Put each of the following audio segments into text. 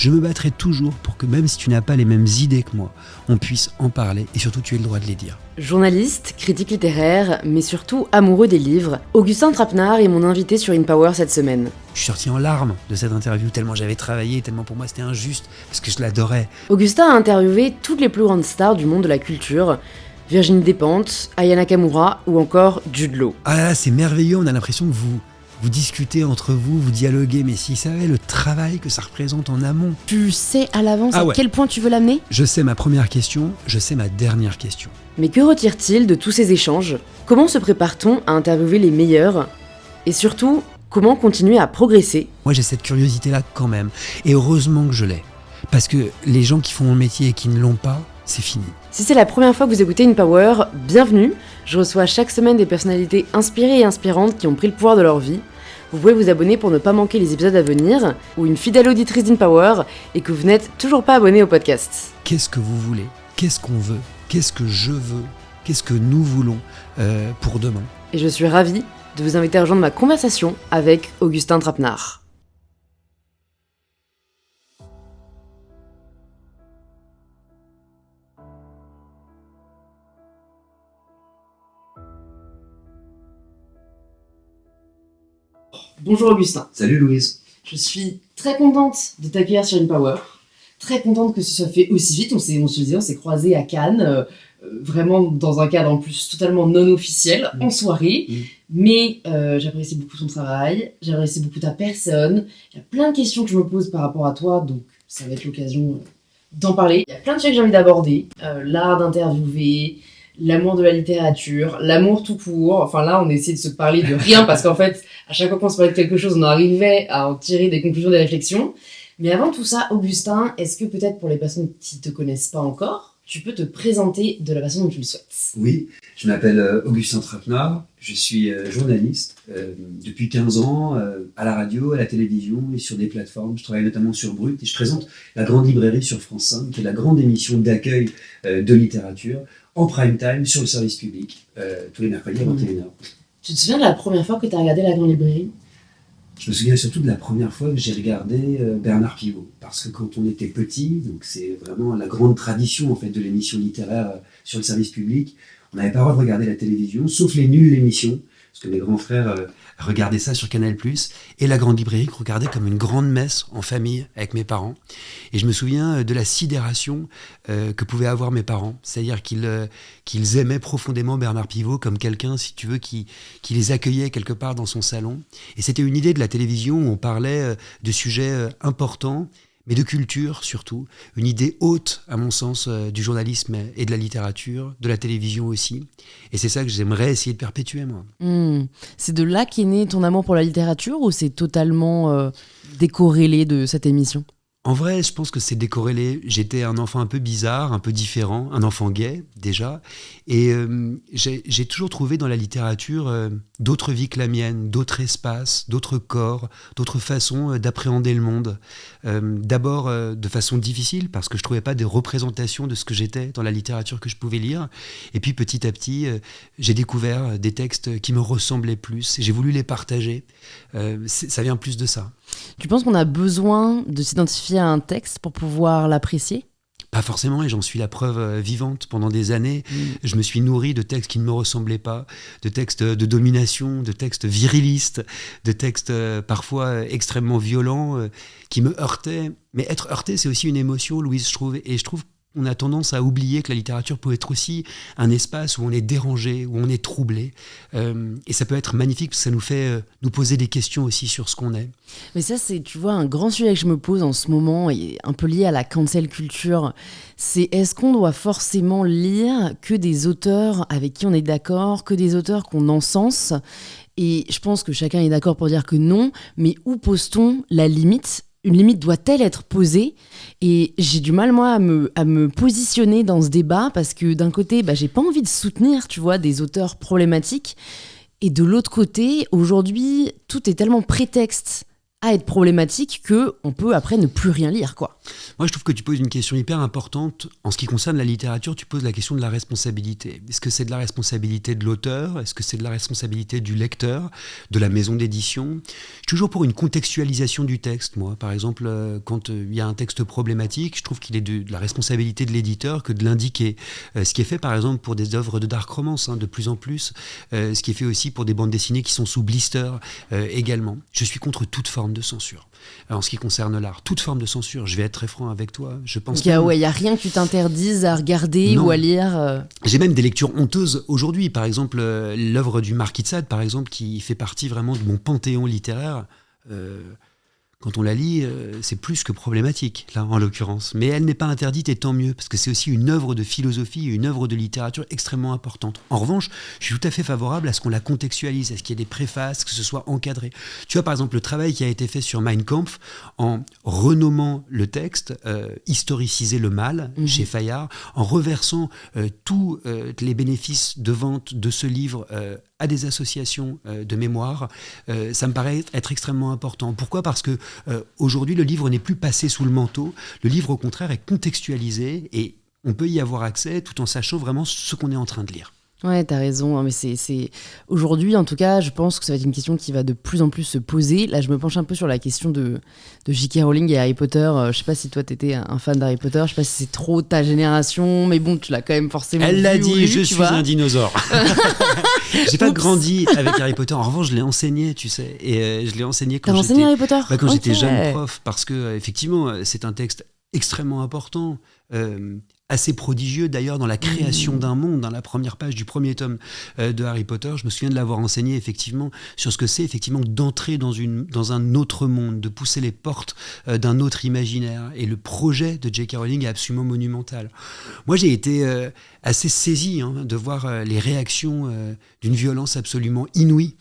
Je me battrai toujours pour que même si tu n'as pas les mêmes idées que moi, on puisse en parler et surtout tu aies le droit de les dire. Journaliste, critique littéraire, mais surtout amoureux des livres, Augustin Trapenard est mon invité sur InPower cette semaine. Je suis sorti en larmes de cette interview tellement j'avais travaillé, tellement pour moi c'était injuste, parce que je l'adorais. Augustin a interviewé toutes les plus grandes stars du monde de la culture, Virginie Despentes, Aya Nakamura ou encore Jude Law. Ah là, c'est merveilleux, on a l'impression que vous discutez entre vous, vous dialoguez, mais s'ils savaient le travail que ça représente en amont. Tu sais à l'avance Ah à ouais. quel point tu veux l'amener ? Je sais ma première question, je sais ma dernière question. Mais que retire-t-il de tous ces échanges ? Comment se prépare-t-on à interviewer les meilleurs ? Et surtout, comment continuer à progresser ? Moi j'ai cette curiosité-là quand même, et heureusement que je l'ai. Parce que les gens qui font mon métier et qui ne l'ont pas, c'est fini. Si c'est la première fois que vous écoutez InPower, bienvenue. Je reçois chaque semaine des personnalités inspirées et inspirantes qui ont pris le pouvoir de leur vie. Vous pouvez vous abonner pour ne pas manquer les épisodes à venir, ou une fidèle auditrice d'InPower et que vous n'êtes toujours pas abonné au podcast. Qu'est-ce que vous voulez ? Qu'est-ce qu'on veut ? Qu'est-ce que je veux ? Qu'est-ce que nous voulons pour demain ? Et je suis ravie de vous inviter à rejoindre ma conversation avec Augustin Trapenard. Bonjour Augustin. Salut Louise. Je suis très contente de t'accueillir sur InPower. Très contente que ce soit fait aussi vite. On s'est croisés à Cannes, vraiment dans un cadre en plus totalement non officiel, en soirée. Mais j'apprécie beaucoup ton travail, j'apprécie beaucoup ta personne. Il y a plein de questions que je me pose par rapport à toi, donc ça va être l'occasion d'en parler. Il y a plein de sujets que j'ai envie d'aborder. L'art d'interviewer, l'amour de la littérature, l'amour tout court. Enfin là, on essaie de se parler de rien parce qu'en fait, à chaque fois qu'on se parlait de quelque chose, on arrivait à en tirer des conclusions, des réflexions. Mais avant tout ça, Augustin, est-ce que peut-être pour les personnes qui te connaissent pas encore, tu peux te présenter de la façon dont tu le souhaites ? Oui, je m'appelle Augustin Trapenard, je suis journaliste depuis 15 ans à la radio, à la télévision et sur des plateformes. Je travaille notamment sur Brut et je présente la Grande Librairie sur France 5, qui est la grande émission d'accueil de littérature en prime time sur le service public, tous les mercredis à 21h. Tu te souviens de la première fois que tu as regardé La Grande Librairie ? Je me souviens surtout de la première fois que j'ai regardé Bernard Pivot, parce que quand on était petit, donc c'est vraiment la grande tradition en fait de l'émission littéraire sur le service public, on n'avait pas le droit de regarder la télévision, sauf les nuls l'émission, parce que mes grands frères regardaient ça sur Canal+, et la Grande Librairie que regardait comme une grande messe en famille avec mes parents. Et je me souviens de la sidération que pouvaient avoir mes parents, c'est-à-dire qu'ils aimaient profondément Bernard Pivot comme quelqu'un, si tu veux, qui les accueillait quelque part dans son salon. Et c'était une idée de la télévision où on parlait de sujets importants, mais de culture surtout, une idée haute, à mon sens, du journalisme et de la littérature, de la télévision aussi. Et c'est ça que j'aimerais essayer de perpétuer, moi. C'est de là qu'est né ton amour pour la littérature ou c'est totalement décorrélé de cette émission ? En vrai, je pense que c'est décorrélé. J'étais un enfant un peu bizarre, un peu différent, un enfant gay déjà. Et j'ai toujours trouvé dans la littérature d'autres vies que la mienne, d'autres espaces, d'autres corps, d'autres façons d'appréhender le monde. D'abord de façon difficile, parce que je ne trouvais pas des représentations de ce que j'étais dans la littérature que je pouvais lire. Et puis petit à petit, j'ai découvert des textes qui me ressemblaient plus. Et j'ai voulu les partager. Ça vient plus de ça. Tu penses qu'on a besoin de s'identifier à un texte pour pouvoir l'apprécier ? Pas forcément, et j'en suis la preuve vivante. Pendant des années, je me suis nourri de textes qui ne me ressemblaient pas, de textes de domination, de textes virilistes, de textes parfois extrêmement violents, qui me heurtaient. Mais être heurté, c'est aussi une émotion, Louise, je trouve. Et je trouve qu'on a tendance à oublier que la littérature peut être aussi un espace où on est dérangé, où on est troublé. Et ça peut être magnifique, parce que ça nous fait nous poser des questions aussi sur ce qu'on est. Mais ça, c'est, tu vois, un grand sujet que je me pose en ce moment, et un peu lié à la cancel culture, c'est est-ce qu'on doit forcément lire que des auteurs avec qui on est d'accord, que des auteurs qu'on encense ? Et je pense que chacun est d'accord pour dire que non, mais où pose-t-on la limite ? Une limite doit-elle être posée ? Et j'ai du mal, moi, à me positionner dans ce débat parce que d'un côté, j'ai pas envie de soutenir, tu vois, des auteurs problématiques. Et de l'autre côté, aujourd'hui, tout est tellement prétexte à être problématique qu'on peut après ne plus rien lire, quoi. Moi, je trouve que tu poses une question hyper importante. En ce qui concerne la littérature, tu poses la question de la responsabilité. Est-ce que c'est de la responsabilité de l'auteur ? Est-ce que c'est de la responsabilité du lecteur, de la maison d'édition ? Je suis toujours pour une contextualisation du texte, moi. Par exemple, quand il y a un texte problématique, je trouve qu'il est de la responsabilité de l'éditeur que de l'indiquer. Ce qui est fait, par exemple, pour des œuvres de dark romance, de plus en plus. Ce qui est fait aussi pour des bandes dessinées qui sont sous blister également. Je suis contre toute forme de censure. En ce qui concerne l'art, toute forme de censure, je vais être très franc avec toi, je pense qu'il y a rien que tu t'interdises à regarder ou à lire. J'ai même des lectures honteuses aujourd'hui, par exemple l'œuvre du Marquis de Sade, par exemple, qui fait partie vraiment de mon panthéon littéraire. Quand on la lit, c'est plus que problématique, là, en l'occurrence. Mais elle n'est pas interdite, et tant mieux, parce que c'est aussi une œuvre de philosophie, une œuvre de littérature extrêmement importante. En revanche, je suis tout à fait favorable à ce qu'on la contextualise, à ce qu'il y ait des préfaces, que ce soit encadré. Tu vois, par exemple, le travail qui a été fait sur Mein Kampf, en renommant le texte, historiciser le mal, chez Fayard, en reversant tous les bénéfices de vente de ce livre à des associations de mémoire, ça me paraît être extrêmement important. Pourquoi ? Parce que aujourd'hui, le livre n'est plus passé sous le manteau. Le livre, au contraire, est contextualisé et on peut y avoir accès tout en sachant vraiment ce qu'on est en train de lire. Ouais, t'as raison, mais c'est... Aujourd'hui, en tout cas, je pense que ça va être une question qui va de plus en plus se poser. Là, je me penche un peu sur la question de J.K. Rowling et Harry Potter. Je sais pas si toi, t'étais un fan d'Harry Potter. Je sais pas si c'est trop ta génération, mais bon, tu l'as quand même forcément Elle l'a vu, dit, je suis un dinosaure. J'ai pas Oups. grandi avec Harry Potter. En revanche, je l'ai enseigné, tu sais. Et je l'ai enseigné quand T'as enseigné Harry Potter ? quand j'étais jeune prof. Parce que, effectivement, c'est un texte extrêmement important. Assez prodigieux d'ailleurs dans la création d'un monde, dans la première page du premier tome de Harry Potter. Je me souviens de l'avoir enseigné effectivement sur ce que c'est effectivement d'entrer dans un autre monde, de pousser les portes d'un autre imaginaire. Et le projet de J.K. Rowling est absolument monumental. Moi, j'ai été assez saisi de voir les réactions d'une violence absolument inouïe.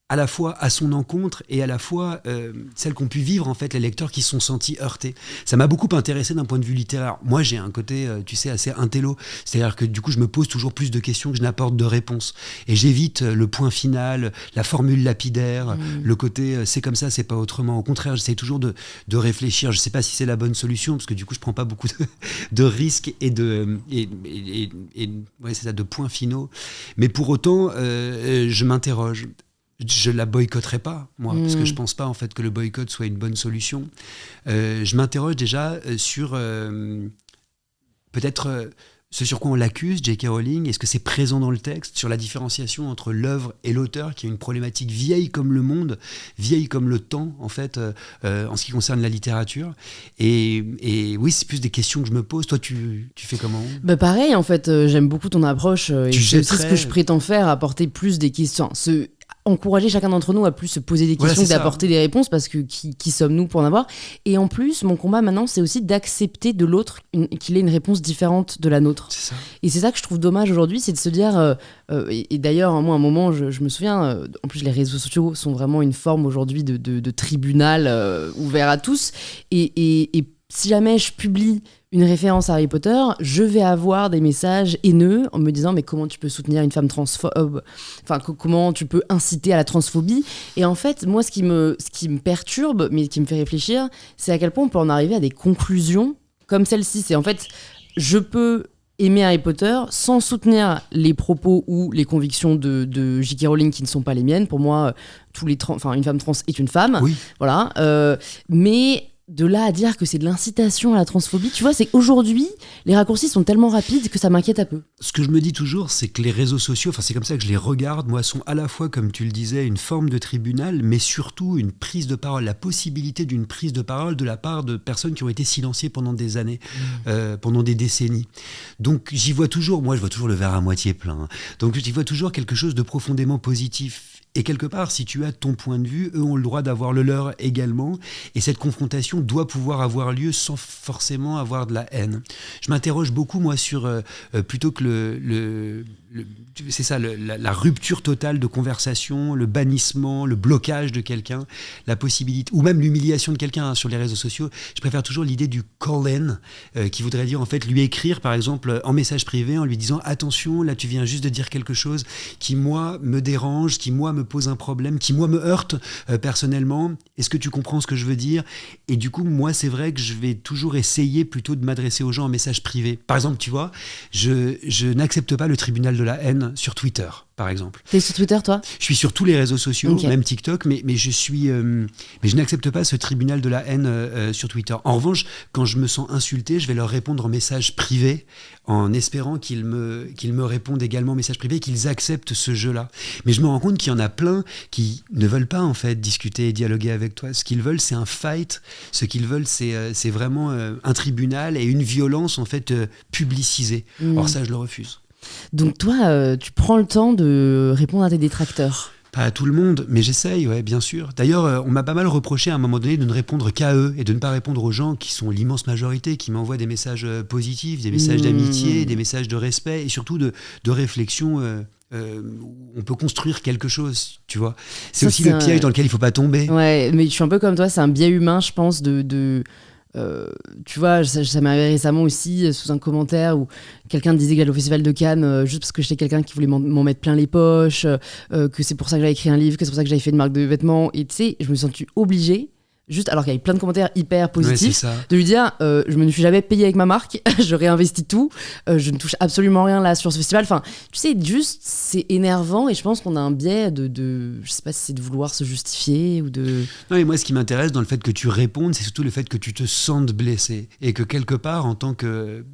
À la fois à son encontre et à la fois celles qu'ont pu vivre en fait les lecteurs qui se sont sentis heurtés. Ça m'a beaucoup intéressé d'un point de vue littéraire. Moi, j'ai un côté, tu sais, assez intello. C'est-à-dire que du coup, je me pose toujours plus de questions que je n'apporte de réponses. Et j'évite le point final, la formule lapidaire, le côté c'est comme ça, c'est pas autrement. Au contraire, j'essaie toujours de réfléchir. Je sais pas si c'est la bonne solution parce que du coup, je prends pas beaucoup de risques et ouais, c'est ça, de points finaux. Mais pour autant, je m'interroge. Je la boycotterai pas, moi, parce que je pense pas en fait que le boycott soit une bonne solution. Je m'interroge déjà sur peut-être ce sur quoi on l'accuse, J.K. Rowling. Est-ce que c'est présent dans le texte, sur la différenciation entre l'œuvre et l'auteur, qui est une problématique vieille comme le monde, vieille comme le temps, en fait, en ce qui concerne la littérature. Et oui, c'est plus des questions que je me pose. Toi, tu fais comment ? Bah pareil, en fait, j'aime beaucoup ton approche. Et c'est aussi ce que je prétends faire, apporter plus des questions. Encourager chacun d'entre nous à plus se poser des questions que d'apporter des réponses, parce que qui sommes-nous pour en avoir ? Et en plus, mon combat maintenant, c'est aussi d'accepter de l'autre qu'il ait une réponse différente de la nôtre. C'est ça. Et c'est ça que je trouve dommage aujourd'hui, c'est de se dire, et d'ailleurs, moi, à un moment, je me souviens, en plus, les réseaux sociaux sont vraiment une forme aujourd'hui de tribunal ouvert à tous. Et si jamais je publie une référence à Harry Potter, je vais avoir des messages haineux en me disant mais comment tu peux soutenir une femme transphobe, enfin comment tu peux inciter à la transphobie. Et en fait, moi, ce qui me perturbe, mais qui me fait réfléchir, c'est à quel point on peut en arriver à des conclusions comme celle-ci. C'est en fait, je peux aimer Harry Potter sans soutenir les propos ou les convictions de J.K. Rowling qui ne sont pas les miennes. Pour moi, une femme trans est une femme. Oui. Voilà. Mais de là à dire que c'est de l'incitation à la transphobie, tu vois, c'est qu'aujourd'hui, les raccourcis sont tellement rapides que ça m'inquiète un peu. Ce que je me dis toujours, c'est que les réseaux sociaux, enfin c'est comme ça que je les regarde, moi, sont à la fois, comme tu le disais, une forme de tribunal, mais surtout une prise de parole, la possibilité d'une prise de parole de la part de personnes qui ont été silenciées pendant des années, pendant des décennies. Donc j'y vois toujours, moi je vois toujours le verre à moitié plein, donc j'y vois toujours quelque chose de profondément positif. Et quelque part, si tu as ton point de vue, eux ont le droit d'avoir le leur également. Et cette confrontation doit pouvoir avoir lieu sans forcément avoir de la haine. Je m'interroge beaucoup, moi, sur plutôt que c'est ça, la rupture totale de conversation, le bannissement, le blocage de quelqu'un, la possibilité, ou même l'humiliation de quelqu'un sur les réseaux sociaux. Je préfère toujours l'idée du call-in, qui voudrait dire en fait lui écrire, par exemple, en message privé, en lui disant attention, là tu viens juste de dire quelque chose qui, moi, me dérange, qui, moi, me me pose un problème, qui moi me heurte personnellement. Est-ce que tu comprends ce que je veux dire? Et du coup, moi, c'est vrai que je vais toujours essayer plutôt de m'adresser aux gens en message privé. Par exemple, tu vois, je n'accepte pas le tribunal de la haine sur Twitter, par exemple. T'es sur Twitter, toi? Je suis sur tous les réseaux sociaux, Ok. même TikTok, mais je n'accepte pas ce tribunal de la haine sur Twitter. En revanche, quand je me sens insulté, je vais leur répondre en message privé, en espérant qu'ils me répondent également en message privé, qu'ils acceptent ce jeu-là. Mais je me rends compte qu'il y en a plein qui ne veulent pas en fait discuter et dialoguer avec toi. Ce qu'ils veulent, c'est un fight. Ce qu'ils veulent, c'est vraiment un tribunal et une violence en fait publicisée. Or ça, je le refuse. Donc toi, tu prends le temps de répondre à tes détracteurs? Pas à tout le monde, mais j'essaye, ouais, bien sûr. D'ailleurs, on m'a pas mal reproché à un moment donné de ne répondre qu'à eux et de ne pas répondre aux gens qui sont l'immense majorité, qui m'envoient des messages positifs, des messages d'amitié, des messages de respect et surtout de réflexion. Où on peut construire quelque chose, tu vois. C'est Ça, aussi c'est le piège dans lequel il faut pas tomber. Ouais, mais je suis un peu comme toi, c'est un biais humain, je pense, tu vois, ça m'est arrivé récemment aussi sous un commentaire où quelqu'un disait qu'il allait au Festival de Cannes juste parce que j'étais quelqu'un qui voulait m'en mettre plein les poches, que c'est pour ça que j'avais écrit un livre, que c'est pour ça que j'avais fait une marque de vêtements. Et tu sais, je me suis sentie obligée, juste alors qu'il y avait plein de commentaires hyper positifs, de lui dire je me suis jamais payé avec ma marque, je réinvestis tout, je ne touche absolument rien là sur ce festival. Enfin, tu sais, juste c'est énervant et je pense qu'on a un biais de je sais pas si c'est de vouloir se justifier ou de. Non, et moi, ce qui m'intéresse dans le fait que tu répondes, c'est surtout le fait que tu te sentes blessé et que quelque part, en tant que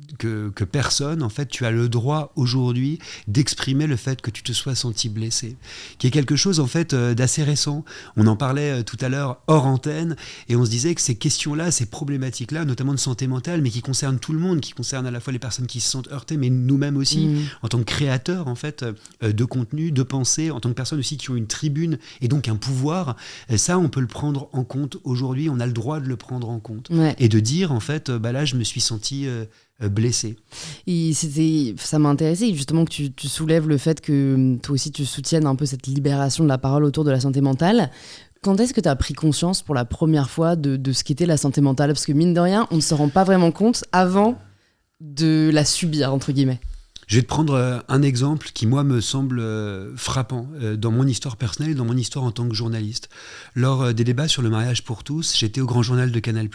personne, en fait, tu as le droit aujourd'hui d'exprimer le fait que tu te sois senti blessé, qui est quelque chose en fait d'assez récent. On en parlait tout à l'heure hors antenne. Et on se disait que ces questions-là, ces problématiques-là, notamment de santé mentale, mais qui concernent tout le monde, qui concernent à la fois les personnes qui se sentent heurtées, mais nous-mêmes aussi, en tant que créateurs en fait, de contenu, de pensée, en tant que personnes aussi qui ont une tribune et donc un pouvoir, ça, on peut le prendre en compte aujourd'hui, on a le droit de le prendre en compte. Ouais. Et de dire, en fait, là, je me suis senti blessé. Et ça m'a intéressé justement que tu soulèves le fait que toi aussi tu soutiennes un peu cette libération de la parole autour de la santé mentale. Quand est-ce que tu as pris conscience pour la première fois de ce qu'était la santé mentale? Parce que mine de rien, on ne se rend pas vraiment compte avant de la subir, entre guillemets. Je vais te prendre un exemple qui, moi, me semble frappant dans mon histoire personnelle et dans mon histoire en tant que journaliste. Lors des débats sur le mariage pour tous, j'étais au Grand Journal de Canal+.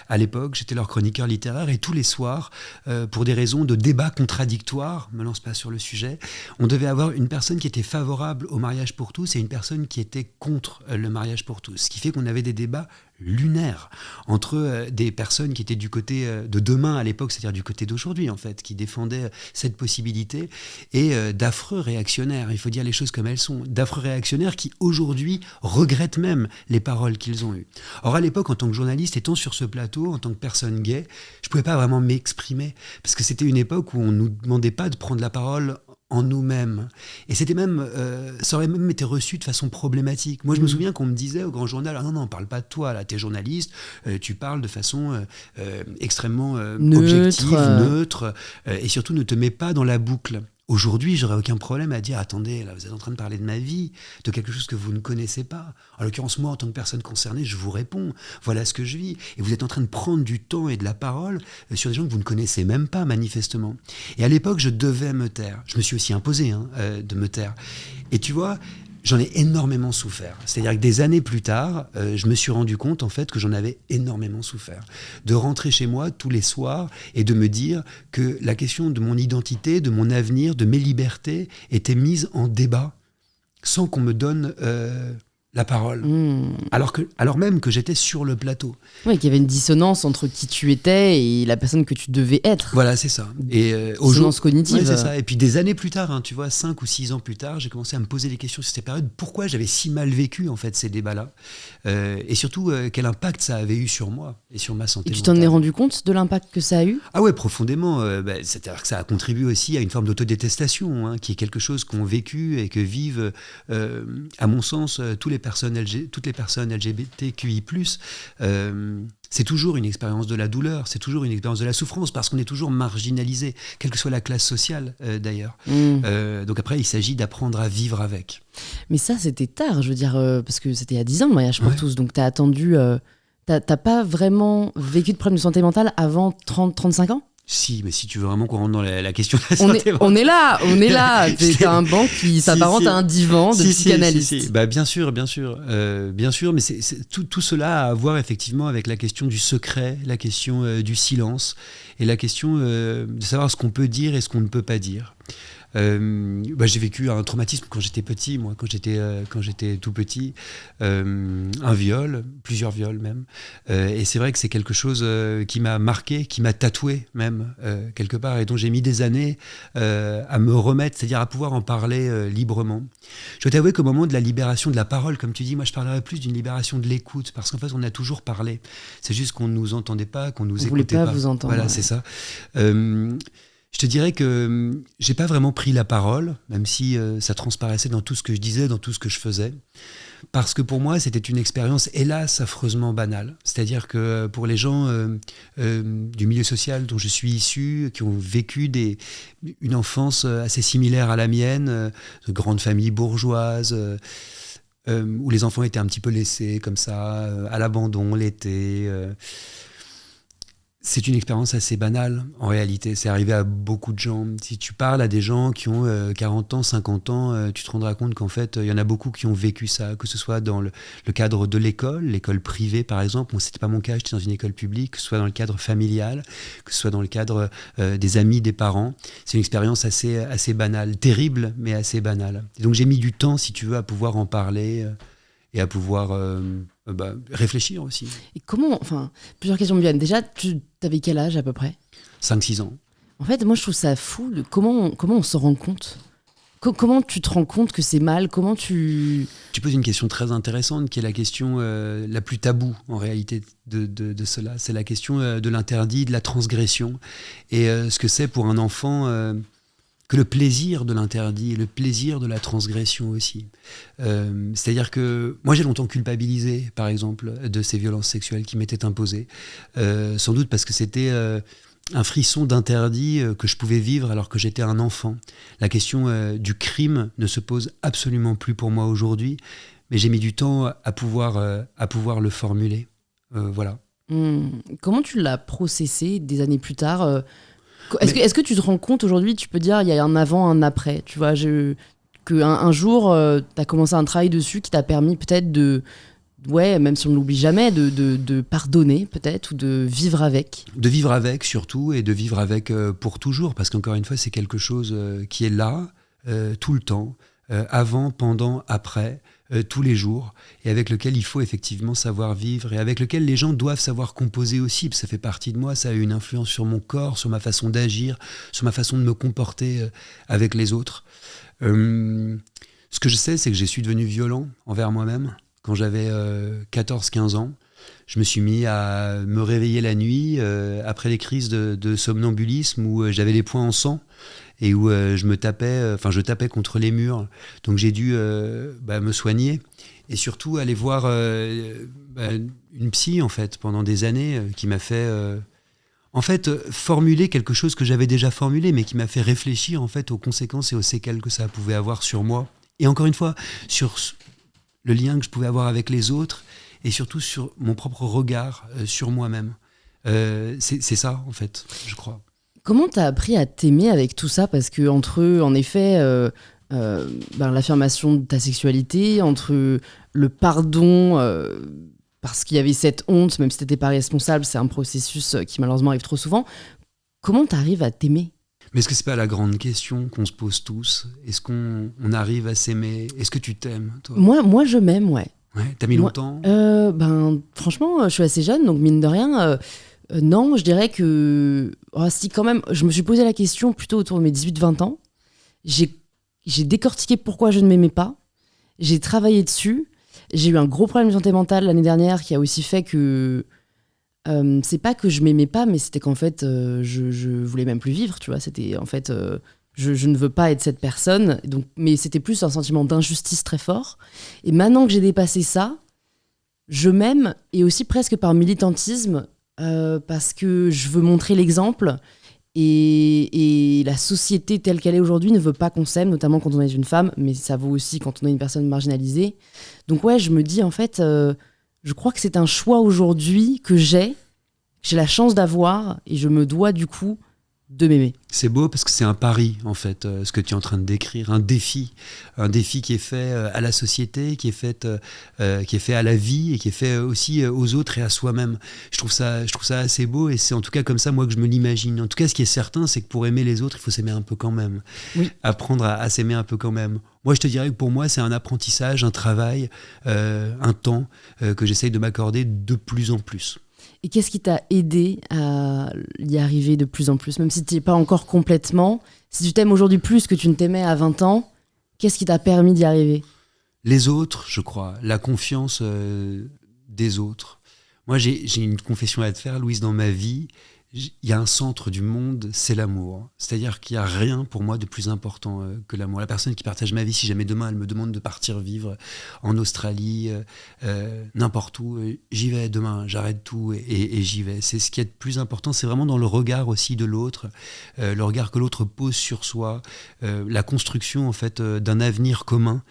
À l'époque, j'étais leur chroniqueur littéraire et tous les soirs, pour des raisons de débats contradictoires, me lance pas sur le sujet, on devait avoir une personne qui était favorable au mariage pour tous et une personne qui était contre le mariage pour tous. Ce qui fait qu'on avait des débats lunaire entre des personnes qui étaient du côté de demain à l'époque, c'est-à-dire du côté d'aujourd'hui en fait, qui défendaient cette possibilité, et d'affreux réactionnaires, il faut dire les choses comme elles sont, d'affreux réactionnaires qui aujourd'hui regrettent même les paroles qu'ils ont eues. Or à l'époque, en tant que journaliste, étant sur ce plateau, en tant que personne gay, je pouvais pas vraiment m'exprimer, parce que c'était une époque où on nous demandait pas de prendre la parole en nous-mêmes. Et c'était même, ça aurait même été reçu de façon problématique. Moi, je me souviens qu'on me disait au Grand Journal, ah non, parle pas de toi, là, t'es journaliste, tu parles de façon extrêmement objective, neutre, et surtout ne te mets pas dans la boucle. Aujourd'hui, j'aurais aucun problème à dire, attendez, là, vous êtes en train de parler de ma vie, de quelque chose que vous ne connaissez pas. En l'occurrence, moi, en tant que personne concernée, je vous réponds. Voilà ce que je vis. Et vous êtes en train de prendre du temps et de la parole sur des gens que vous ne connaissez même pas, manifestement. Et à l'époque, je devais me taire. Je me suis aussi imposé de me taire. Et tu vois, j'en ai énormément souffert. C'est-à-dire que des années plus tard, je me suis rendu compte en fait que j'en avais énormément souffert. De rentrer chez moi tous les soirs et de me dire que la question de mon identité, de mon avenir, de mes libertés était mise en débat sans qu'on me donne la parole. Alors même que j'étais sur le plateau. Oui, qu'il y avait une dissonance entre qui tu étais et la personne que tu devais être. Voilà, c'est ça. Et dissonance cognitive. Ouais, c'est ça. Et puis des années plus tard, tu vois, 5 ou 6 ans plus tard, j'ai commencé à me poser des questions sur ces périodes. Pourquoi j'avais si mal vécu, en fait, ces débats-là, et surtout, quel impact ça avait eu sur moi et sur ma santé mentale. Et tu t'en es rendu compte de l'impact que ça a eu? Ah ouais, profondément. C'est-à-dire que ça a contribué aussi à une forme d'autodétestation, qui est quelque chose qu'ont vécu et que vivent, à mon sens, toutes les personnes LGBTQI+. C'est toujours une expérience de la douleur, c'est toujours une expérience de la souffrance, parce qu'on est toujours marginalisé, quelle que soit la classe sociale d'ailleurs. Donc après, il s'agit d'apprendre à vivre avec. Mais ça, c'était tard, je veux dire, parce que c'était il y a 10 ans le mariage pour tous, donc t'as attendu... T'as pas vraiment vécu de problème de santé mentale avant 30-35 ans? Si, mais si tu veux vraiment qu'on rentre dans la question de la On santé est là. C'est un banc qui s'apparente à un divan de psychanalyste. Si. Bah, bien sûr, mais c'est tout cela a à voir effectivement avec la question du secret, la question du silence et la question de savoir ce qu'on peut dire et ce qu'on ne peut pas dire. J'ai vécu un traumatisme quand j'étais petit, quand j'étais tout petit, un viol, plusieurs viols même, et c'est vrai que c'est quelque chose qui m'a marqué, qui m'a tatoué même quelque part, et dont j'ai mis des années à me remettre, c'est-à-dire à pouvoir en parler librement. Je dois t'avouer qu'au moment de la libération de la parole, comme tu dis, moi je parlerais plus d'une libération de l'écoute, parce qu'en fait on a toujours parlé, c'est juste qu'on ne nous entendait pas, qu'on nous écoutait pas. On voulait pas vous entendre. Voilà, c'est ça. Je te dirais que j'ai pas vraiment pris la parole, même si ça transparaissait dans tout ce que je disais, dans tout ce que je faisais, parce que pour moi c'était une expérience, hélas, affreusement banale. C'est-à-dire que pour les gens du milieu social dont je suis issu, qui ont vécu une enfance assez similaire à la mienne, de grandes familles bourgeoises, où les enfants étaient un petit peu laissés comme ça, à l'abandon l'été... C'est une expérience assez banale, en réalité. C'est arrivé à beaucoup de gens. Si tu parles à des gens qui ont 40 ans, 50 ans, tu te rendras compte qu'en fait, il y en a beaucoup qui ont vécu ça, que ce soit dans le cadre de l'école privée, par exemple. Moi, c'était pas mon cas, j'étais dans une école publique, que ce soit dans le cadre familial, que ce soit dans le cadre des amis, des parents. C'est une expérience assez banale, terrible, mais assez banale. Et donc, j'ai mis du temps, si tu veux, à pouvoir en parler et à pouvoir... réfléchir aussi. Et comment, plusieurs questions me viennent. Déjà, tu avais quel âge à peu près ? 5-6 ans. En fait, moi je trouve ça fou de comment on se rend compte. Comment tu te rends compte que c'est mal ? Comment tu... Tu poses une question très intéressante qui est la question la plus taboue en réalité de cela. C'est la question de l'interdit, de la transgression. Et ce que c'est pour un enfant... que le plaisir de l'interdit et le plaisir de la transgression aussi. C'est-à-dire que moi j'ai longtemps culpabilisé, par exemple, de ces violences sexuelles qui m'étaient imposées, sans doute parce que c'était un frisson d'interdit que je pouvais vivre alors que j'étais un enfant. La question du crime ne se pose absolument plus pour moi aujourd'hui, mais j'ai mis du temps à pouvoir le formuler. Voilà. Comment tu l'as processé des années plus tard Est-ce que tu te rends compte aujourd'hui, tu peux dire il y a un avant, un après, tu vois, qu'un jour, tu as commencé un travail dessus qui t'a permis peut-être même si on ne l'oublie jamais, de pardonner peut-être, ou de vivre avec. De vivre avec surtout, et de vivre avec pour toujours, parce qu'encore une fois, c'est quelque chose qui est là, tout le temps, avant, pendant, après, tous les jours, et avec lequel il faut effectivement savoir vivre, et avec lequel les gens doivent savoir composer aussi, parce que ça fait partie de moi, ça a eu une influence sur mon corps, sur ma façon d'agir, sur ma façon de me comporter avec les autres. Ce que je sais, c'est que je suis devenu violent envers moi-même quand j'avais 14-15 ans. Je me suis mis à me réveiller la nuit après les crises de somnambulisme où j'avais les poings en sang et où je tapais contre les murs. Donc j'ai dû me soigner et surtout aller voir une psy en fait pendant des années qui m'a fait formuler quelque chose que j'avais déjà formulé, mais qui m'a fait réfléchir en fait aux conséquences et aux séquelles que ça pouvait avoir sur moi. Et encore une fois, sur le lien que je pouvais avoir avec les autres et surtout sur mon propre regard sur moi-même. C'est ça, en fait, je crois. Comment t'as appris à t'aimer avec tout ça ? Parce que entre eux, en effet, l'affirmation de ta sexualité, entre le pardon, parce qu'il y avait cette honte, même si t'étais pas responsable, c'est un processus qui malheureusement arrive trop souvent. Comment t'arrives à t'aimer ? Mais est-ce que c'est pas la grande question qu'on se pose tous ? Est-ce qu'on arrive à s'aimer ? Est-ce que tu t'aimes, toi ? Moi, je m'aime, ouais. Ouais, t'as mis longtemps ? Franchement, je suis assez jeune, donc mine de rien, non, je dirais que... si, quand même, je me suis posé la question plutôt autour de mes 18-20 ans. J'ai décortiqué pourquoi je ne m'aimais pas. J'ai travaillé dessus. J'ai eu un gros problème de santé mentale l'année dernière qui a aussi fait que... c'est pas que je m'aimais pas, mais c'était qu'en fait, je voulais même plus vivre, tu vois. C'était en fait... Je ne veux pas être cette personne, donc, mais c'était plus un sentiment d'injustice très fort. Et maintenant que j'ai dépassé ça, je m'aime, et aussi presque par militantisme, parce que je veux montrer l'exemple, et la société telle qu'elle est aujourd'hui ne veut pas qu'on s'aime, notamment quand on est une femme, mais ça vaut aussi quand on est une personne marginalisée. Donc ouais, je me dis en fait, je crois que c'est un choix aujourd'hui que j'ai la chance d'avoir, et je me dois du coup de m'aimer. C'est beau parce que c'est un pari, en fait, ce que tu es en train de décrire, un défi qui est fait à la société, qui est fait à la vie et qui est fait aussi aux autres et à soi-même. Je trouve ça assez beau et c'est en tout cas comme ça, moi, que je me l'imagine. En tout cas, ce qui est certain, c'est que pour aimer les autres, il faut s'aimer un peu quand même. Oui. Apprendre à s'aimer un peu quand même. Moi, je te dirais que pour moi, c'est un apprentissage, un travail, un temps que j'essaye de m'accorder de plus en plus. Et qu'est-ce qui t'a aidé à y arriver de plus en plus, même si tu n'y es pas encore complètement? Si tu t'aimes aujourd'hui plus que tu ne t'aimais à 20 ans, qu'est-ce qui t'a permis d'y arriver? Les autres, je crois, la confiance des autres. Moi, j'ai une confession à te faire, Louise, dans ma vie. Il y a un centre du monde, c'est l'amour. C'est-à-dire qu'il n'y a rien pour moi de plus important que l'amour. La personne qui partage ma vie, si jamais demain elle me demande de partir vivre en Australie, n'importe où, j'y vais demain, j'arrête tout et j'y vais. C'est ce qui est de plus important, c'est vraiment dans le regard aussi de l'autre, le regard que l'autre pose sur soi, la construction en fait d'un avenir commun.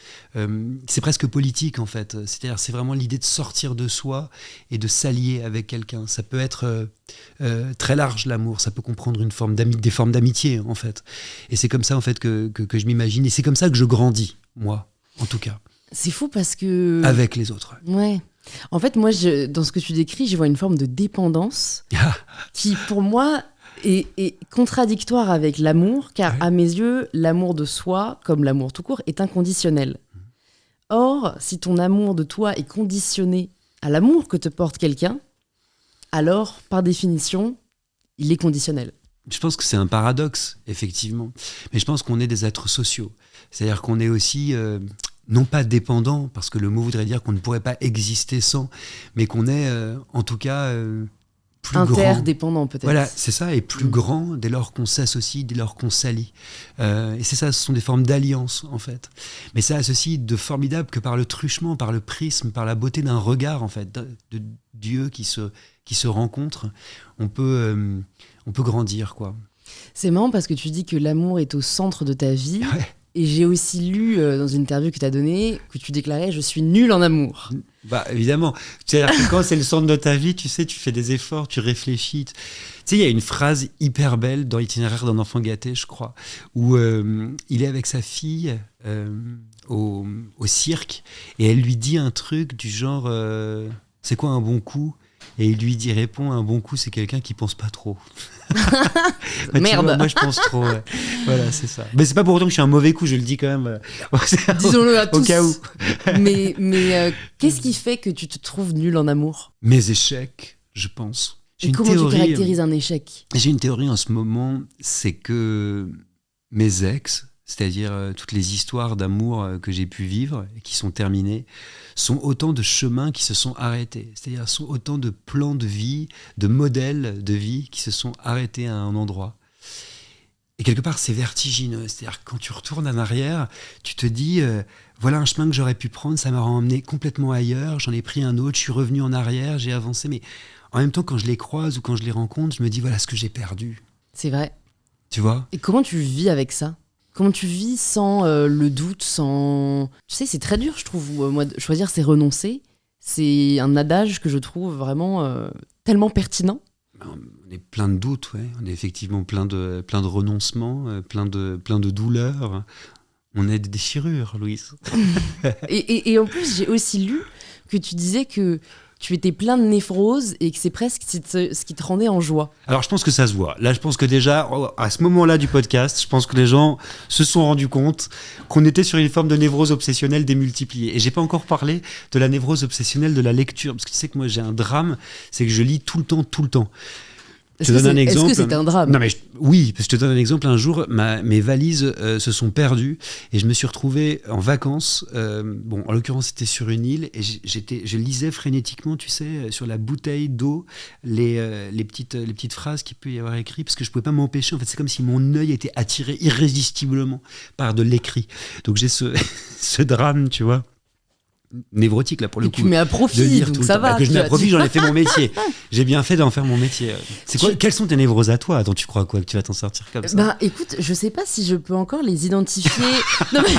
C'est presque politique en fait. C'est-à-dire c'est vraiment l'idée de sortir de soi et de s'allier avec quelqu'un. Ça peut être très large l'amour, ça peut comprendre des formes d'amitié en fait. Et c'est comme ça en fait que je m'imagine et c'est comme ça que je grandis, moi, en tout cas. C'est fou parce que... Avec les autres. Ouais. En fait, moi, dans ce que tu décris, je vois une forme de dépendance qui, pour moi, est contradictoire avec l'amour, car à mes yeux, l'amour de soi, comme l'amour tout court, est inconditionnel. Or, si ton amour de toi est conditionné à l'amour que te porte quelqu'un, alors, par définition, il est conditionnel. Je pense que c'est un paradoxe, effectivement. Mais je pense qu'on est des êtres sociaux. C'est-à-dire qu'on est aussi, non pas dépendants, parce que le mot voudrait dire qu'on ne pourrait pas exister sans, mais qu'on est, en tout cas, plus grand. Interdépendant, peut-être. Voilà, c'est ça, et plus grand dès lors qu'on s'associe, dès lors qu'on s'allie. Et c'est ça, ce sont des formes d'alliance, en fait. Mais ça a ceci de formidable que par le truchement, par le prisme, par la beauté d'un regard, en fait, de Dieu qui se rencontrent, on peut grandir, quoi. C'est marrant parce que tu dis que l'amour est au centre de ta vie. Ouais. Et j'ai aussi lu dans une interview que tu as donnée que tu déclarais « Je suis nul en amour ». Bah, évidemment. C'est-à-dire que quand c'est le centre de ta vie, tu sais, tu fais des efforts, tu réfléchis. Tu sais, il y a une phrase hyper belle dans l'itinéraire d'un enfant gâté, je crois, où il est avec sa fille au cirque et elle lui dit un truc du genre c'est quoi un bon coup ? Et il répond, un bon coup, c'est quelqu'un qui pense pas trop. Merde. Vois, moi, je pense trop. Ouais. Voilà, c'est ça. Mais c'est pas pour autant que je suis un mauvais coup, je le dis quand même. Disons-le à tous. Au cas où. Mais qu'est-ce qui fait que tu te trouves nul en amour ? Mes échecs, je pense. Et comment tu caractérises un échec ? J'ai une théorie en ce moment, c'est que mes ex, c'est-à-dire toutes les histoires d'amour que j'ai pu vivre et qui sont terminées, sont autant de chemins qui se sont arrêtés. C'est-à-dire sont autant de plans de vie, de modèles de vie qui se sont arrêtés à un endroit. Et quelque part, c'est vertigineux. C'est-à-dire que quand tu retournes en arrière, tu te dis, voilà un chemin que j'aurais pu prendre, ça m'a emmené complètement ailleurs, j'en ai pris un autre, je suis revenu en arrière, j'ai avancé. Mais en même temps, quand je les croise ou quand je les rencontre, je me dis, voilà ce que j'ai perdu. C'est vrai. Tu vois ? Et comment tu vis avec ça ? Comment tu vis sans le doute, sans... Tu sais, c'est très dur, je trouve. Moi, choisir, c'est renoncer. C'est un adage que je trouve vraiment tellement pertinent. On est plein de doutes, ouais. On est effectivement plein de renoncements, plein de douleurs. On est des déchirures, Louise. et en plus, j'ai aussi lu que tu disais que tu étais plein de névrose et que c'est presque ce qui te rendait en joie. Alors, je pense que ça se voit. Là, je pense que déjà, à ce moment-là du podcast, je pense que les gens se sont rendus compte qu'on était sur une forme de névrose obsessionnelle démultipliée. Et j'ai pas encore parlé de la névrose obsessionnelle de la lecture. Parce que tu sais que moi, j'ai un drame, c'est que je lis tout le temps. Est-ce que c'est un drame ? Non, mais oui, parce que je te donne un exemple. Un jour, mes valises se sont perdues et je me suis retrouvé en vacances. En l'occurrence, c'était sur une île et je lisais frénétiquement, tu sais, sur la bouteille d'eau, les petites phrases qu'il peut y avoir écrites parce que je pouvais pas m'empêcher. En fait, c'est comme si mon œil était attiré irrésistiblement par de l'écrit. Donc j'ai ce drame, tu vois. Névrotique là pour le coup. Tu mets à profit, donc ça va. Que je mets à profit, j'en ai fait mon métier. J'ai bien fait d'en faire mon métier. C'est quoi ? Quelles sont tes névroses à toi ? Attends, tu crois quoi que tu vas t'en sortir comme ça ? Bah écoute, je sais pas si je peux encore les identifier. Non, mais...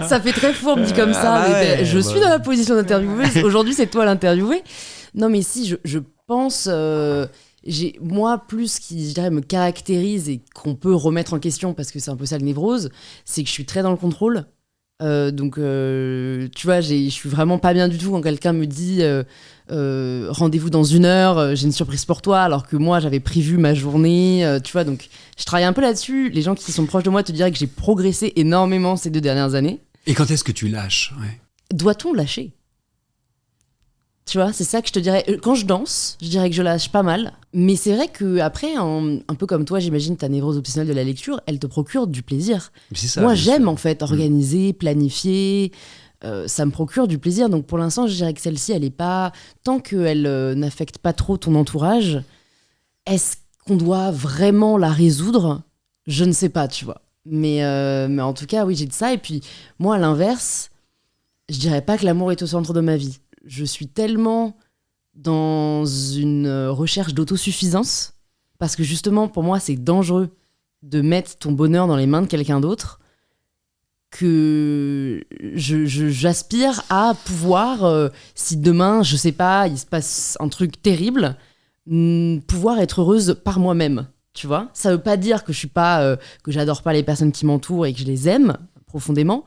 ça fait très fourbe dit comme ça. Je suis dans la position d'intervieweuse. Aujourd'hui, c'est toi l'interviewé. Non mais si, je pense, moi, plus ce qui, je dirais, me caractérise et qu'on peut remettre en question, parce que c'est un peu ça le névrose, c'est que je suis très dans le contrôle. Donc, tu vois, je suis vraiment pas bien du tout quand quelqu'un me dit rendez-vous dans 1 heure, j'ai une surprise pour toi, alors que moi, j'avais prévu ma journée, tu vois. Donc, je travaille un peu là-dessus. Les gens qui sont proches de moi te diraient que j'ai progressé énormément ces 2 dernières années. Et quand est-ce que tu lâches? Ouais. Doit-on lâcher? Tu vois, c'est ça que je te dirais. Quand je danse, je dirais que je lâche pas mal. Mais c'est vrai qu'après, un peu comme toi, j'imagine, ta névrose obsessionnelle de la lecture, elle te procure du plaisir. C'est ça, moi, bien j'aime sûr. en fait organiser, planifier. Ça me procure du plaisir. Donc pour l'instant, je dirais que celle-ci, elle est pas... Tant qu'elle n'affecte pas trop ton entourage, est-ce qu'on doit vraiment la résoudre? Je ne sais pas, tu vois. Mais en tout cas, oui, j'ai de ça. Et puis, moi, à l'inverse, je dirais pas que l'amour est au centre de ma vie. Je suis tellement dans une recherche d'autosuffisance, parce que justement, pour moi, c'est dangereux de mettre ton bonheur dans les mains de quelqu'un d'autre, que j'aspire à pouvoir, si demain, je sais pas, il se passe un truc terrible, pouvoir être heureuse par moi-même, tu vois. Ça veut pas dire que je suis pas, que j'adore pas les personnes qui m'entourent et que je les aime profondément,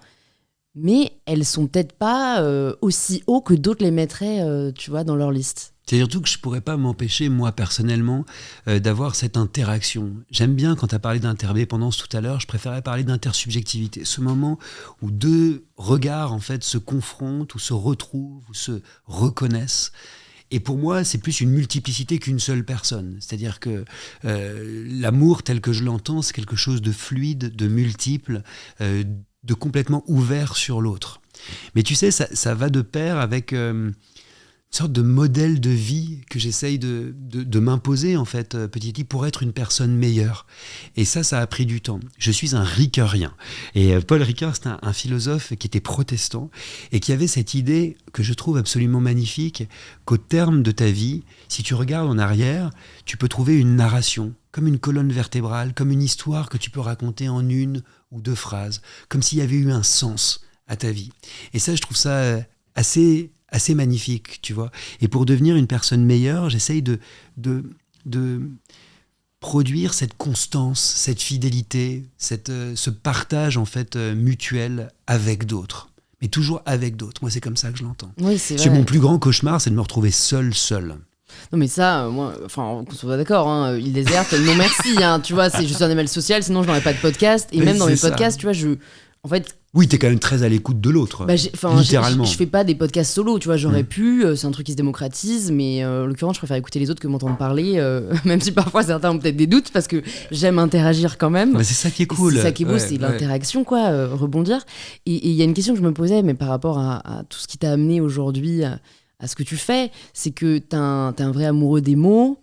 mais elles sont peut-être pas aussi haut que d'autres les mettraient, tu vois, dans leur liste. C'est surtout que je ne pourrais pas m'empêcher, moi, personnellement, d'avoir cette interaction. J'aime bien, quand tu as parlé d'interdépendance tout à l'heure, je préférais parler d'intersubjectivité. Ce moment où 2 regards, en fait, se confrontent, ou se retrouvent, ou se reconnaissent. Et pour moi, c'est plus une multiplicité qu'une seule personne. C'est-à-dire que l'amour, tel que je l'entends, c'est quelque chose de fluide, de multiple, de complètement ouvert sur l'autre. Mais tu sais, ça va de pair avec une sorte de modèle de vie que j'essaye de m'imposer, en fait, petit à petit, pour être une personne meilleure. Et ça a pris du temps. Je suis un Ricoeurien. Et Paul Ricoeur, c'est un philosophe qui était protestant et qui avait cette idée que je trouve absolument magnifique, qu'au terme de ta vie, si tu regardes en arrière, tu peux trouver une narration, comme une colonne vertébrale, comme une histoire que tu peux raconter en 1 ou 2 phrases, comme s'il y avait eu un sens à ta vie. Et ça, je trouve ça assez magnifique, tu vois. Et pour devenir une personne meilleure, j'essaye de produire cette constance, cette fidélité, ce partage, en fait, mutuel avec d'autres. Mais toujours avec d'autres. Moi, c'est comme ça que je l'entends. Oui, c'est vrai. Mon plus grand cauchemar, c'est de me retrouver seul. Non mais ça, moi, enfin, qu'on soit d'accord, hein, île déserte, non merci, hein, tu vois, c'est juste un animal social, sinon je n'aurais pas de podcast. Et Mais même dans mes c'est podcasts, tu vois, en fait, oui, t'es quand même très à l'écoute de l'autre, littéralement. Je fais pas des podcasts solo, tu vois, j'aurais pu, c'est un truc qui se démocratise, mais en l'occurrence, je préfère écouter les autres que m'entendre parler, même si parfois certains ont peut-être des doutes, parce que j'aime interagir quand même. Mais c'est ça qui est cool. C'est ça qui est beau, c'est l'interaction, quoi, rebondir. Et il y a une question que je me posais, mais par rapport à tout ce qui t'a amené aujourd'hui à ce que tu fais, c'est que t'es un vrai amoureux des mots,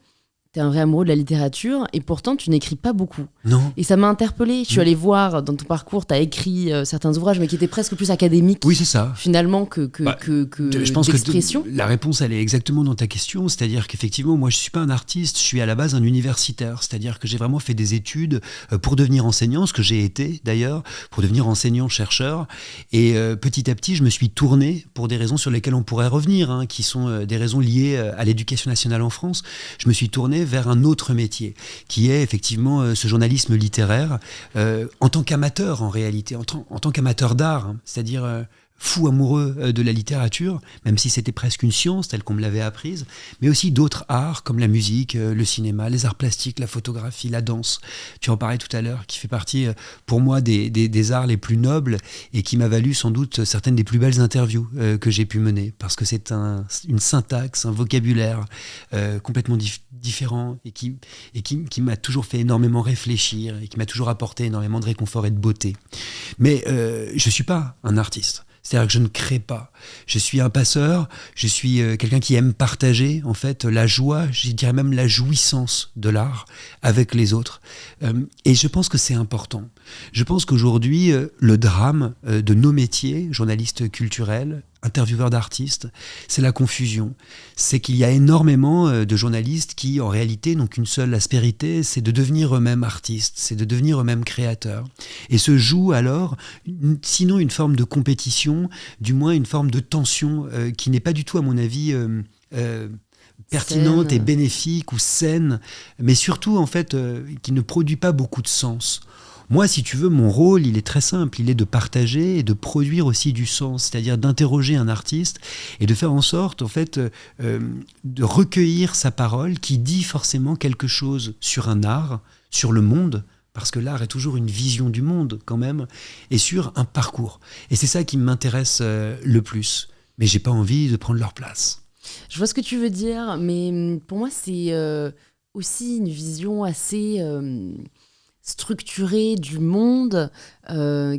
t'es un vrai amoureux de la littérature, et pourtant tu n'écris pas beaucoup. Non. Et ça m'a interpellée. Je suis allée voir dans ton parcours, t'as écrit certains ouvrages, mais qui étaient presque plus académiques. Oui, c'est ça. Finalement, que je pense d'expression. que la réponse, elle est exactement dans ta question. C'est-à-dire qu'effectivement, moi, je suis pas un artiste, je suis à la base un universitaire. C'est-à-dire que j'ai vraiment fait des études pour devenir enseignant, ce que j'ai été d'ailleurs, pour devenir enseignant-chercheur. Et petit à petit, je me suis tourné pour des raisons sur lesquelles on pourrait revenir, hein, qui sont des raisons liées à l'éducation nationale en France. Je me suis tourné vers un autre métier, qui est effectivement ce journalisme littéraire, en tant qu'amateur en réalité, en tant qu'amateur d'art, hein, c'est-à-dire fou amoureux de la littérature, même si c'était presque une science telle qu'on me l'avait apprise, mais aussi d'autres arts comme la musique, le cinéma, les arts plastiques, la photographie, la danse. Tu en parlais tout à l'heure, qui fait partie pour moi des arts les plus nobles et qui m'a valu sans doute certaines des plus belles interviews que j'ai pu mener, parce que c'est une syntaxe, un vocabulaire complètement différent et qui m'a toujours fait énormément réfléchir et qui m'a toujours apporté énormément de réconfort et de beauté. Mais je ne suis pas un artiste. C'est-à-dire que je ne crée pas. Je suis un passeur, je suis quelqu'un qui aime partager, en fait, la joie, je dirais même la jouissance de l'art avec les autres. Et je pense que c'est important. Je pense qu'aujourd'hui, le drame de nos métiers, journalistes culturels, intervieweurs d'artistes, c'est la confusion. C'est qu'il y a énormément de journalistes qui, en réalité, n'ont qu'une seule aspérité, c'est de devenir eux-mêmes artistes, c'est de devenir eux-mêmes créateurs. Et se joue alors, sinon une forme de compétition, du moins une forme de tension qui n'est pas du tout, à mon avis, pertinente Saine. et bénéfique ou saine, mais surtout en fait qui ne produit pas beaucoup de sens. Moi, si tu veux, mon rôle, il est très simple, il est de partager et de produire aussi du sens, c'est-à-dire d'interroger un artiste et de faire en sorte, en fait, de recueillir sa parole qui dit forcément quelque chose sur un art, sur le monde, parce que l'art est toujours une vision du monde quand même, et sur un parcours. Et c'est ça qui m'intéresse le plus. Mais j'ai pas envie de prendre leur place. Je vois ce que tu veux dire, mais pour moi, c'est aussi une vision assez structurée du monde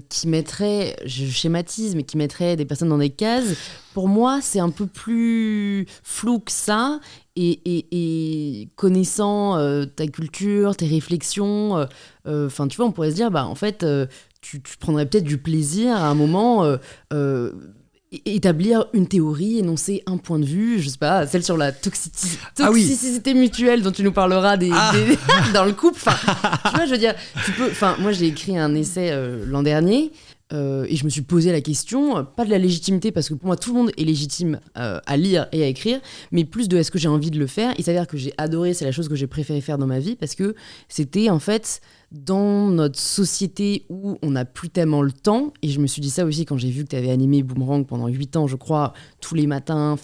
qui mettrait, je schématise, mais qui mettrait des personnes dans des cases. Pour moi, c'est un peu plus flou que ça. Et connaissant ta culture, tes réflexions, tu vois, on pourrait se dire, bah, en fait, tu prendrais peut-être du plaisir à un moment établir une théorie, énoncer un point de vue, je sais pas, celle sur la toxicité mutuelle dont tu nous parleras dans le couple. Tu vois, je veux dire, moi j'ai écrit un essai l'an dernier et je me suis posé la question, pas de la légitimité, parce que pour moi tout le monde est légitime à lire et à écrire, mais plus de est-ce que j'ai envie de le faire. Il s'avère que j'ai adoré, c'est la chose que j'ai préféré faire dans ma vie, parce que c'était en fait dans notre société où on n'a plus tellement le temps, et je me suis dit ça aussi quand j'ai vu que tu avais animé Boomerang pendant 8 ans, je crois, tous les matins.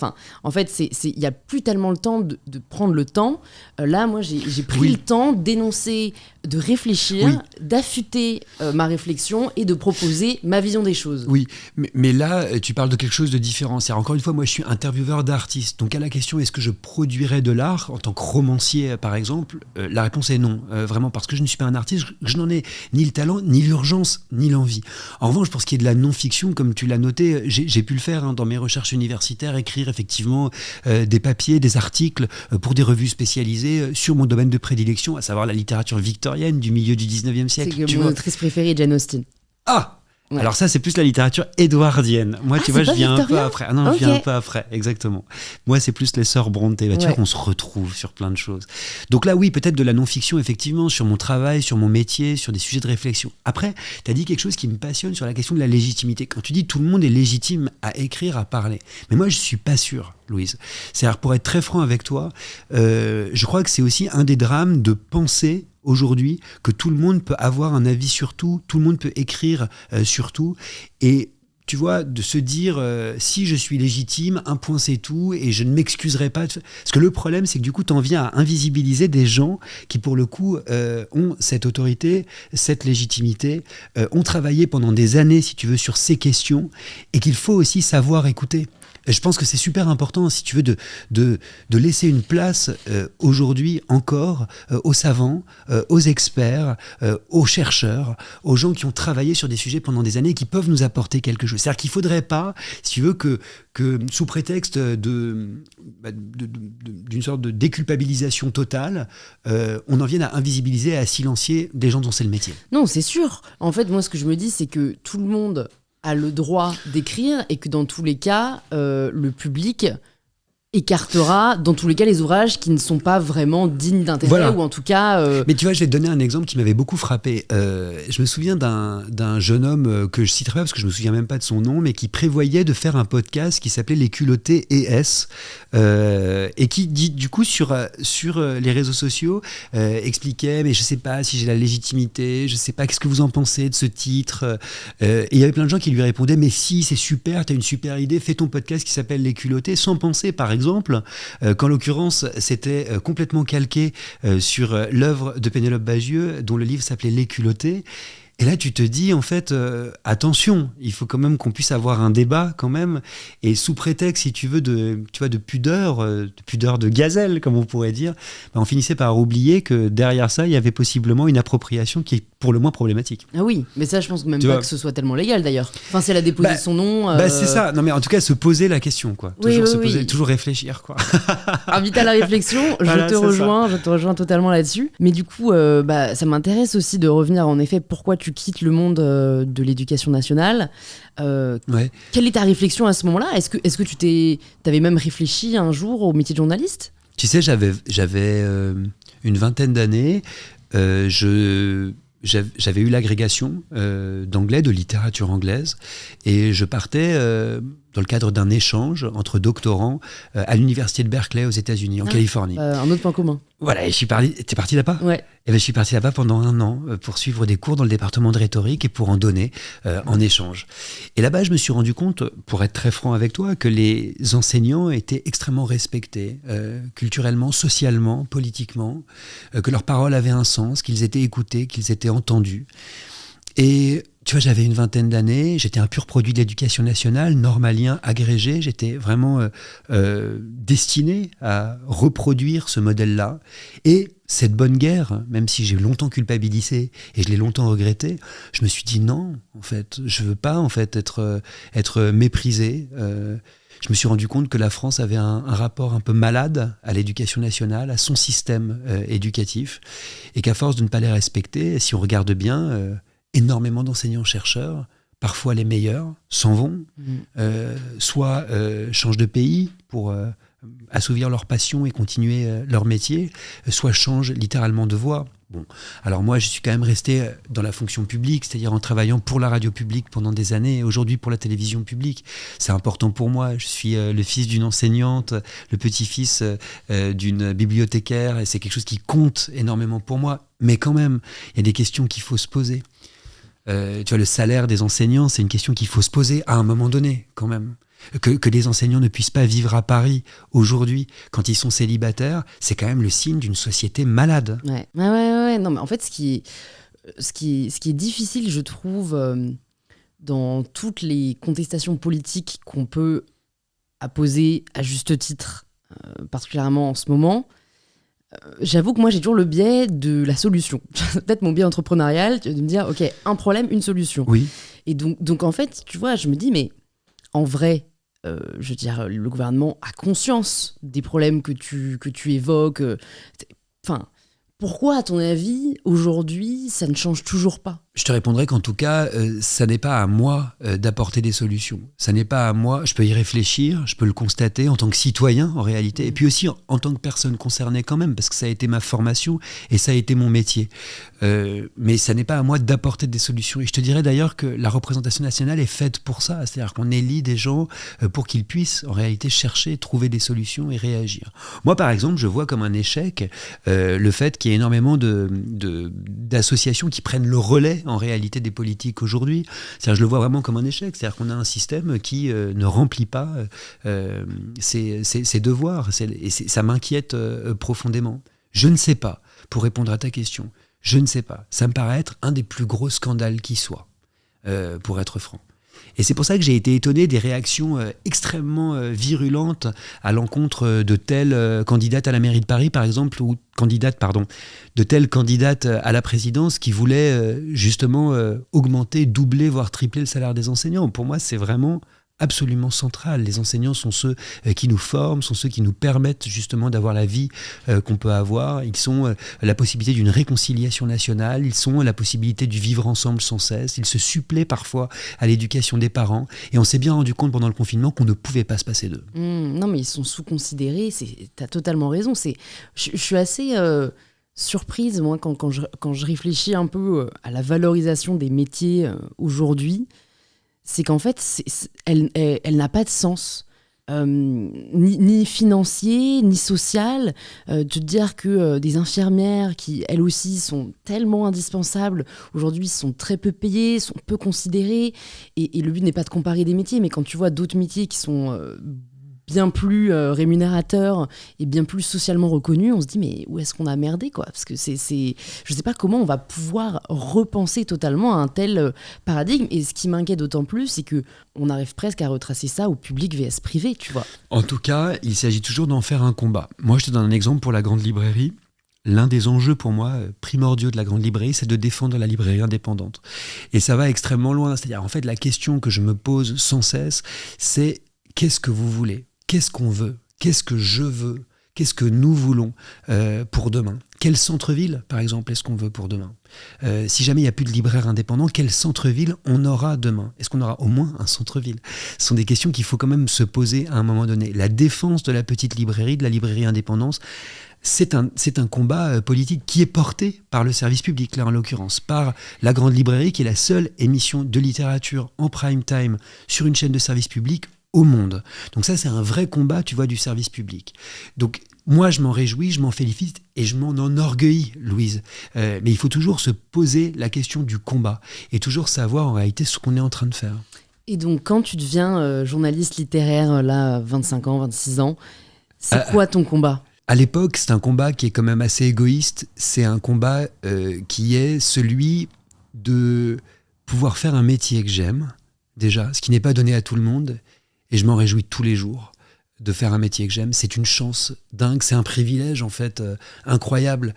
En fait, il n'y a plus tellement le temps de prendre le temps. Là, moi, j'ai pris le temps d'énoncer, de réfléchir, d'affûter ma réflexion et de proposer ma vision des choses. Oui, mais là, tu parles de quelque chose de différent. C'est encore une fois, moi, je suis intervieweur d'artistes. Donc, à la question, est-ce que je produirais de l'art en tant que romancier, par exemple, la réponse est non. Vraiment, parce que je ne suis pas un artiste, je n'en ai ni le talent, ni l'urgence, ni l'envie. En revanche, pour ce qui est de la non-fiction, comme tu l'as noté, j'ai pu le faire dans mes recherches universitaires, écrire effectivement des papiers, des articles pour des revues spécialisées sur mon domaine de prédilection, à savoir la littérature victorienne du milieu du 19e siècle. C'est que mon autrice préférée, Jane Austen. Ah! Ouais. Alors ça, c'est plus la littérature édouardienne. Moi, tu vois, je viens un peu après. Ah non, okay. Je viens un peu après, exactement. Moi, c'est plus les sœurs Brontë. Tu vois qu'on se retrouve sur plein de choses. Donc là, oui, peut-être de la non-fiction, effectivement, sur mon travail, sur mon métier, sur des sujets de réflexion. Après, tu as dit quelque chose qui me passionne sur la question de la légitimité. Quand tu dis tout le monde est légitime à écrire, à parler. Mais moi, je suis pas sûr, Louise. C'est-à-dire, pour être très franc avec toi, je crois que c'est aussi un des drames de penser aujourd'hui que tout le monde peut avoir un avis sur tout le monde peut écrire sur tout, et tu vois, de se dire si je suis légitime, un point c'est tout, et je ne m'excuserai pas. Parce que le problème, c'est que du coup, tu en viens à invisibiliser des gens qui, pour le coup, ont cette autorité, cette légitimité, ont travaillé pendant des années, si tu veux, sur ces questions, et qu'il faut aussi savoir écouter. Je pense que c'est super important, si tu veux, de laisser une place aujourd'hui encore aux savants, aux experts, aux chercheurs, aux gens qui ont travaillé sur des sujets pendant des années et qui peuvent nous apporter quelque chose. C'est-à-dire qu'il ne faudrait pas, si tu veux, que sous prétexte d'une sorte de déculpabilisation totale, on en vienne à invisibiliser, à silencier des gens dont c'est le métier. Non, c'est sûr. En fait, moi, ce que je me dis, c'est que tout le monde a le droit d'écrire et que dans tous les cas, le public écartera dans tous les cas les ouvrages qui ne sont pas vraiment dignes d'intérêt, ou en tout cas... Mais tu vois, je vais te donner un exemple qui m'avait beaucoup frappé. Je me souviens d'un jeune homme que je citerai pas parce que je me souviens même pas de son nom, mais qui prévoyait de faire un podcast qui s'appelait Les Culottés ES et qui dit du coup sur les réseaux sociaux expliquait, mais je sais pas si j'ai la légitimité, je sais pas qu'est-ce que vous en pensez de ce titre, et il y avait plein de gens qui lui répondaient, mais si, c'est super, t'as une super idée, fais ton podcast qui s'appelle Les Culottés, sans penser par exemple qu'en l'occurrence c'était complètement calqué sur l'œuvre de Pénélope Bagieux dont le livre s'appelait Les Culottés. Et là, tu te dis, en fait, attention, il faut quand même qu'on puisse avoir un débat, quand même, et sous prétexte, si tu veux, de pudeur de gazelle, comme on pourrait dire, on finissait par oublier que derrière ça, il y avait possiblement une appropriation qui est pour le moins problématique. Ah oui, mais ça, je pense même pas que ce soit tellement légal, d'ailleurs. Enfin, si elle a déposé son nom... c'est ça. Non, mais en tout cas, se poser la question, quoi. Toujours réfléchir, quoi. Invite à la réflexion, voilà, je te rejoins totalement là-dessus. Mais du coup, ça m'intéresse aussi de revenir, en effet, pourquoi tu quittes le monde de l'éducation nationale. Quelle est ta réflexion à ce moment-là ? Est-ce que tu t'avais même réfléchi un jour au métier de journaliste ? Tu sais, j'avais une vingtaine d'années. J'avais eu l'agrégation d'anglais, de littérature anglaise, et je partais dans le cadre d'un échange entre doctorants à l'université de Berkeley aux États-Unis, en Californie. Un autre point commun. Voilà, et t'es parti là-bas ? Ouais. Et ben, je suis parti là-bas pendant 1 an pour suivre des cours dans le département de rhétorique et pour en donner en échange. Et là-bas, je me suis rendu compte, pour être très franc avec toi, que les enseignants étaient extrêmement respectés, culturellement, socialement, politiquement, que leurs paroles avaient un sens, qu'ils étaient écoutés, qu'ils étaient entendus. Et tu vois, j'avais une 20aine d'années, j'étais un pur produit de l'éducation nationale, normalien, agrégé, j'étais vraiment destiné à reproduire ce modèle-là. Et cette bonne guerre, même si j'ai longtemps culpabilisé et je l'ai longtemps regretté, je me suis dit non, en fait, je veux pas en fait être méprisé. Je me suis rendu compte que la France avait un rapport un peu malade à l'éducation nationale, à son système éducatif, et qu'à force de ne pas les respecter, si on regarde bien, énormément d'enseignants-chercheurs, parfois les meilleurs, s'en vont, soit changent de pays pour assouvir leur passion et continuer leur métier, soit changent littéralement de voie. Bon, alors moi, je suis quand même resté dans la fonction publique, c'est-à-dire en travaillant pour la radio publique pendant des années, et aujourd'hui pour la télévision publique. C'est important pour moi. Je suis le fils d'une enseignante, le petit-fils d'une bibliothécaire, et c'est quelque chose qui compte énormément pour moi. Mais quand même, il y a des questions qu'il faut se poser. Tu vois, le salaire des enseignants, c'est une question qu'il faut se poser à un moment donné, quand même. Que les enseignants ne puissent pas vivre à Paris aujourd'hui, quand ils sont célibataires, c'est quand même le signe d'une société malade. Ouais. Non, mais en fait, ce qui est difficile, je trouve, dans toutes les contestations politiques qu'on peut apposer à juste titre, particulièrement en ce moment, j'avoue que moi, j'ai toujours le biais de la solution. Peut-être mon biais entrepreneurial, de me dire, OK, un problème, une solution. Oui. Et donc, en fait, tu vois, je me dis, mais en vrai, je veux dire, le gouvernement a conscience des problèmes que tu évoques. Enfin, pourquoi, à ton avis, aujourd'hui, ça ne change toujours pas ? Je te répondrai qu'en tout cas, ça n'est pas à moi d'apporter des solutions. Ça n'est pas à moi, je peux y réfléchir, je peux le constater en tant que citoyen en réalité, et puis aussi en tant que personne concernée quand même, parce que ça a été ma formation et ça a été mon métier. Mais ça n'est pas à moi d'apporter des solutions. Et je te dirais d'ailleurs que la représentation nationale est faite pour ça, c'est-à-dire qu'on élit des gens pour qu'ils puissent en réalité chercher, trouver des solutions et réagir. Moi par exemple, je vois comme un échec le fait qu'il y ait énormément d'associations qui prennent le relais en réalité des politiques aujourd'hui. C'est-à-dire, je le vois vraiment comme un échec. C'est-à-dire qu'on a un système qui ne remplit pas ses devoirs. Et ça m'inquiète profondément. Je ne sais pas, pour répondre à ta question, je ne sais pas. Ça me paraît être un des plus gros scandales qui soit, pour être franc. Et c'est pour ça que j'ai été étonné des réactions extrêmement virulentes à l'encontre de telle candidate à la mairie de Paris, par exemple, ou de telle candidate à la présidence qui voulait justement augmenter, doubler, voire tripler le salaire des enseignants. Pour moi, c'est vraiment absolument central. Les enseignants sont ceux qui nous forment, sont ceux qui nous permettent justement d'avoir la vie qu'on peut avoir. Ils sont la possibilité d'une réconciliation nationale, ils sont la possibilité du vivre ensemble sans cesse, ils se suppléent parfois à l'éducation des parents, et on s'est bien rendu compte pendant le confinement qu'on ne pouvait pas se passer d'eux. Non, mais ils sont sous-considérés, t'as totalement raison. Je suis assez surprise, moi, quand je réfléchis un peu à la valorisation des métiers aujourd'hui. C'est qu'en fait, elle n'a pas de sens, ni financier, ni social. De te dire que des infirmières, qui elles aussi sont tellement indispensables, aujourd'hui sont très peu payées, sont peu considérées. Et le but n'est pas de comparer des métiers, mais quand tu vois d'autres métiers qui sont bien plus rémunérateurs et bien plus socialement reconnus, on se dit mais où est-ce qu'on a merdé quoi ? Parce que je sais pas comment on va pouvoir repenser totalement un tel paradigme, et ce qui m'inquiète d'autant plus, c'est que on arrive presque à retracer ça au public vs privé, tu vois. En tout cas, il s'agit toujours d'en faire un combat. Moi, je te donne un exemple pour la grande librairie. L'un des enjeux pour moi primordiaux de la grande librairie, c'est de défendre la librairie indépendante. Et ça va extrêmement loin. C'est-à-dire, en fait, la question que je me pose sans cesse, c'est qu'est-ce que vous voulez ? Qu'est-ce qu'on veut ? Qu'est-ce que je veux ? Qu'est-ce que nous voulons pour demain ? Quel centre-ville, par exemple, est-ce qu'on veut pour demain ? Si jamais il n'y a plus de libraires indépendants, quel centre-ville on aura demain ? Est-ce qu'on aura au moins un centre-ville ? Ce sont des questions qu'il faut quand même se poser à un moment donné. La défense de la petite librairie, de la librairie indépendance, c'est un combat politique qui est porté par le service public, là en l'occurrence, par la Grande Librairie, qui est la seule émission de littérature en prime time sur une chaîne de service public au monde. Donc ça, c'est un vrai combat, tu vois, du service public. Donc moi, je m'en réjouis, je m'en félicite et je m'en enorgueillis, Louise. Mais il faut toujours se poser la question du combat et toujours savoir en réalité ce qu'on est en train de faire. Et donc, quand tu deviens journaliste littéraire, là, 25 ans, 26 ans, c'est quoi ton combat ? À l'époque, c'est un combat qui est quand même assez égoïste. C'est un combat qui est celui de pouvoir faire un métier que j'aime, déjà, ce qui n'est pas donné à tout le monde. Et je m'en réjouis tous les jours de faire un métier que j'aime. C'est une chance dingue, c'est un privilège, en fait, incroyable,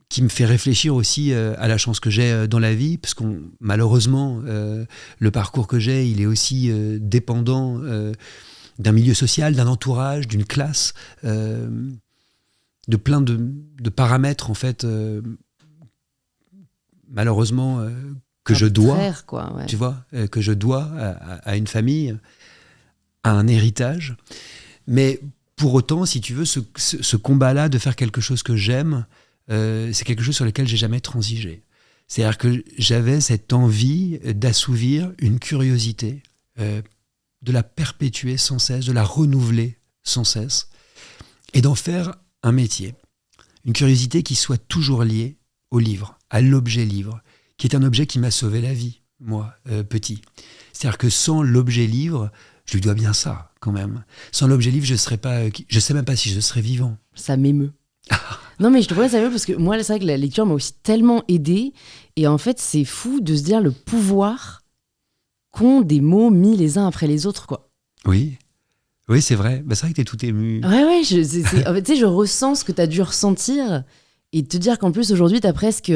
qui me fait réfléchir aussi à la chance que j'ai dans la vie, parce que malheureusement, le parcours que j'ai, il est aussi dépendant d'un milieu social, d'un entourage, d'une classe, de plein de paramètres, en fait, malheureusement, que je dois, quoi, ouais. tu vois, que je dois à une famille, à un héritage. Mais pour autant, si tu veux, ce combat-là de faire quelque chose que j'aime, c'est quelque chose sur lequel j'ai jamais transigé. C'est-à-dire que j'avais cette envie d'assouvir une curiosité, de la perpétuer sans cesse, de la renouveler sans cesse, et d'en faire un métier. Une curiosité qui soit toujours liée au livre, à l'objet livre, qui est un objet qui m'a sauvé la vie, moi, petit. C'est-à-dire que sans l'objet livre, je lui dois bien ça, quand même. Sans l'objet livre, je sais même pas si je serais vivant. Ça m'émeut. Non, mais je te vois, ça m'émeut parce que moi, c'est vrai que la lecture m'a aussi tellement aidée. Et en fait, c'est fou de se dire le pouvoir qu'ont des mots mis les uns après les autres, quoi. Oui, c'est vrai. Bah, c'est vrai que t'es tout ému. Ouais, en fait, tu sais, je ressens ce que t'as dû ressentir et te dire qu'en plus, aujourd'hui, t'as presque...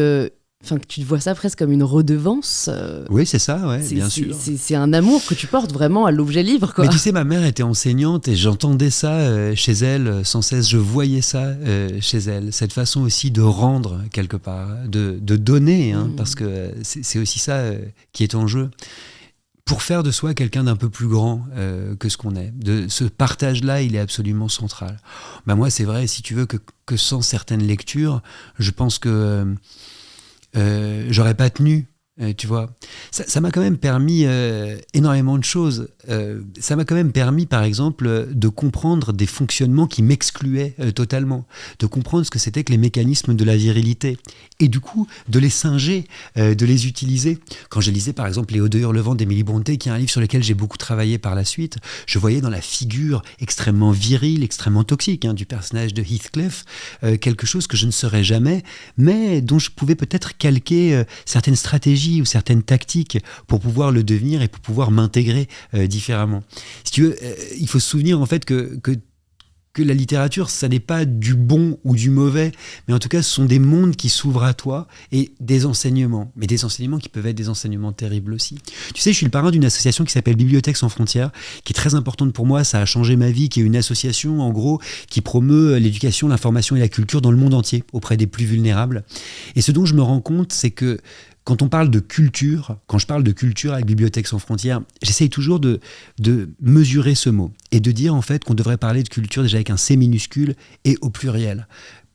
Enfin, que tu vois ça presque comme une redevance. Oui, c'est ça, ouais, bien sûr. C'est un amour que tu portes vraiment à l'objet livre, quoi. Mais tu sais, ma mère était enseignante et j'entendais ça chez elle sans cesse. Je voyais ça chez elle. Cette façon aussi de rendre quelque part, de donner, parce que c'est aussi ça qui est en jeu. Pour faire de soi quelqu'un d'un peu plus grand que ce qu'on est. Ce partage-là, il est absolument central. Bah moi, c'est vrai, si tu veux, que sans certaines lectures, je pense que j'aurais pas tenu, tu vois. Ça m'a quand même permis énormément de choses. Ça m'a quand même permis, par exemple, de comprendre des fonctionnements qui m'excluaient totalement, de comprendre ce que c'était que les mécanismes de la virilité, et du coup, de les singer, de les utiliser. Quand je lisais, par exemple, Les Odes hurlevantes d'Émilie Brontë, qui est un livre sur lequel j'ai beaucoup travaillé par la suite, je voyais dans la figure extrêmement virile, extrêmement toxique du personnage de Heathcliff, quelque chose que je ne serais jamais, mais dont je pouvais peut-être calquer certaines stratégies ou certaines tactiques pour pouvoir le devenir et pour pouvoir m'intégrer différemment. Si tu veux, il faut se souvenir en fait que la littérature, ça n'est pas du bon ou du mauvais, mais en tout cas, ce sont des mondes qui s'ouvrent à toi et des enseignements. Mais des enseignements qui peuvent être des enseignements terribles aussi. Tu sais, je suis le parrain d'une association qui s'appelle Bibliothèques sans frontières, qui est très importante pour moi, ça a changé ma vie, qui est une association, en gros, qui promeut l'éducation, l'information et la culture dans le monde entier, auprès des plus vulnérables. Et ce dont je me rends compte, c'est que quand on parle de culture, quand je parle de culture avec Bibliothèques sans frontières, j'essaye toujours de mesurer ce mot et de dire en fait qu'on devrait parler de culture déjà avec un C minuscule et au pluriel.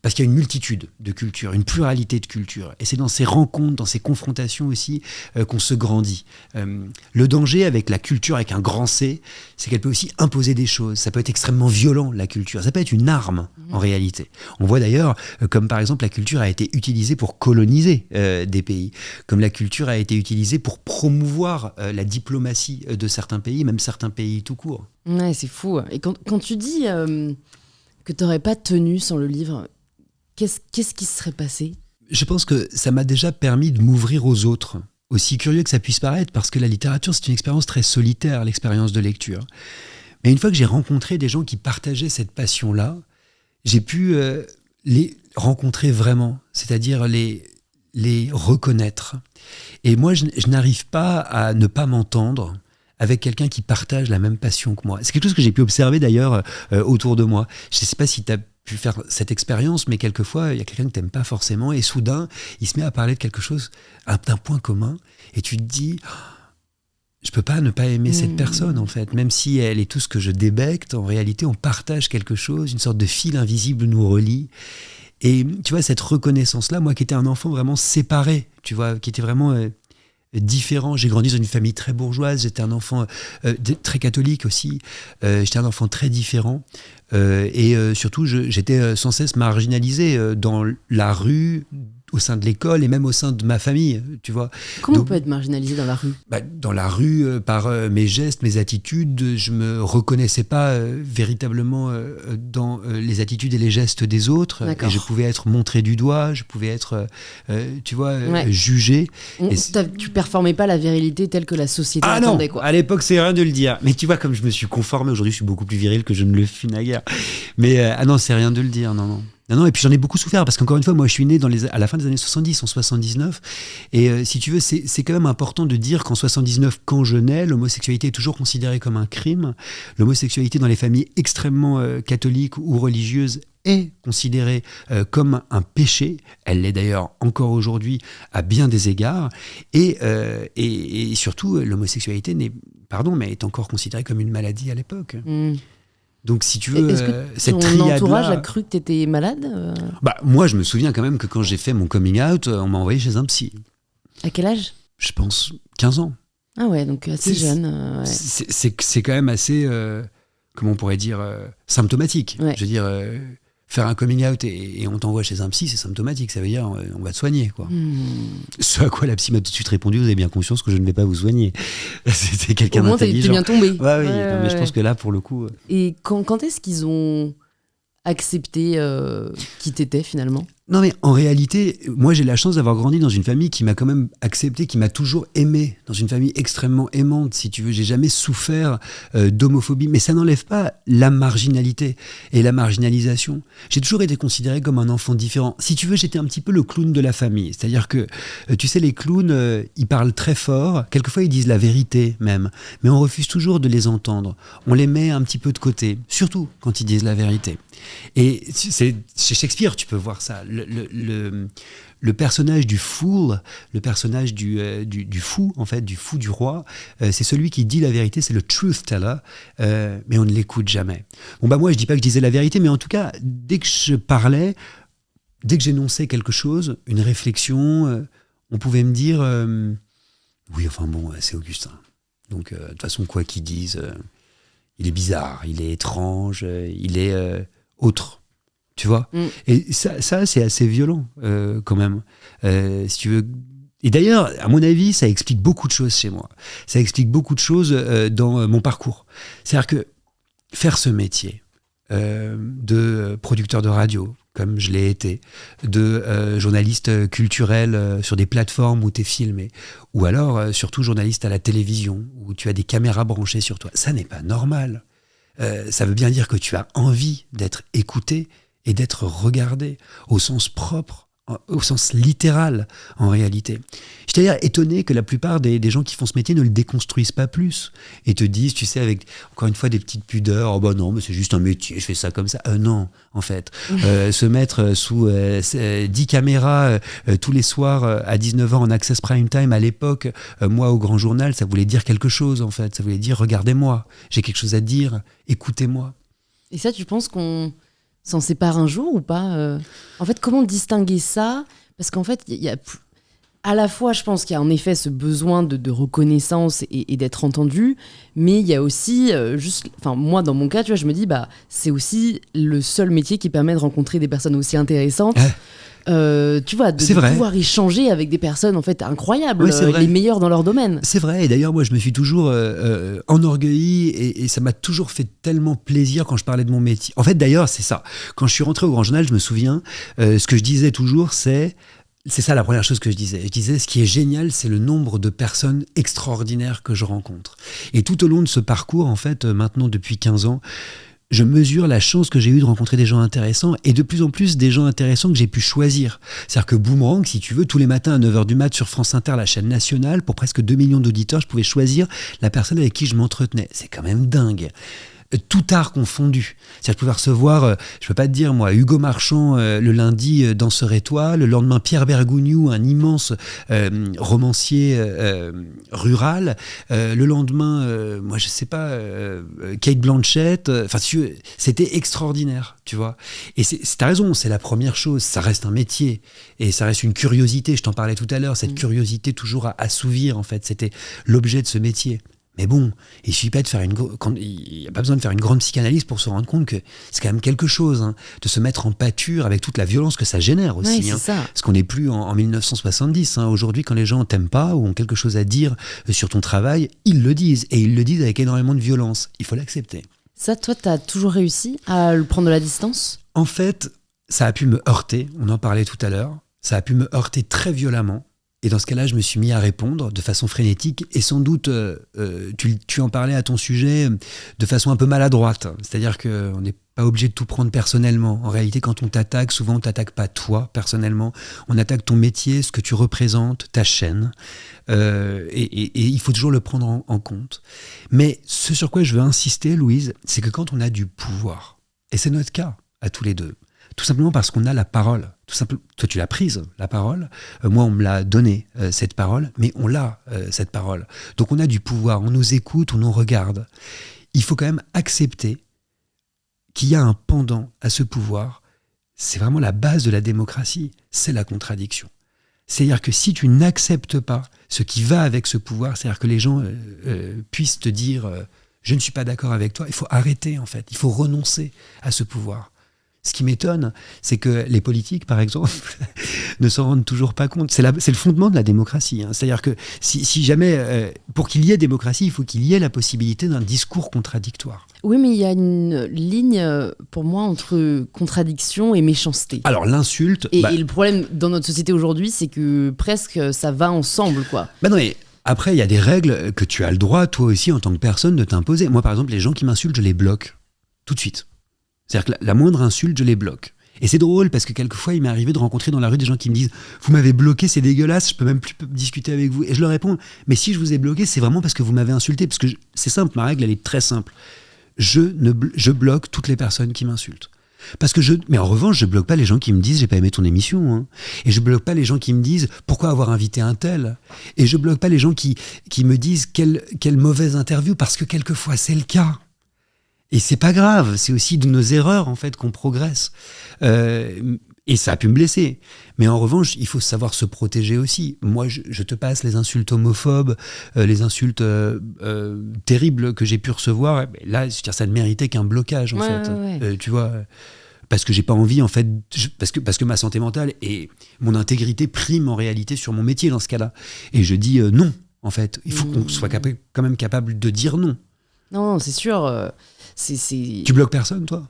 Parce qu'il y a une multitude de cultures, une pluralité de cultures. Et c'est dans ces rencontres, dans ces confrontations aussi qu'on se grandit. Le danger avec la culture avec un grand C, c'est qu'elle peut aussi imposer des choses. Ça peut être extrêmement violent, la culture. Ça peut être une arme, en réalité. On voit d'ailleurs comme par exemple la culture a été utilisée pour coloniser des pays. Comme la culture a été utilisée pour promouvoir la diplomatie de certains pays, même certains pays tout court. Ouais, c'est fou. Et quand tu dis que tu n'aurais pas tenu sans le livre... Qu'est-ce qui se serait passé ? Je pense que ça m'a déjà permis de m'ouvrir aux autres, aussi curieux que ça puisse paraître, parce que la littérature, c'est une expérience très solitaire, l'expérience de lecture. Mais une fois que j'ai rencontré des gens qui partageaient cette passion-là, j'ai pu les rencontrer vraiment, c'est-à-dire les reconnaître. Et moi, je n'arrive pas à ne pas m'entendre avec quelqu'un qui partage la même passion que moi. C'est quelque chose que j'ai pu observer d'ailleurs autour de moi. Je ne sais pas si tu as pu faire cette expérience, mais quelquefois, il y a quelqu'un que tu n'aimes pas forcément, et soudain, il se met à parler de quelque chose, d'un point commun, et tu te dis, je ne peux pas ne pas aimer cette personne, en fait. Même si elle est tout ce que je débecte, en réalité, on partage quelque chose, une sorte de fil invisible nous relie. Et tu vois, cette reconnaissance-là, moi qui étais un enfant vraiment séparé, tu vois, qui était vraiment différent. J'ai grandi dans une famille très bourgeoise, j'étais un enfant très catholique aussi, j'étais un enfant très différent. Et surtout, j'étais sans cesse marginalisé dans la rue, au sein de l'école et même au sein de ma famille, tu vois. Comment on peut être marginalisé dans la rue ? Dans la rue, par mes gestes, mes attitudes, je me reconnaissais pas véritablement dans les attitudes et les gestes des autres. D'accord. Et je pouvais être montré du doigt, je pouvais être, tu vois, jugé. Tu performais pas la virilité telle que la société attendait, quoi. À l'époque, c'est rien de le dire. Mais tu vois, comme je me suis conformé, aujourd'hui, je suis beaucoup plus viril que je ne le fus naguère. Mais non, c'est rien de le dire, non. Non, et puis j'en ai beaucoup souffert parce qu'encore une fois, moi je suis né à la fin des années 70, en 79. Et si tu veux, c'est quand même important de dire qu'en 79, quand je nais, l'homosexualité est toujours considérée comme un crime. L'homosexualité dans les familles extrêmement catholiques ou religieuses est considérée comme un péché. Elle l'est d'ailleurs encore aujourd'hui à bien des égards. Et surtout, l'homosexualité est encore considérée comme une maladie à l'époque. Donc, si tu veux, est-ce que cette ton triade-là... entourage a cru que tu étais malade ? Moi, je me souviens quand même que quand j'ai fait mon coming out, on m'a envoyé chez un psy. À quel âge ? Je pense 15 ans. Ah ouais, donc assez jeune. Ouais. C'est quand même assez, comment on pourrait dire, symptomatique. Ouais. Je veux dire, faire un coming out et on t'envoie chez un psy, c'est symptomatique. Ça veut dire, on va te soigner, quoi. Ce à quoi la psy m'a tout de suite répondu, vous avez bien conscience que je ne vais pas vous soigner. C'était quelqu'un d'intelligent. Au moins, t'es bien tombé. Mais je pense que là, pour le coup... Et quand est-ce qu'ils ont accepté qui t'étais, finalement ? Non, mais en réalité, moi j'ai la chance d'avoir grandi dans une famille qui m'a quand même accepté, qui m'a toujours aimé, dans une famille extrêmement aimante, si tu veux. J'ai jamais souffert d'homophobie, mais ça n'enlève pas la marginalité et la marginalisation. J'ai toujours été considéré comme un enfant différent. Si tu veux, j'étais un petit peu le clown de la famille. C'est-à-dire que, tu sais, les clowns, ils parlent très fort, quelquefois ils disent la vérité même, mais on refuse toujours de les entendre. On les met un petit peu de côté, surtout quand ils disent la vérité. Et c'est chez Shakespeare, tu peux voir ça. Le personnage du fool, le personnage du fou, en fait, du fou du roi, c'est celui qui dit la vérité, c'est le truth teller, mais on ne l'écoute jamais. Moi, je dis pas que je disais la vérité, mais en tout cas, dès que je parlais, dès que j'énonçais quelque chose, une réflexion, on pouvait me dire oui, enfin bon, c'est Augustin. Donc, de toute façon, quoi qu'ils disent, il est bizarre, il est étrange, il est autre. Tu vois ? Et ça c'est assez violent, quand même. Si tu veux. Et d'ailleurs, à mon avis, ça explique beaucoup de choses chez moi. Ça explique beaucoup de choses dans mon parcours. C'est-à-dire que faire ce métier de producteur de radio, comme je l'ai été, de journaliste culturel sur des plateformes où tu es filmé, ou alors surtout journaliste à la télévision, où tu as des caméras branchées sur toi, ça n'est pas normal. Ça veut bien dire que tu as envie d'être écouté et d'être regardé au sens propre, au sens littéral en réalité. J'étais d'ailleurs étonné que la plupart des gens qui font ce métier ne le déconstruisent pas plus et te disent, tu sais, avec encore une fois des petites pudeurs, non, mais c'est juste un métier, je fais ça comme ça. Non, en fait. Se mettre sous 10 caméras tous les soirs à 19h en access prime time à l'époque, moi au Grand Journal, ça voulait dire quelque chose en fait. Ça voulait dire, regardez-moi, j'ai quelque chose à dire, écoutez-moi. Et ça, tu penses qu'on s'en sépare un jour ou pas ? En fait, comment distinguer ça ? Parce qu'en fait, il y a à la fois, je pense qu'il y a en effet ce besoin de reconnaissance et d'être entendu, mais il y a aussi moi dans mon cas, tu vois, je me dis c'est aussi le seul métier qui permet de rencontrer des personnes aussi intéressantes. Tu vois, de pouvoir échanger avec des personnes en fait incroyables, les meilleures dans leur domaine. C'est vrai, et d'ailleurs moi je me suis toujours enorgueilli et ça m'a toujours fait tellement plaisir quand je parlais de mon métier. En fait d'ailleurs c'est ça, quand je suis rentré au Grand Journal, je me souviens, ce que je disais toujours c'est ça la première chose que je disais. Je disais, ce qui est génial, c'est le nombre de personnes extraordinaires que je rencontre. Et tout au long de ce parcours, en fait, maintenant depuis 15 ans, je mesure la chance que j'ai eue de rencontrer des gens intéressants et de plus en plus des gens intéressants que j'ai pu choisir. C'est-à-dire que Boomerang, si tu veux, tous les matins à 9h du mat sur France Inter, la chaîne nationale, pour presque 2 millions d'auditeurs, je pouvais choisir la personne avec qui je m'entretenais. C'est quand même dingue. tout art confondu. C'est-à-dire, je pouvais recevoir, je peux pas te dire, moi, Hugo Marchand le lundi, Danseur et toi, le lendemain, Pierre Bergogneau, un immense romancier rural, le lendemain, moi, je sais pas, Kate Blanchett, enfin, c'était extraordinaire, tu vois. Et t'as raison, c'est la première chose, ça reste un métier, et ça reste une curiosité, je t'en parlais tout à l'heure, cette curiosité toujours à assouvir, en fait, c'était l'objet de ce métier. Mais bon, il suffit pas de faire il n'y a pas besoin de faire une grande psychanalyse pour se rendre compte que c'est quand même quelque chose, hein, de se mettre en pâture avec toute la violence que ça génère aussi. Ouais, c'est ça. Parce qu'on n'est plus en 1970. Hein. Aujourd'hui, quand les gens t'aiment pas ou ont quelque chose à dire sur ton travail, ils le disent. Et ils le disent avec énormément de violence. Il faut l'accepter. Ça, toi, t'as toujours réussi à le prendre de la distance ? En fait, ça a pu me heurter. On en parlait tout à l'heure. Ça a pu me heurter très violemment. Et dans ce cas-là, je me suis mis à répondre de façon frénétique et sans doute, tu en parlais à ton sujet, de façon un peu maladroite. C'est-à-dire qu'on n'est pas obligé de tout prendre personnellement. En réalité, quand on t'attaque, souvent on ne t'attaque pas toi personnellement. On attaque ton métier, ce que tu représentes, ta chaîne. Et il faut toujours le prendre en compte. Mais ce sur quoi je veux insister, Louise, c'est que quand on a du pouvoir, et c'est notre cas à tous les deux, tout simplement parce qu'on a la parole. Toi, tu l'as prise, la parole. Moi, on me l'a donnée, cette parole. Mais on l'a, cette parole. Donc, on a du pouvoir. On nous écoute, on nous regarde. Il faut quand même accepter qu'il y a un pendant à ce pouvoir. C'est vraiment la base de la démocratie. C'est la contradiction. C'est-à-dire que si tu n'acceptes pas ce qui va avec ce pouvoir, c'est-à-dire que les gens puissent te dire « je ne suis pas d'accord avec toi », il faut arrêter, en fait. Il faut renoncer à ce pouvoir. Ce qui m'étonne, c'est que les politiques, par exemple, ne s'en rendent toujours pas compte. C'est le fondement de la démocratie. Hein. C'est-à-dire que si jamais, pour qu'il y ait démocratie, il faut qu'il y ait la possibilité d'un discours contradictoire. Oui, mais il y a une ligne, pour moi, entre contradiction et méchanceté. Alors, l'insulte... Et le problème dans notre société aujourd'hui, c'est que presque ça va ensemble, quoi. Non, mais après, il y a des règles que tu as le droit, toi aussi, en tant que personne, de t'imposer. Moi, par exemple, les gens qui m'insultent, je les bloque tout de suite. C'est-à-dire que la moindre insulte, je les bloque. Et c'est drôle parce que quelquefois, il m'est arrivé de rencontrer dans la rue des gens qui me disent « Vous m'avez bloqué, c'est dégueulasse, je peux même plus discuter avec vous. » Et je leur réponds « Mais si je vous ai bloqué, c'est vraiment parce que vous m'avez insulté. » Parce que c'est simple, ma règle, elle est très simple. Je bloque toutes les personnes qui m'insultent. Mais en revanche, je bloque pas les gens qui me disent « J'ai pas aimé ton émission. Hein. » Et je bloque pas les gens qui me disent « Pourquoi avoir invité un tel ?» Et je bloque pas les gens qui me disent « Quelle mauvaise interview. » Parce que quelquefois, c'est le cas. Et c'est pas grave, c'est aussi de nos erreurs en fait qu'on progresse. Et ça a pu me blesser. Mais en revanche, il faut savoir se protéger aussi. Moi, je te passe les insultes homophobes, les insultes terribles que j'ai pu recevoir. Là, ça ne méritait qu'un blocage en fait. Ouais. Tu vois, parce que j'ai pas envie en fait, parce que ma santé mentale et mon intégrité priment en réalité sur mon métier dans ce cas-là. Et je dis non en fait. Il faut qu'on soit quand même capable de dire non. Non, c'est sûr. Tu bloques personne, toi ?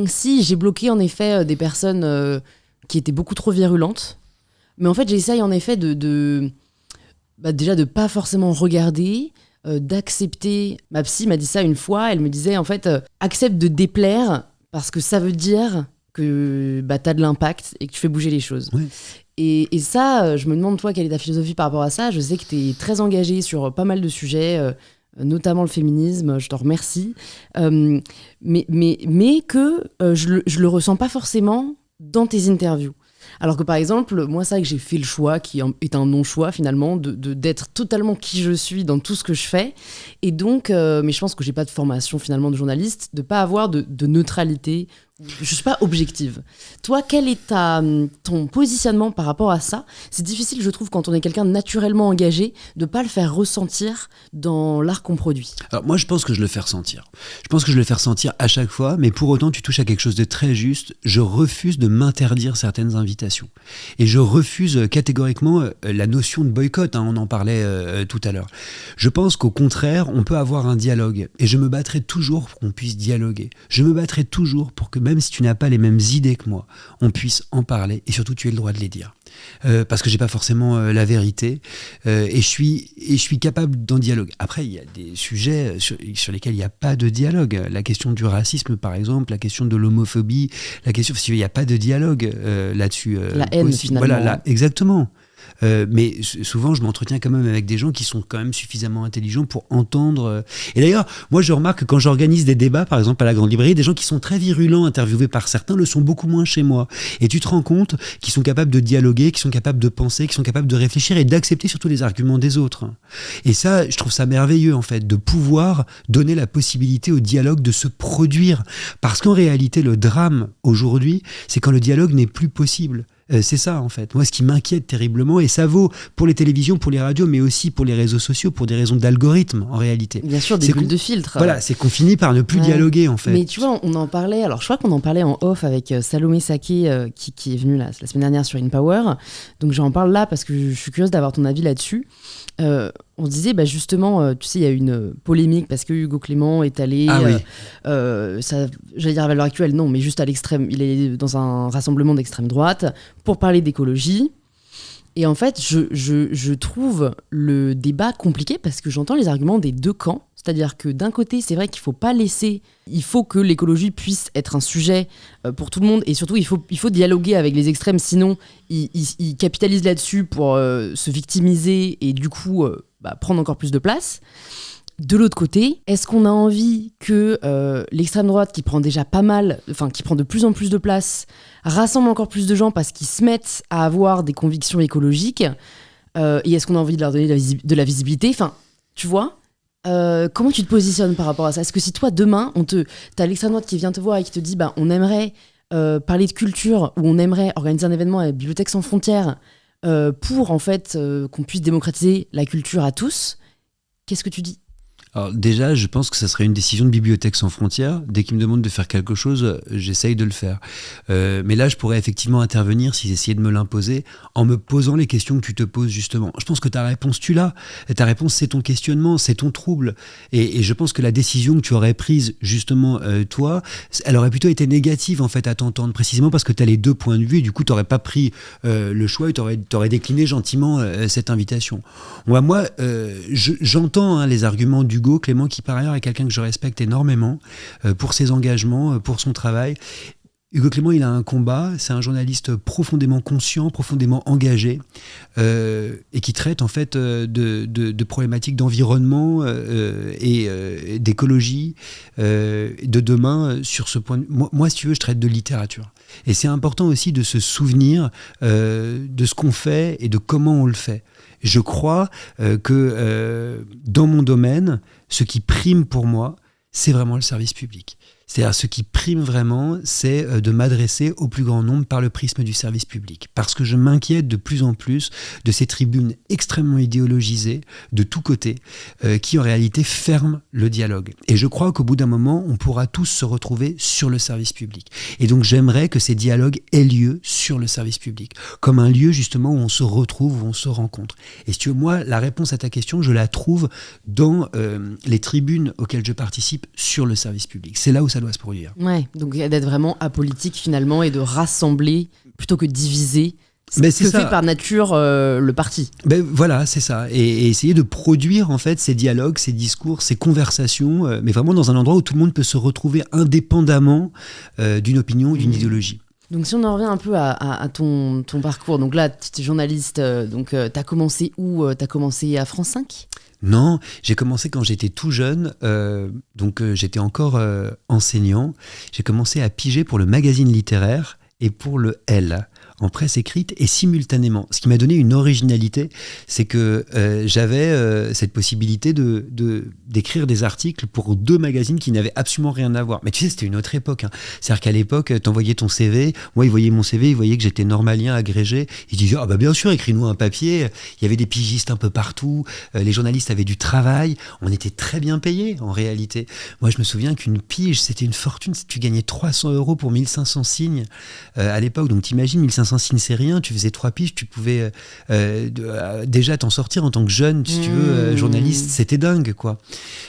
Si, j'ai bloqué en effet des personnes qui étaient beaucoup trop virulentes. Mais en fait, j'essaye en effet déjà de pas forcément regarder, d'accepter. Ma psy m'a dit ça une fois, elle me disait en fait, accepte de déplaire parce que ça veut dire que t'as de l'impact et que tu fais bouger les choses. Ouais. Et ça, je me demande, toi, quelle est ta philosophie par rapport à ça ? Je sais que t'es très engagée sur pas mal de sujets, notamment le féminisme, je t'en remercie, mais que je le ressens pas forcément dans tes interviews. Alors que par exemple, moi, c'est vrai que j'ai fait le choix, qui est un non-choix finalement, d'être totalement qui je suis dans tout ce que je fais. Et donc, mais je pense que j'ai pas de formation finalement de journaliste, de pas avoir de neutralité. Je suis pas objective. Toi, quel est ton positionnement par rapport à ça ? C'est difficile, je trouve, quand on est quelqu'un de naturellement engagé, de pas le faire ressentir dans l'art qu'on produit. Alors moi, je pense que je le fais ressentir. Je pense que je le fais ressentir à chaque fois, mais pour autant, tu touches à quelque chose de très juste. Je refuse de m'interdire certaines invitations. Et je refuse catégoriquement la notion de boycott, hein, on en parlait tout à l'heure. Je pense qu'au contraire, on peut avoir un dialogue. Et je me battrai toujours pour qu'on puisse dialoguer. Je me battrai toujours pour que même si tu n'as pas les mêmes idées que moi, on puisse en parler et surtout tu aies le droit de les dire. Parce que j'ai pas forcément la vérité et je suis capable d'en dialoguer. Après, il y a des sujets sur lesquels il n'y a pas de dialogue. La question du racisme, par exemple, la question de l'homophobie, la question, il n'y a pas de dialogue là-dessus. La haine, finalement. Voilà, exactement. mais souvent je m'entretiens quand même avec des gens qui sont quand même suffisamment intelligents pour entendre. Et d'ailleurs, moi je remarque que quand j'organise des débats, par exemple à la Grande Librairie, des gens qui sont très virulents, interviewés par certains, le sont beaucoup moins chez moi. Et tu te rends compte qu'ils sont capables de dialoguer, qu'ils sont capables de penser, qu'ils sont capables de réfléchir et d'accepter surtout les arguments des autres. Et ça, je trouve ça merveilleux en fait, de pouvoir donner la possibilité au dialogue de se produire. Parce qu'en réalité, le drame aujourd'hui, c'est quand le dialogue n'est plus possible. C'est ça en fait. Moi, ce qui m'inquiète terriblement, et ça vaut pour les télévisions, pour les radios, mais aussi pour les réseaux sociaux, pour des raisons d'algorithme en réalité. Bien sûr, des bulles de filtre. Voilà, c'est qu'on finit par ne plus dialoguer en fait. Mais tu vois, on en parlait, alors je crois qu'on en parlait en off avec Salomé Saké qui est venue la semaine dernière sur InPower. Donc j'en parle là parce que je suis curieuse d'avoir ton avis là-dessus. On se disait justement, tu sais, il y a une polémique parce que Hugo Clément est allé, j'allais dire à l'heure actuelle, non, mais juste à l'extrême, il est dans un rassemblement d'extrême droite pour parler d'écologie. Et en fait, je trouve le débat compliqué parce que j'entends les arguments des deux camps. C'est-à-dire que d'un côté, c'est vrai qu'il faut pas laisser... Il faut que l'écologie puisse être un sujet pour tout le monde. Et surtout, il faut dialoguer avec les extrêmes. Sinon, ils capitalisent là-dessus pour se victimiser et du coup prendre encore plus de place. De l'autre côté, est-ce qu'on a envie que l'extrême droite, qui prend déjà pas mal, enfin qui prend de plus en plus de place, rassemble encore plus de gens parce qu'ils se mettent à avoir des convictions écologiques et est-ce qu'on a envie de leur donner de la visibilité ? Enfin, tu vois ? Comment tu te positionnes par rapport à ça ? Est-ce que si toi, demain, t'as l'extrême droite qui vient te voir et qui te dit on aimerait parler de culture ou on aimerait organiser un événement à la Bibliothèque Sans Frontières pour en fait qu'on puisse démocratiser la culture à tous, qu'est-ce que tu dis ? Alors déjà, je pense que ça serait une décision de Bibliothèque Sans Frontières. Dès qu'ils me demandent de faire quelque chose, j'essaye de le faire. Mais là, je pourrais effectivement intervenir s'ils essayaient de me l'imposer en me posant les questions que tu te poses justement. Je pense que ta réponse, tu l'as. Ta réponse, c'est ton questionnement, c'est ton trouble. Et je pense que la décision que tu aurais prise justement, toi, elle aurait plutôt été négative en fait à t'entendre, précisément parce que tu as les deux points de vue et du coup, tu n'aurais pas pris le choix et tu aurais décliné gentiment cette invitation. Moi, j'entends les arguments d'Hugo Clément, qui par ailleurs est quelqu'un que je respecte énormément pour ses engagements, pour son travail. Hugo Clément, il a un combat, c'est un journaliste profondément conscient, profondément engagé et qui traite en fait de problématiques d'environnement et d'écologie de demain sur ce point. Moi, si tu veux, je traite de littérature. Et c'est important aussi de se souvenir de ce qu'on fait et de comment on le fait. Je crois que dans mon domaine, ce qui prime pour moi, c'est vraiment le service public. C'est-à-dire, ce qui prime vraiment, c'est de m'adresser au plus grand nombre par le prisme du service public. Parce que je m'inquiète de plus en plus de ces tribunes extrêmement idéologisées, de tous côtés, qui en réalité ferment le dialogue. Et je crois qu'au bout d'un moment, on pourra tous se retrouver sur le service public. Et donc, j'aimerais que ces dialogues aient lieu sur le service public, comme un lieu justement où on se retrouve, où on se rencontre. Et si tu veux, moi, la réponse à ta question, je la trouve dans les tribunes auxquelles je participe sur le service public. C'est là où ça doit se produire. Ouais, donc d'être vraiment apolitique finalement et de rassembler plutôt que de diviser. C'est ce que fait par nature le parti. Voilà, c'est ça. Et essayer de produire en fait ces dialogues, ces discours, ces conversations, mais vraiment dans un endroit où tout le monde peut se retrouver indépendamment d'une opinion ou d'une idéologie. Donc si on en revient un peu à ton parcours, donc là tu es journaliste, donc t'as commencé où ? T'as commencé à France 5 ? Non, j'ai commencé quand j'étais tout jeune, donc j'étais encore enseignant. J'ai commencé à piger pour le magazine littéraire et pour le L, en presse écrite et simultanément. Ce qui m'a donné une originalité, c'est que j'avais cette possibilité d'écrire des articles pour deux magazines qui n'avaient absolument rien à voir. Mais tu sais, c'était une autre époque. C'est-à-dire qu'à l'époque, t'envoyais ton CV, moi, ils voyaient mon CV, ils voyaient que j'étais normalien, agrégé, ils disaient « Ah bah bien sûr, écris-nous un papier ». Il y avait des pigistes un peu partout, les journalistes avaient du travail, on était très bien payés en réalité. Moi, je me souviens qu'une pige, c'était une fortune, tu gagnais 300 € pour 1500 signes à l'époque, donc t'imagines, 1500 signes, c'est rien, tu faisais 3 piges, tu pouvais déjà t'en sortir en tant que jeune, si tu veux, journaliste, c'était dingue, quoi.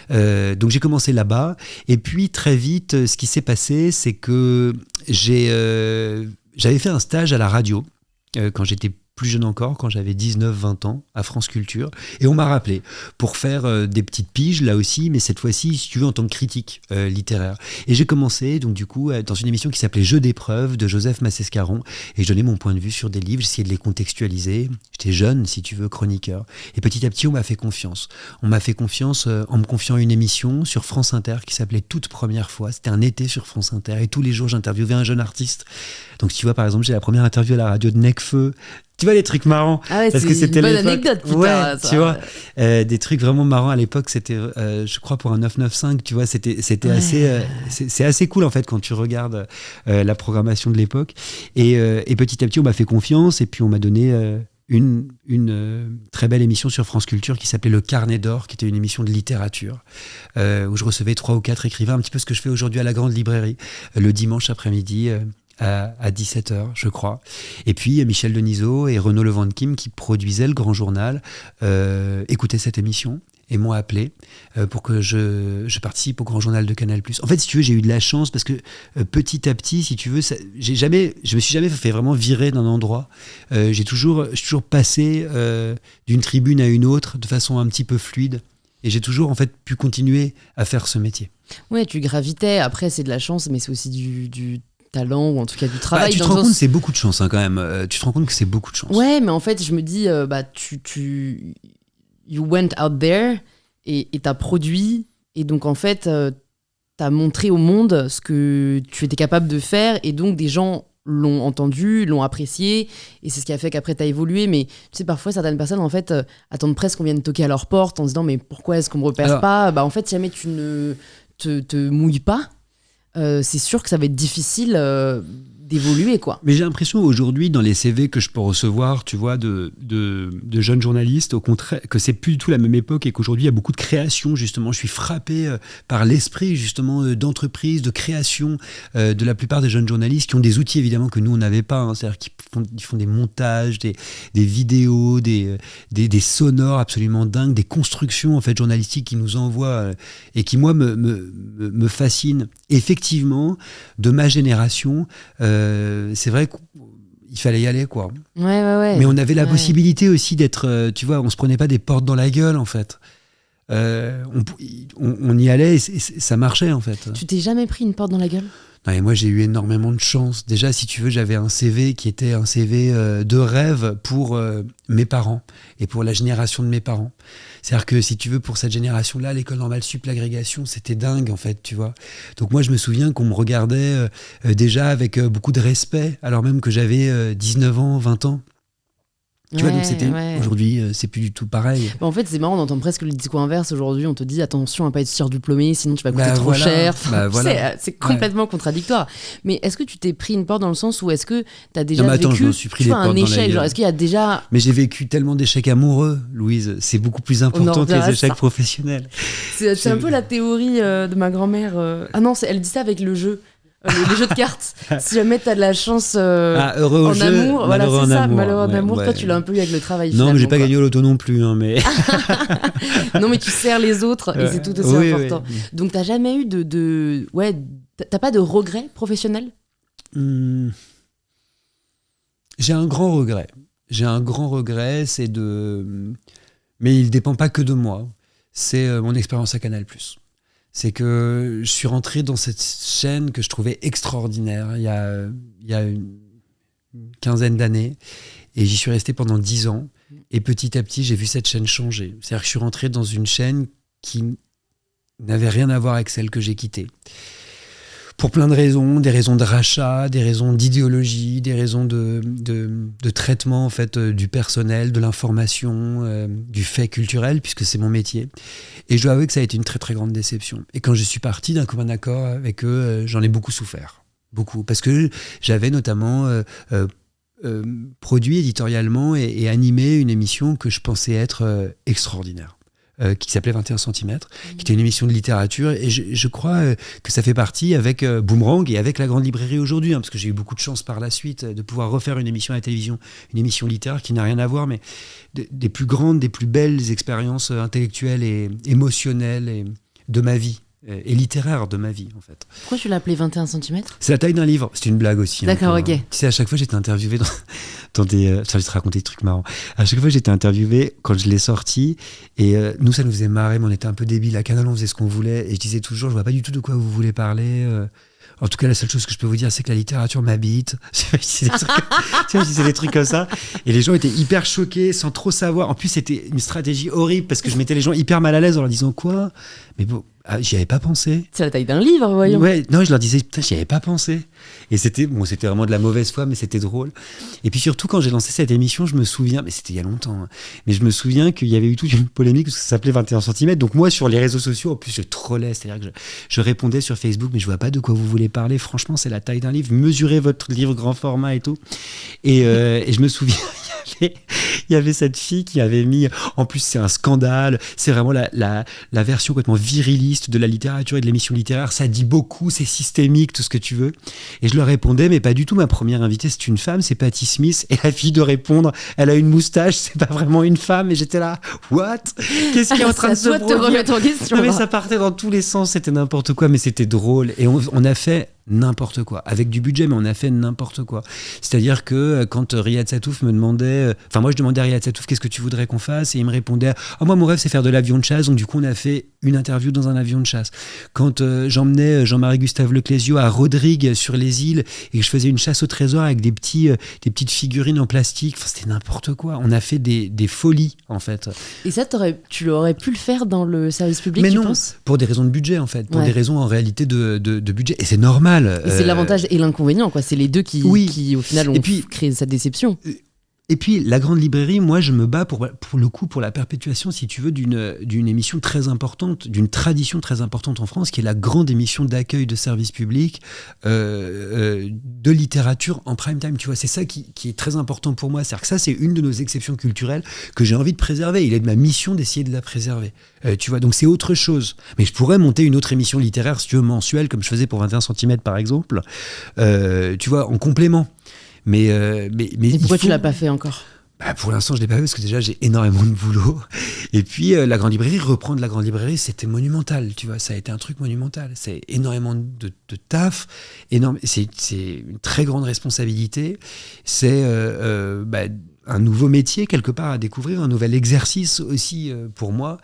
Donc j'ai commencé là-bas, et puis très vite, ce qui s'est passé, c'est que j'avais fait un stage à la radio quand j'étais plus jeune encore, quand j'avais 19-20 ans, à France Culture. Et on m'a rappelé pour faire des petites piges, là aussi, mais cette fois-ci, si tu veux, en tant que critique littéraire. Et j'ai commencé, donc du coup, dans une émission qui s'appelait Jeux d'épreuves de Joseph Massescaron. Et je donnais mon point de vue sur des livres, j'essayais de les contextualiser. J'étais jeune, si tu veux, chroniqueur. Et petit à petit, on m'a fait confiance. On m'a fait confiance en me confiant une émission sur France Inter qui s'appelait Toute première fois. C'était un été sur France Inter. Et tous les jours, j'interviewais un jeune artiste. Donc, si tu vois, par exemple, j'ai la première interview à la radio de Necfeu. Tu vois les trucs marrants, ah ouais, parce c'est que c'était une bonne l'époque. anecdote, putain, ouais, ça. tu vois, des trucs vraiment marrants à l'époque. C'était, je crois, pour un 995, tu vois, c'était Ouais. assez, c'est assez cool en fait quand tu regardes la programmation de l'époque. Et petit à petit, on m'a fait confiance et puis on m'a donné une très belle émission sur France Culture qui s'appelait Le Carnet d'Or, qui était une émission de littérature où je recevais 3 ou 4 écrivains, un petit peu ce que je fais aujourd'hui à la Grande Librairie, le dimanche après-midi. À 17h, je crois. Et puis Michel Denisot et Renaud Levantin qui produisaient le Grand Journal écoutaient cette émission et m'ont appelé pour que je participe au Grand Journal de Canal+. En fait, si tu veux, j'ai eu de la chance parce que petit à petit, si tu veux, je me suis jamais fait vraiment virer d'un endroit. Je suis toujours passé d'une tribune à une autre de façon un petit peu fluide. Et j'ai toujours en fait pu continuer à faire ce métier. Ouais, tu gravitais. Après, c'est de la chance, mais c'est aussi du talent ou en tout cas du travail. Tu te rends compte que c'est beaucoup de chance quand même. Tu te rends compte que c'est beaucoup de chance. Ouais, mais en fait, je me dis, you went out there et t'as produit et donc en fait, t'as montré au monde ce que tu étais capable de faire et donc des gens l'ont entendu, l'ont apprécié et c'est ce qui a fait qu'après t'as évolué. Mais tu sais, parfois certaines personnes en fait attendent presque qu'on vienne toquer à leur porte en se disant mais pourquoi est-ce qu'on me repère pas ? Bah en fait, si jamais tu ne te mouilles pas, c'est sûr que ça va être difficile d'évoluer, quoi. Mais j'ai l'impression aujourd'hui, dans les CV que je peux recevoir, tu vois, de jeunes journalistes, au contraire, que c'est plus du tout la même époque et qu'aujourd'hui, il y a beaucoup de création, justement. Je suis frappé par l'esprit, justement, d'entreprise, de création de la plupart des jeunes journalistes qui ont des outils, évidemment, que nous, on n'avait pas. Hein. C'est-à-dire qu'ils font des montages, des vidéos, des sonores absolument dingues, des constructions, en fait, journalistiques qui nous envoient et qui, moi, me fascinent. Effectivement, de ma génération, c'est vrai qu'il fallait y aller, quoi. Ouais. Mais on avait la possibilité aussi d'être, tu vois, on se prenait pas des portes dans la gueule, en fait. On y allait et ça marchait, en fait. Tu t'es jamais pris une porte dans la gueule ? Non, et moi, j'ai eu énormément de chance. Déjà, si tu veux, j'avais un CV qui était un CV de rêve pour mes parents et pour la génération de mes parents. C'est-à-dire que, si tu veux, pour cette génération-là, l'école normale sup, l'agrégation, c'était dingue, en fait, tu vois. Donc moi, je me souviens qu'on me regardait déjà avec beaucoup de respect, alors même que j'avais 19 ans, 20 ans. Tu vois, donc aujourd'hui, c'est plus du tout pareil. En fait, c'est marrant, on entend presque le discours inverse. Aujourd'hui, on te dit attention à pas être surdiplômé, sinon tu vas coûter trop cher. C'est complètement contradictoire. Mais est-ce que tu t'es pris une porte dans le sens où est-ce que tu as déjà vécu un échec, genre, est-ce qu'il y a déjà... Mais j'ai vécu tellement d'échecs amoureux, Louise. C'est beaucoup plus important que les échecs professionnels. C'est un peu la théorie de ma grand-mère. Ah non, elle dit ça avec le jeu. Les jeux de cartes. Si jamais t'as de la chance heureux en jeu, amour, voilà, c'est ça, malheureux en amour. Ouais. Toi, tu l'as un peu eu avec le travail. Non, mais j'ai pas gagné au loto non plus. Hein, mais... non, mais tu sers les autres et c'est tout aussi important. Oui. Donc, t'as jamais eu t'as pas de regrets professionnels ? J'ai un grand regret. C'est de... Mais il dépend pas que de moi. C'est mon expérience à Canal+. C'est que je suis rentré dans cette chaîne que je trouvais extraordinaire il y a une quinzaine d'années et j'y suis resté pendant 10 ans et petit à petit j'ai vu cette chaîne changer. C'est-à-dire que je suis rentré dans une chaîne qui n'avait rien à voir avec celle que j'ai quittée. Pour plein de raisons, des raisons de rachat, des raisons d'idéologie, des raisons de traitement en fait, du personnel, de l'information, du fait culturel, puisque c'est mon métier. Et je dois avouer que ça a été une très très grande déception. Et quand je suis parti d'un commun accord avec eux, j'en ai beaucoup souffert. Beaucoup. Parce que j'avais notamment produit éditorialement et animé une émission que je pensais être extraordinaire. Qui s'appelait 21 cm, qui était une émission de littérature. Et je crois que ça fait partie avec Boomerang et avec la Grande Librairie aujourd'hui, hein, parce que j'ai eu beaucoup de chance par la suite de pouvoir refaire une émission à la télévision, une émission littéraire qui n'a rien à voir, mais des plus grandes, des plus belles expériences intellectuelles et émotionnelles de ma vie. Et littéraire de ma vie, en fait. Pourquoi tu l'as appelé 21 cm ? C'est la taille d'un livre. C'est une blague aussi. D'accord, ok. Tu sais, à chaque fois, j'étais interviewé je vais te raconter des trucs marrants. À chaque fois, j'étais interviewé quand je l'ai sorti. Et nous, ça nous faisait marrer, mais on était un peu débiles. À Canal, on faisait ce qu'on voulait. Et je disais toujours, je vois pas du tout de quoi vous voulez parler. En tout cas, la seule chose que je peux vous dire, c'est que la littérature m'habite. C'est des trucs comme ça. Et les gens étaient hyper choqués, sans trop savoir. En plus, c'était une stratégie horrible parce que je mettais les gens hyper mal à l'aise en leur disant quoi. Mais bon, j'y avais pas pensé. C'est la taille d'un livre, voyons. Ouais, non, je leur disais, putain, j'y avais pas pensé. Et c'était vraiment de la mauvaise foi, mais c'était drôle. Et puis surtout, quand j'ai lancé cette émission, je me souviens, mais c'était il y a longtemps, hein, mais je me souviens qu'il y avait eu toute une polémique parce que ça s'appelait 21 cm. Donc moi, sur les réseaux sociaux, en plus, je trollais, c'est-à-dire que je répondais sur Facebook, mais je vois pas de quoi vous voulez parler. Franchement, c'est la taille d'un livre. Mesurez votre livre grand format et tout. Et je me souviens, il y avait cette fille qui avait mis, en plus c'est un scandale, c'est vraiment la version complètement viriliste de la littérature et de l'émission littéraire, ça dit beaucoup, c'est systémique, tout ce que tu veux. Et je leur répondais, mais pas du tout, ma première invitée c'est une femme, c'est Patti Smith, et la fille de répondre, elle a une moustache, c'est pas vraiment une femme, et j'étais là, what? Qu'est-ce qui est en train de se produire? C'est à toi de te remettre en question. Non mais ça partait dans tous les sens, c'était n'importe quoi, mais c'était drôle, et on a fait n'importe quoi, avec du budget, mais on a fait n'importe quoi. C'est-à-dire que quand Riyad Satouf me demandait, enfin moi je demandais à Riyad Satouf qu'est-ce que tu voudrais qu'on fasse, et il me répondait moi mon rêve c'est faire de l'avion de chasse, donc du coup on a fait une interview dans un avion de chasse. Quand j'emmenais Jean-Marie Gustave Leclésio à Rodrigue sur les îles et que je faisais une chasse au trésor avec des petites figurines en plastique, enfin, c'était n'importe quoi. On a fait des folies en fait. Et ça tu aurais pu le faire dans le service public, mais tu non, penses? pour des raisons de budget en fait, pour Ouais. des raisons en réalité de budget, et c'est normal. Et c'est l'avantage et l'inconvénient, quoi. C'est les deux qui au final, ont créé cette déception. Et puis, la Grande Librairie, moi, je me bats pour le coup, pour la perpétuation, si tu veux, d'une émission très importante, d'une tradition très importante en France, qui est la grande émission d'accueil de service public de littérature en prime time. Tu vois, c'est ça qui est très important pour moi. C'est-à-dire que ça, c'est une de nos exceptions culturelles que j'ai envie de préserver. Il est de ma mission d'essayer de la préserver. Tu vois, donc c'est autre chose. Mais je pourrais monter une autre émission littéraire, si tu veux, mensuelle, comme je faisais pour 21 cm, par exemple, tu vois, en complément. Mais et pourquoi tu l'as pas fait encore? Pour l'instant, je l'ai pas fait parce que déjà j'ai énormément de boulot. Et puis la Grande Librairie, reprendre la Grande Librairie, c'était monumental. Tu vois, ça a été un truc monumental. C'est énormément de taf, c'est une très grande responsabilité. C'est un nouveau métier quelque part à découvrir, un nouvel exercice aussi pour moi.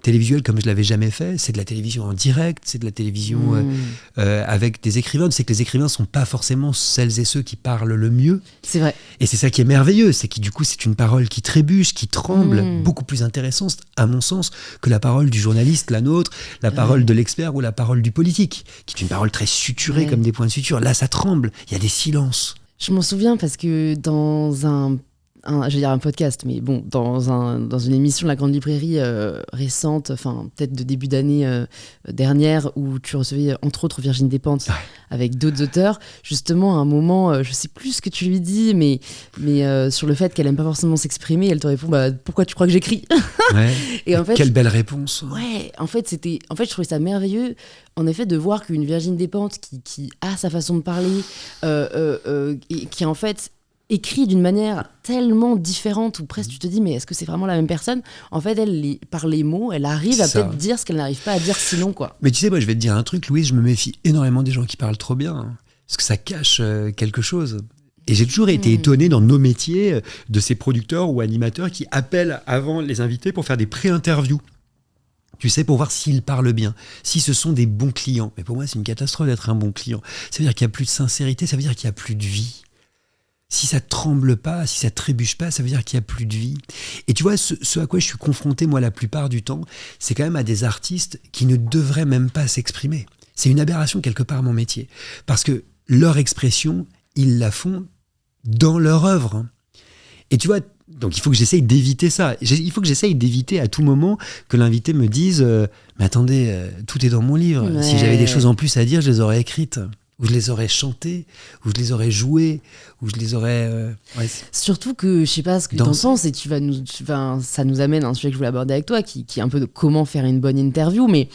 Télévisuel comme je l'avais jamais fait, c'est de la télévision en direct, c'est de la télévision avec des écrivains. Tu sais que les écrivains sont pas forcément celles et ceux qui parlent le mieux. C'est vrai. Et c'est ça qui est merveilleux, c'est que du coup c'est une parole qui trébuche, qui tremble, beaucoup plus intéressante à mon sens que la parole du journaliste, la nôtre, la parole de l'expert ou la parole du politique, qui est une parole très suturée comme des points de suture. Là ça tremble, il y a des silences. Je m'en souviens parce que dans un je vais dire un podcast, mais bon, dans une émission de la Grande Librairie récente, enfin peut-être de début d'année dernière, où tu recevais entre autres Virginie Despentes avec d'autres auteurs, justement à un moment, je sais plus ce que tu lui dis, mais sur le fait qu'elle aime pas forcément s'exprimer, elle te répond pourquoi tu crois que j'écris? Ouais. Et en fait, quelle belle réponse. Ouais, en fait je trouvais ça merveilleux, en effet, de voir qu'une Virginie Despentes qui a sa façon de parler, et qui en fait écrit d'une manière tellement différente, où presque tu te dis mais est-ce que c'est vraiment la même personne? En fait, elle, par les mots, elle arrive à peut-être dire ce qu'elle n'arrive pas à dire sinon, quoi. Mais tu sais, moi je vais te dire un truc, Louise, je me méfie énormément des gens qui parlent trop bien, hein, parce que ça cache quelque chose. Et j'ai toujours été étonné dans nos métiers de ces producteurs ou animateurs qui appellent avant les invités pour faire des pré-interviews. Tu sais, pour voir s'ils parlent bien, si ce sont des bons clients. Mais pour moi, c'est une catastrophe d'être un bon client. Ça veut dire qu'il n'y a plus de sincérité, ça veut dire qu'il n'y a plus de vie. Si ça tremble pas, si ça trébuche pas, ça veut dire qu'il n'y a plus de vie. Et tu vois, ce à quoi je suis confronté, moi, la plupart du temps, c'est quand même à des artistes qui ne devraient même pas s'exprimer. C'est une aberration, quelque part, mon métier. Parce que leur expression, ils la font dans leur œuvre. Et tu vois, donc il faut que j'essaye d'éviter ça. Il faut que j'essaye d'éviter à tout moment que l'invité me dise « Mais attendez, tout est dans mon livre. Ouais. Si j'avais des choses en plus à dire, je les aurais écrites. » Ou je les aurais chantées, ou je les aurais jouées, ou je les aurais... Ouais. Surtout que, je sais pas ce que t'en penses, et ça nous amène à un sujet que je voulais aborder avec toi, qui est un peu de comment faire une bonne interview, mais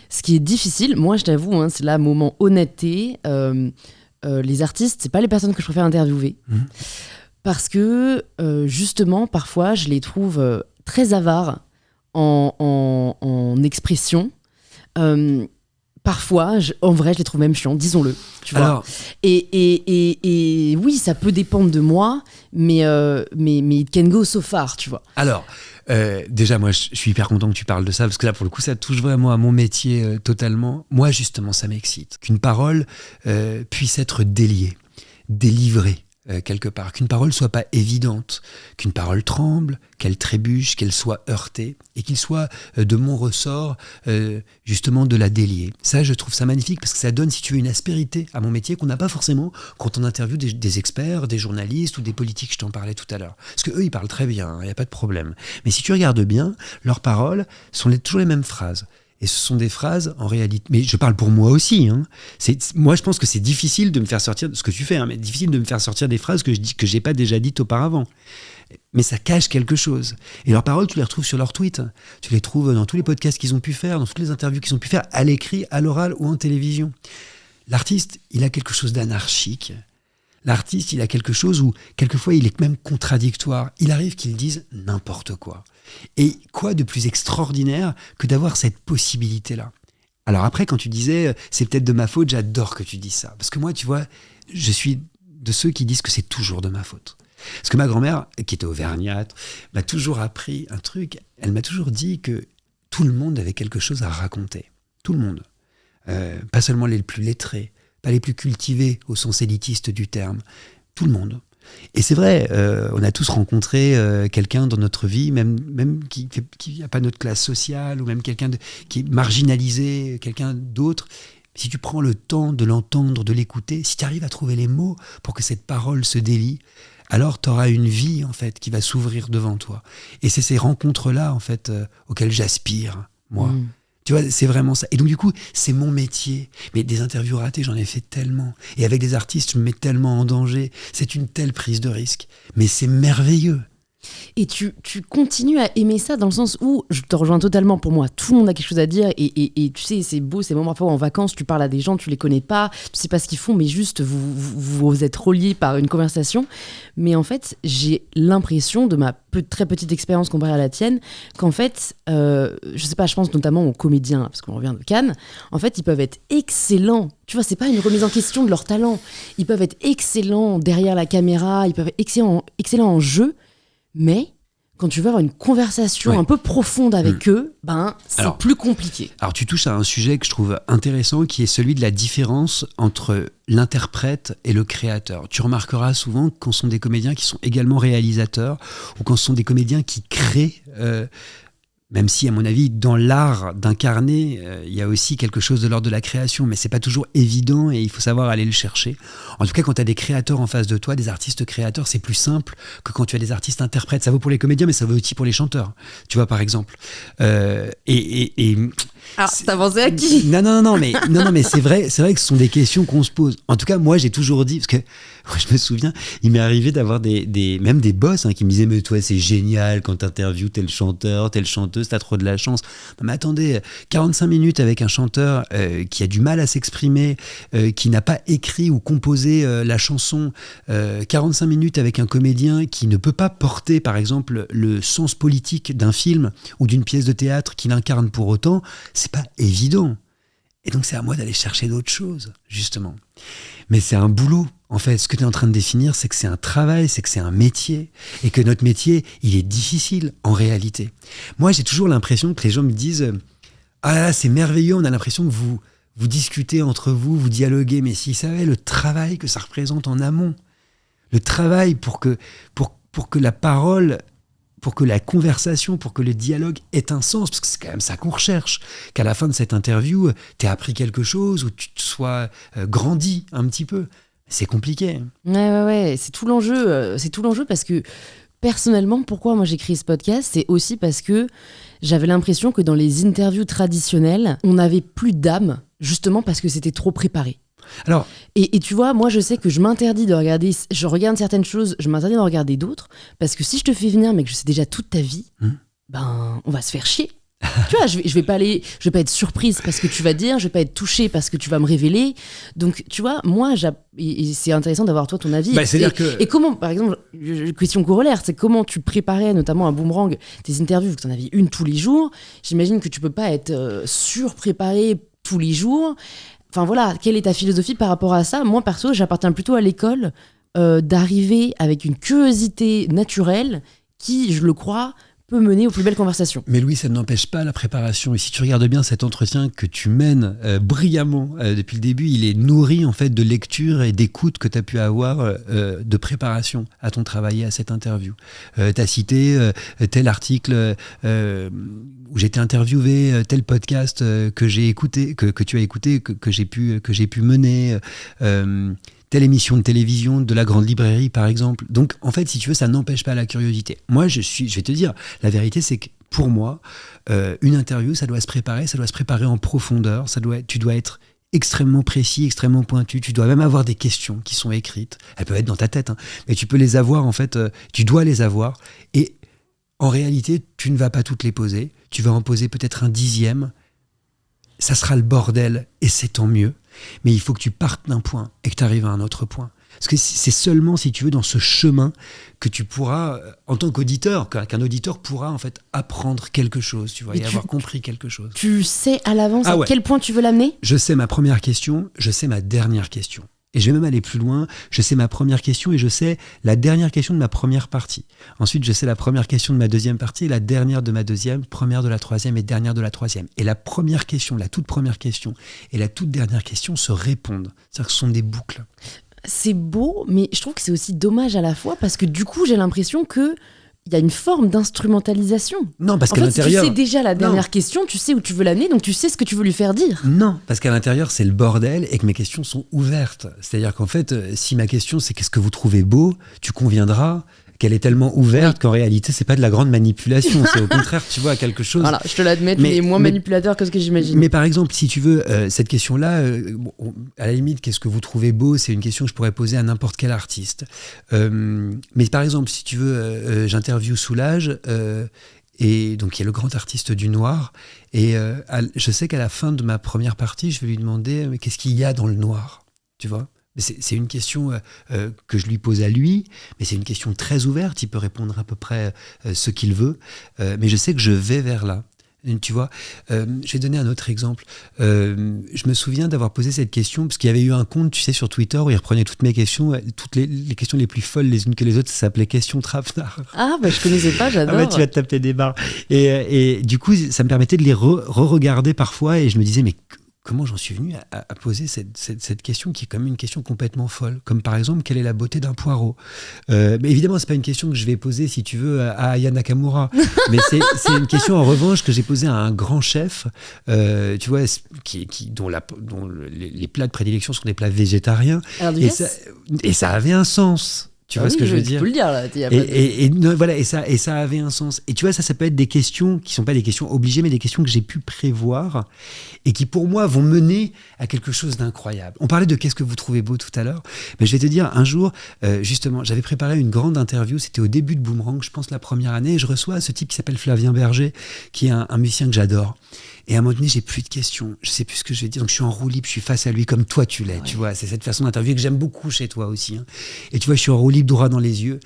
ce qui est difficile, moi je t'avoue, hein, c'est là un moment honnêteté, les artistes, c'est pas les personnes que je préfère interviewer, parce que justement, parfois, je les trouve très avares en expression, Parfois, en vrai, je les trouve même chiants, disons-le. Tu vois. Alors, Et oui, ça peut dépendre de moi, mais it can go so far, tu vois. Alors, déjà, moi, je suis hyper content que tu parles de ça, parce que là, pour le coup, ça touche vraiment à mon métier totalement. Moi, justement, ça m'excite. Qu'une parole puisse être déliée, délivrée quelque part. Qu'une parole soit pas évidente, qu'une parole tremble, qu'elle trébuche, qu'elle soit heurtée, et qu'il soit de mon ressort, justement, de la délier. Ça, je trouve ça magnifique, parce que ça donne, si tu veux, une aspérité à mon métier qu'on n'a pas forcément quand on interviewe des experts, des journalistes ou des politiques, je t'en parlais tout à l'heure. Parce qu'eux, ils parlent très bien, il n'y a pas de problème. Mais si tu regardes bien, leurs paroles sont toujours les mêmes phrases. Et ce sont des phrases, en réalité... Mais je parle pour moi aussi. Hein. Moi, je pense que c'est difficile de me faire sortir... Ce que tu fais, hein, mais difficile de me faire sortir des phrases que je n'ai pas déjà dites auparavant. Mais ça cache quelque chose. Et leurs paroles, tu les retrouves sur leurs tweets. Tu les trouves dans tous les podcasts qu'ils ont pu faire, dans toutes les interviews qu'ils ont pu faire, à l'écrit, à l'oral ou en télévision. L'artiste, il a quelque chose d'anarchique. L'artiste, il a quelque chose où, quelquefois, il est même contradictoire. Il arrive qu'il dise n'importe quoi. Et quoi de plus extraordinaire que d'avoir cette possibilité-là? Alors après, quand tu disais « c'est peut-être de ma faute », j'adore que tu dises ça. Parce que moi, tu vois, je suis de ceux qui disent que c'est toujours de ma faute. Parce que ma grand-mère, qui était auvergnate, m'a toujours appris un truc. Elle m'a toujours dit que tout le monde avait quelque chose à raconter. Tout le monde. Pas seulement les plus lettrés, pas les plus cultivés au sens élitiste du terme. Tout le monde. Et c'est vrai, on a tous rencontré quelqu'un dans notre vie, même qui n'a pas notre classe sociale, ou même quelqu'un qui est marginalisé, quelqu'un d'autre. Si tu prends le temps de l'entendre, de l'écouter, si tu arrives à trouver les mots pour que cette parole se délie, alors tu auras une vie en fait qui va s'ouvrir devant toi. Et c'est ces rencontres-là en fait auxquelles j'aspire, moi. Tu vois, c'est vraiment ça. Et donc, du coup, c'est mon métier. Mais des interviews ratées, j'en ai fait tellement. Et avec des artistes, je me mets tellement en danger. C'est une telle prise de risque. Mais c'est merveilleux. Et tu continues à aimer ça dans le sens où, je te rejoins totalement, pour moi, tout le monde a quelque chose à dire et tu sais, c'est beau, ces moments parfois en vacances, tu parles à des gens, tu les connais pas, tu sais pas ce qu'ils font, mais juste vous êtes reliés par une conversation. Mais en fait, j'ai l'impression de ma très petite expérience comparée à la tienne, qu'en fait, je sais pas, je pense notamment aux comédiens, parce qu'on revient de Cannes, en fait, ils peuvent être excellents. Tu vois, c'est pas une remise en question de leur talent. Ils peuvent être excellents derrière la caméra, ils peuvent être excellents en jeu. Mais quand tu veux avoir une conversation un peu profonde avec eux, c'est plus compliqué. Alors tu touches à un sujet que je trouve intéressant, qui est celui de la différence entre l'interprète et le créateur. Tu remarqueras souvent quand ce sont des comédiens qui sont également réalisateurs, ou quand ce sont des comédiens qui créent... même si, à mon avis, dans l'art d'incarner, il y a aussi quelque chose de l'ordre de la création, mais c'est pas toujours évident et il faut savoir aller le chercher. En tout cas, quand tu as des créateurs en face de toi, des artistes créateurs, c'est plus simple que quand tu as des artistes interprètes. Ça vaut pour les comédiens, mais ça vaut aussi pour les chanteurs. Tu vois, par exemple. Alors, t'as pensé à qui ? Non, mais c'est vrai que ce sont des questions qu'on se pose. En tout cas, moi, j'ai toujours dit, parce que je me souviens, il m'est arrivé d'avoir même des boss qui me disaient, mais toi, c'est génial quand t'interviews tel chanteur, telle chanteuse, t'as trop de la chance. Non, mais attendez, 45 minutes avec un chanteur qui a du mal à s'exprimer, qui n'a pas écrit ou composé la chanson, 45 minutes avec un comédien qui ne peut pas porter, par exemple, le sens politique d'un film ou d'une pièce de théâtre qu'il incarne pour autant, c'est pas évident. Et donc, c'est à moi d'aller chercher d'autres choses, justement. Mais c'est un boulot. En fait, ce que tu es en train de définir, c'est que c'est un travail, c'est que c'est un métier. Et que notre métier, il est difficile, en réalité. Moi, j'ai toujours l'impression que les gens me disent « Ah là, c'est merveilleux, on a l'impression que vous discutez entre vous, vous dialoguez. » Mais s'ils savaient le travail que ça représente en amont, le travail pour que la parole... pour que la conversation, pour que le dialogue ait un sens, parce que c'est quand même ça qu'on recherche, qu'à la fin de cette interview, t'aies appris quelque chose, ou tu te sois grandi un petit peu. C'est compliqué. Ouais, c'est tout l'enjeu parce que, personnellement, pourquoi moi j'ai créé ce podcast, c'est aussi parce que j'avais l'impression que dans les interviews traditionnelles, on n'avait plus d'âme, justement parce que c'était trop préparé. Alors, et tu vois, moi je sais que je m'interdis de regarder, je regarde certaines choses, je m'interdis de regarder d'autres, parce que si je te fais venir mais que je sais déjà toute ta vie, on va se faire chier. Tu vois, je vais pas être surprise parce que tu vas dire, je vais pas être touchée parce que tu vas me révéler. Donc, tu vois, moi, et c'est intéressant d'avoir toi ton avis. Et comment, par exemple, question corollaire, c'est comment tu préparais notamment un Boomerang, tes interviews, que tu en avais une tous les jours. J'imagine que tu peux pas être surpréparé tous les jours. Enfin voilà, quelle est ta philosophie par rapport à ça ? Moi perso, j'appartiens plutôt à l'école d'arriver avec une curiosité naturelle qui, je le crois, peut mener aux plus belles conversations. Mais Louis, ça n'empêche pas la préparation. Et si tu regardes bien cet entretien que tu mènes brillamment depuis le début, il est nourri en fait de lecture et d'écoute que tu as pu avoir de préparation à ton travail et à cette interview. Tu as cité tel article où j'étais interviewé, tel podcast que j'ai écouté, que tu as écouté, que j'ai pu mener. Telle émission de télévision de la Grande Librairie, par exemple. Donc, en fait, si tu veux, ça n'empêche pas la curiosité. Moi, je vais te dire, la vérité, c'est que pour moi, une interview, ça doit se préparer en profondeur, tu dois être extrêmement précis, extrêmement pointu, tu dois même avoir des questions qui sont écrites. Elles peuvent être dans ta tête, hein, mais tu peux les avoir, en fait, tu dois les avoir. Et en réalité, tu ne vas pas toutes les poser, tu vas en poser peut-être un 10e. Ça sera le bordel, et c'est tant mieux. Mais il faut que tu partes d'un point et que tu arrives à un autre point. Parce que c'est seulement, si tu veux, dans ce chemin que tu pourras, en tant qu'auditeur, qu'un auditeur pourra en fait apprendre quelque chose, tu vois, et avoir compris quelque chose. Tu sais à l'avance à quel point tu veux l'amener ? Je sais ma première question, je sais ma dernière question. Et je vais même aller plus loin, je sais ma première question et je sais la dernière question de ma première partie. Ensuite, je sais la première question de ma deuxième partie et la dernière de ma deuxième, première de la troisième et dernière de la troisième. Et la première question, la toute première question et la toute dernière question se répondent. C'est-à-dire que ce sont des boucles. C'est beau, mais je trouve que c'est aussi dommage à la fois parce que du coup, j'ai l'impression que il y a une forme d'instrumentalisation. Non, parce qu'à l'intérieur... tu sais déjà la dernière question, tu sais où tu veux l'amener, donc tu sais ce que tu veux lui faire dire. Non, parce qu'à l'intérieur, c'est le bordel et que mes questions sont ouvertes. C'est-à-dire qu'en fait, si ma question, c'est qu'est-ce que vous trouvez beau, tu conviendras qu'elle est tellement ouverte qu'en réalité, c'est pas de la grande manipulation. C'est au contraire, tu vois, quelque chose... Voilà, je te l'admets, mais moins manipulateur que ce que j'imagine. Mais par exemple, si tu veux, cette question-là, à la limite, qu'est-ce que vous trouvez beau ? C'est une question que je pourrais poser à n'importe quel artiste. Mais par exemple, si tu veux, j'interviewe Soulage... et donc il y a le grand artiste du noir et je sais qu'à la fin de ma première partie je vais lui demander mais qu'est-ce qu'il y a dans le noir, tu vois. C'est une question que je lui pose à lui, mais c'est une question très ouverte, il peut répondre à peu près ce qu'il veut, mais je sais que je vais vers là. Tu vois, je vais donner un autre exemple. Je me souviens d'avoir posé cette question parce qu'il y avait eu un compte, tu sais, sur Twitter où il reprenait toutes mes questions, toutes les questions les plus folles les unes que les autres. Ça s'appelait Question Trapenard. Ah bah je connaissais pas, j'adore. Ah bah, tu vas te taper des barres. Et du coup, ça me permettait de les re-regarder parfois et je me disais mais comment j'en suis venu à poser cette question qui est quand même une question complètement folle, comme par exemple quelle est la beauté d'un poireau. Mais évidemment c'est pas une question que je vais poser si tu veux à Aya Nakamura, mais c'est une question en revanche que j'ai posée à un grand chef, tu vois, dont les plats de prédilection sont des plats végétariens, et ça avait un sens. Tu vois ce que je veux dire ? Tu peux le dire là. Voilà, et ça avait un sens. Et tu vois, ça peut être des questions qui sont pas des questions obligées, mais des questions que j'ai pu prévoir et qui pour moi vont mener à quelque chose d'incroyable. On parlait de qu'est-ce que vous trouvez beau tout à l'heure. Mais je vais te dire, un jour, justement, j'avais préparé une grande interview. C'était au début de Boomerang, je pense la première année. Et je reçois ce type qui s'appelle Flavien Berger, qui est un musicien que j'adore. Et à un moment donné, j'ai plus de questions. Je sais plus ce que je vais dire. Donc, je suis en roue libre, je suis face à lui comme toi tu l'es. Ouais. Tu vois, c'est cette façon d'interviewer que j'aime beaucoup chez toi aussi. Hein. Et tu vois, je suis en roue libre, droit dans les yeux.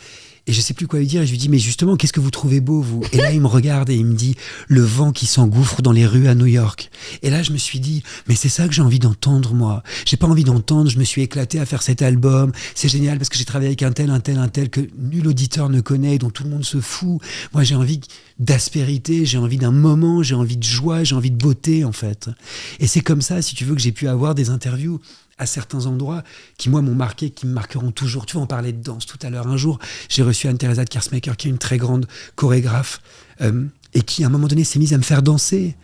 Et je sais plus quoi lui dire. Et je lui dis, mais justement, qu'est-ce que vous trouvez beau, vous ? Et là, il me regarde et il me dit, le vent qui s'engouffre dans les rues à New York. Et là, je me suis dit, mais c'est ça que j'ai envie d'entendre, moi. J'ai pas envie d'entendre. Je me suis éclaté à faire cet album. C'est génial parce que j'ai travaillé avec un tel que nul auditeur ne connaît, dont tout le monde se fout. Moi, j'ai envie d'aspérité, j'ai envie d'un moment, j'ai envie de joie, j'ai envie de beauté, en fait. Et c'est comme ça, si tu veux, que j'ai pu avoir des interviews à certains endroits qui, moi, m'ont marqué, qui me marqueront toujours. Tu vois, on parlait de danse tout à l'heure. Un jour, j'ai reçu Anne-Theresa de Kersmaker, qui est une très grande chorégraphe, et qui, à un moment donné, s'est mise à me faire danser.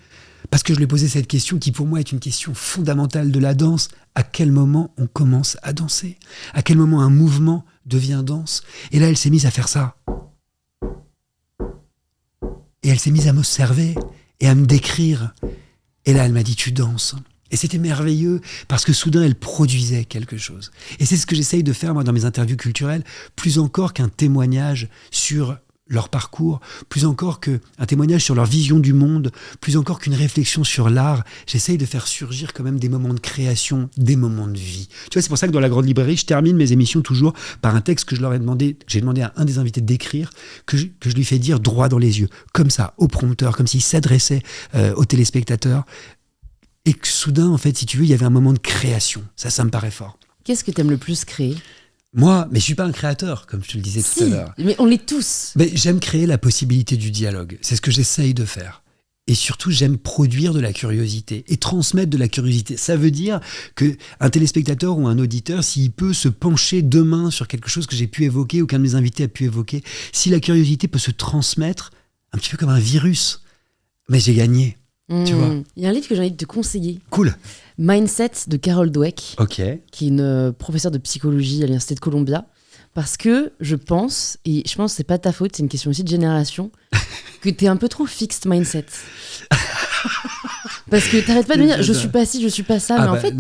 Parce que je lui ai posé cette question, qui, pour moi, est une question fondamentale de la danse. À quel moment on commence à danser ? À quel moment un mouvement devient danse ? Et là, elle s'est mise à faire ça. Et elle s'est mise à m'observer et à me décrire. Et là, elle m'a dit, tu danses. Et c'était merveilleux parce que soudain, elle produisait quelque chose. Et c'est ce que j'essaye de faire, moi, dans mes interviews culturelles, plus encore qu'un témoignage sur leur parcours, plus encore qu'un témoignage sur leur vision du monde, plus encore qu'une réflexion sur l'art. J'essaye de faire surgir quand même des moments de création, des moments de vie. Tu vois, c'est pour ça que dans la Grande Librairie, je termine mes émissions toujours par un texte que j'ai demandé à un des invités d'écrire, que je lui fais dire droit dans les yeux, comme ça, au prompteur, comme s'il s'adressait aux téléspectateurs. et que soudain, en fait, si tu veux, il y avait un moment de création. Ça me paraît fort. Qu'est-ce que t'aimes le plus créer? Moi, mais je suis pas un créateur, comme je te le disais tout à l'heure. Mais on l'est tous. Mais j'aime créer la possibilité du dialogue. C'est ce que j'essaye de faire. Et surtout, j'aime produire de la curiosité et transmettre de la curiosité. Ça veut dire qu'un téléspectateur ou un auditeur, s'il peut se pencher demain sur quelque chose que j'ai pu évoquer ou qu'un de mes invités a pu évoquer, si la curiosité peut se transmettre un petit peu comme un virus, mais j'ai gagné. Tu vois. Il y a un livre que j'ai envie de te conseiller. Cool. Mindset de Carol Dweck, Ok. qui est une professeure de psychologie à l'Université de Columbia. Parce que je pense que c'est pas ta faute, c'est une question aussi de génération, que t'es un peu trop fixed mindset. Parce que t'arrêtes pas de me dire je suis pas ci, je suis pas ça, mais en fait,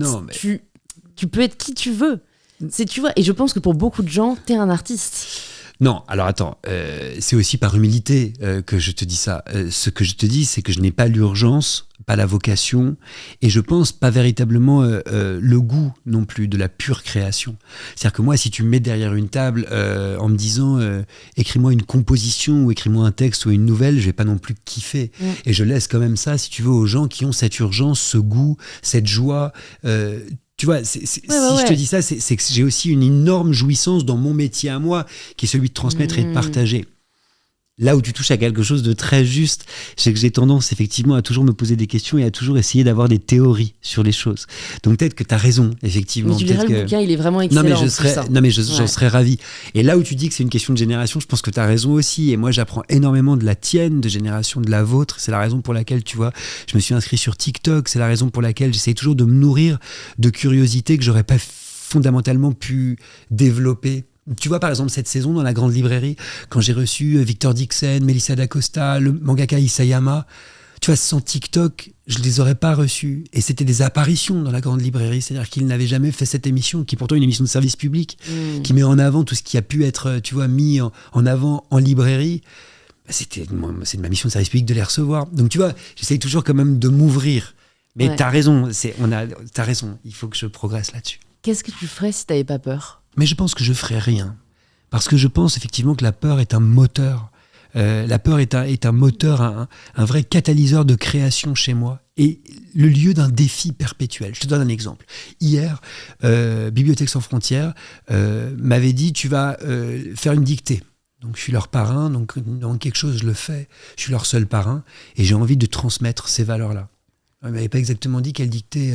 tu peux être qui tu veux. Tu vois, et je pense que pour beaucoup de gens, t'es un artiste. Non, alors attends, c'est aussi par humilité que je te dis ça. Ce que je te dis, c'est que je n'ai pas l'urgence, pas la vocation, et je pense pas véritablement le goût non plus de la pure création. C'est-à-dire que moi, si tu me mets derrière une table en me disant écris-moi une composition ou écris-moi un texte ou une nouvelle, je vais pas non plus kiffer. Et je laisse quand même ça, si tu veux, aux gens qui ont cette urgence, ce goût, cette joie. Tu vois, si je te dis ça, c'est que j'ai aussi une énorme jouissance dans mon métier à moi, qui est celui de transmettre et de partager. Là où tu touches à quelque chose de très juste, c'est que j'ai tendance effectivement à toujours me poser des questions et à toujours essayer d'avoir des théories sur les choses. Donc peut-être que tu as raison, effectivement. Mais tu liras le bouquin, il est vraiment excellent. J'en serais ravi. Et là où tu dis que c'est une question de génération, je pense que tu as raison aussi. Et moi, j'apprends énormément de la tienne, de génération de la vôtre. C'est la raison pour laquelle, tu vois, je me suis inscrit sur TikTok. C'est la raison pour laquelle j'essaye toujours de me nourrir de curiosité que j'aurais pas fondamentalement pu développer. Tu vois, par exemple, cette saison, dans la grande librairie, quand j'ai reçu Victor Dixon, Melissa d'Acosta, le mangaka Isayama, tu vois, sans TikTok, je les aurais pas reçus. Et c'était des apparitions dans la grande librairie. C'est-à-dire qu'ils n'avaient jamais fait cette émission, qui est pourtant une émission de service public, qui met en avant tout ce qui a pu être, tu vois, mis en avant en librairie. C'est ma mission de service public de les recevoir. Donc, tu vois, j'essaye toujours quand même de m'ouvrir. Mais t'as raison, t'as raison. Il faut que je progresse là-dessus. Qu'est-ce que tu ferais si t'avais pas peur ? Mais je pense que je ferais rien. Parce que je pense effectivement que la peur est un moteur. La peur est un moteur, un vrai catalyseur de création chez moi. Et le lieu d'un défi perpétuel. Je te donne un exemple. Hier, Bibliothèque sans frontières m'avait dit tu vas faire une dictée. Donc je suis leur parrain, donc dans quelque chose je le fais. Je suis leur seul parrain et j'ai envie de transmettre ces valeurs-là. On ne m'avait pas exactement dit quelle dictée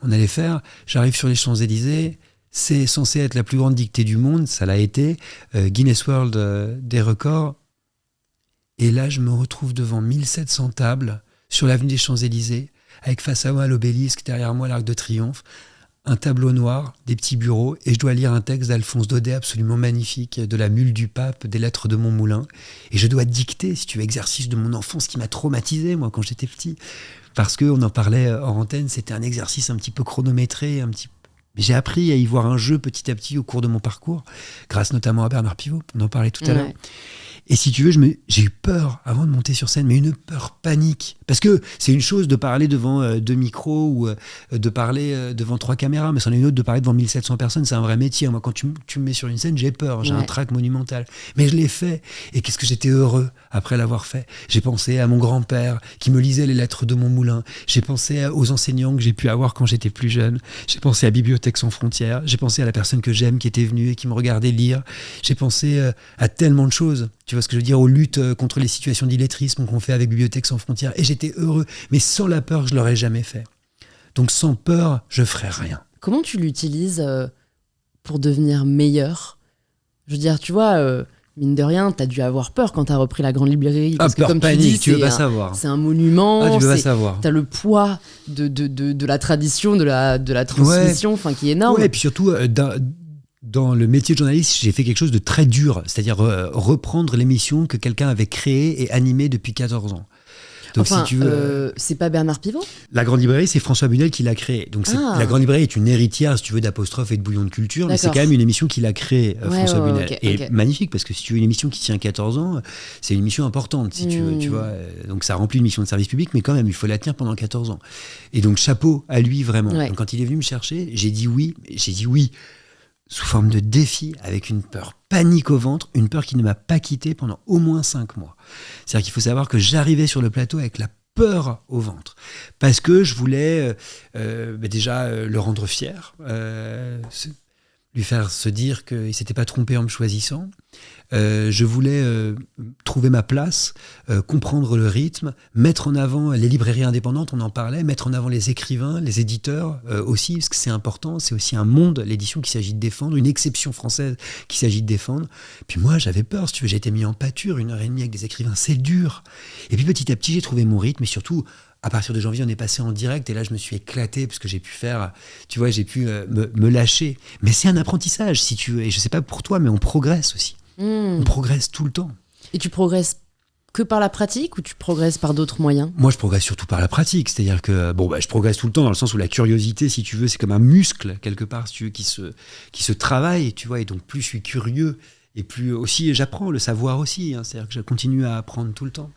on allait faire. J'arrive sur les Champs-Élysées. C'est censé être la plus grande dictée du monde, ça l'a été, Guinness World des records. Et là, je me retrouve devant 1700 tables sur l'avenue des Champs-Élysées, avec face à moi l'obélisque, derrière moi l'Arc de Triomphe, un tableau noir, des petits bureaux, et je dois lire un texte d'Alphonse Daudet absolument magnifique, de la Mule du Pape, des Lettres de Montmoulin. Et je dois dicter, si tu veux, exercice de mon enfance qui m'a traumatisé, moi, quand j'étais petit. Parce qu'on en parlait hors antenne, c'était un exercice un petit peu chronométré, Mais j'ai appris à y voir un jeu petit à petit au cours de mon parcours, grâce notamment à Bernard Pivot, on en parlait tout à l'heure. Et si tu veux, j'ai eu peur avant de monter sur scène, mais une peur panique. Parce que c'est une chose de parler devant 2 micros ou de parler devant 3 caméras, mais c'en est une autre de parler devant 1700 personnes, c'est un vrai métier. Moi, quand tu me mets sur une scène, j'ai peur, j'ai un trac monumental. Mais je l'ai fait, et qu'est-ce que j'étais heureux après l'avoir fait. J'ai pensé à mon grand-père qui me lisait les lettres de Montmoulin. J'ai pensé aux enseignants que j'ai pu avoir quand j'étais plus jeune. J'ai pensé à Bibliothèque sans frontières. J'ai pensé à la personne que j'aime qui était venue et qui me regardait lire. J'ai pensé à tellement de choses. Tu vois ce que je veux dire, aux luttes contre les situations d'illettrisme qu'on fait avec Bibliothèque sans frontières. Et j'étais heureux. Mais sans la peur, je ne l'aurais jamais fait. Donc sans peur, je ne ferais rien. Comment tu l'utilises pour devenir meilleur ? Je veux dire, tu vois, mine de rien, tu as dû avoir peur quand tu as repris la grande librairie. Parce que, comme panique, tu veux pas savoir. C'est un monument. Tu veux pas savoir. Tu as le poids de la tradition, de la transmission, qui est énorme. Ouais, et puis surtout, dans le métier de journaliste, j'ai fait quelque chose de très dur, c'est-à-dire reprendre l'émission que quelqu'un avait créée et animée depuis 14 ans. Donc, si tu veux, c'est pas Bernard Pivot ? La Grande Librairie, c'est François Bunel qui l'a créée. Donc la Grande Librairie est une héritière, si tu veux, d'Apostrophe et de Bouillon de Culture, mais c'est quand même une émission qu'il a créée, François Bunel. Et magnifique, parce que si tu veux une émission qui tient 14 ans, c'est une émission importante, si tu veux, tu vois. Donc ça remplit une mission de service public, mais quand même, il faut la tenir pendant 14 ans. Et donc chapeau à lui, vraiment. Donc quand il est venu me chercher, j'ai dit oui, sous forme de défi, avec une peur panique au ventre, une peur qui ne m'a pas quitté pendant au moins 5 mois. C'est-à-dire qu'il faut savoir que j'arrivais sur le plateau avec la peur au ventre. Parce que je voulais déjà le rendre fier, lui faire se dire qu'il ne s'était pas trompé en me choisissant. Je voulais trouver ma place, comprendre le rythme, mettre en avant les librairies indépendantes, on en parlait, mettre en avant les écrivains, les éditeurs aussi, parce que c'est important, c'est aussi un monde, l'édition qu'il s'agit de défendre, une exception française qu'il s'agit de défendre. Puis moi, j'avais peur, si tu veux, j'ai été mis en pâture, 1h30 avec des écrivains, c'est dur. Et puis petit à petit, j'ai trouvé mon rythme, et surtout, à partir de janvier, on est passé en direct, et là, je me suis éclaté, parce que j'ai pu faire, tu vois, j'ai pu me lâcher. Mais c'est un apprentissage, si tu veux, et je sais pas pour toi, mais on progresse aussi. On progresse tout le temps. Et tu progresses que par la pratique ou tu progresses par d'autres moyens ? Moi, je progresse surtout par la pratique. C'est-à-dire que je progresse tout le temps dans le sens où la curiosité, si tu veux, c'est comme un muscle, quelque part, si tu veux, qui se travaille, tu vois. Et donc, plus je suis curieux et plus aussi j'apprends, le savoir aussi. C'est-à-dire que je continue à apprendre tout le temps.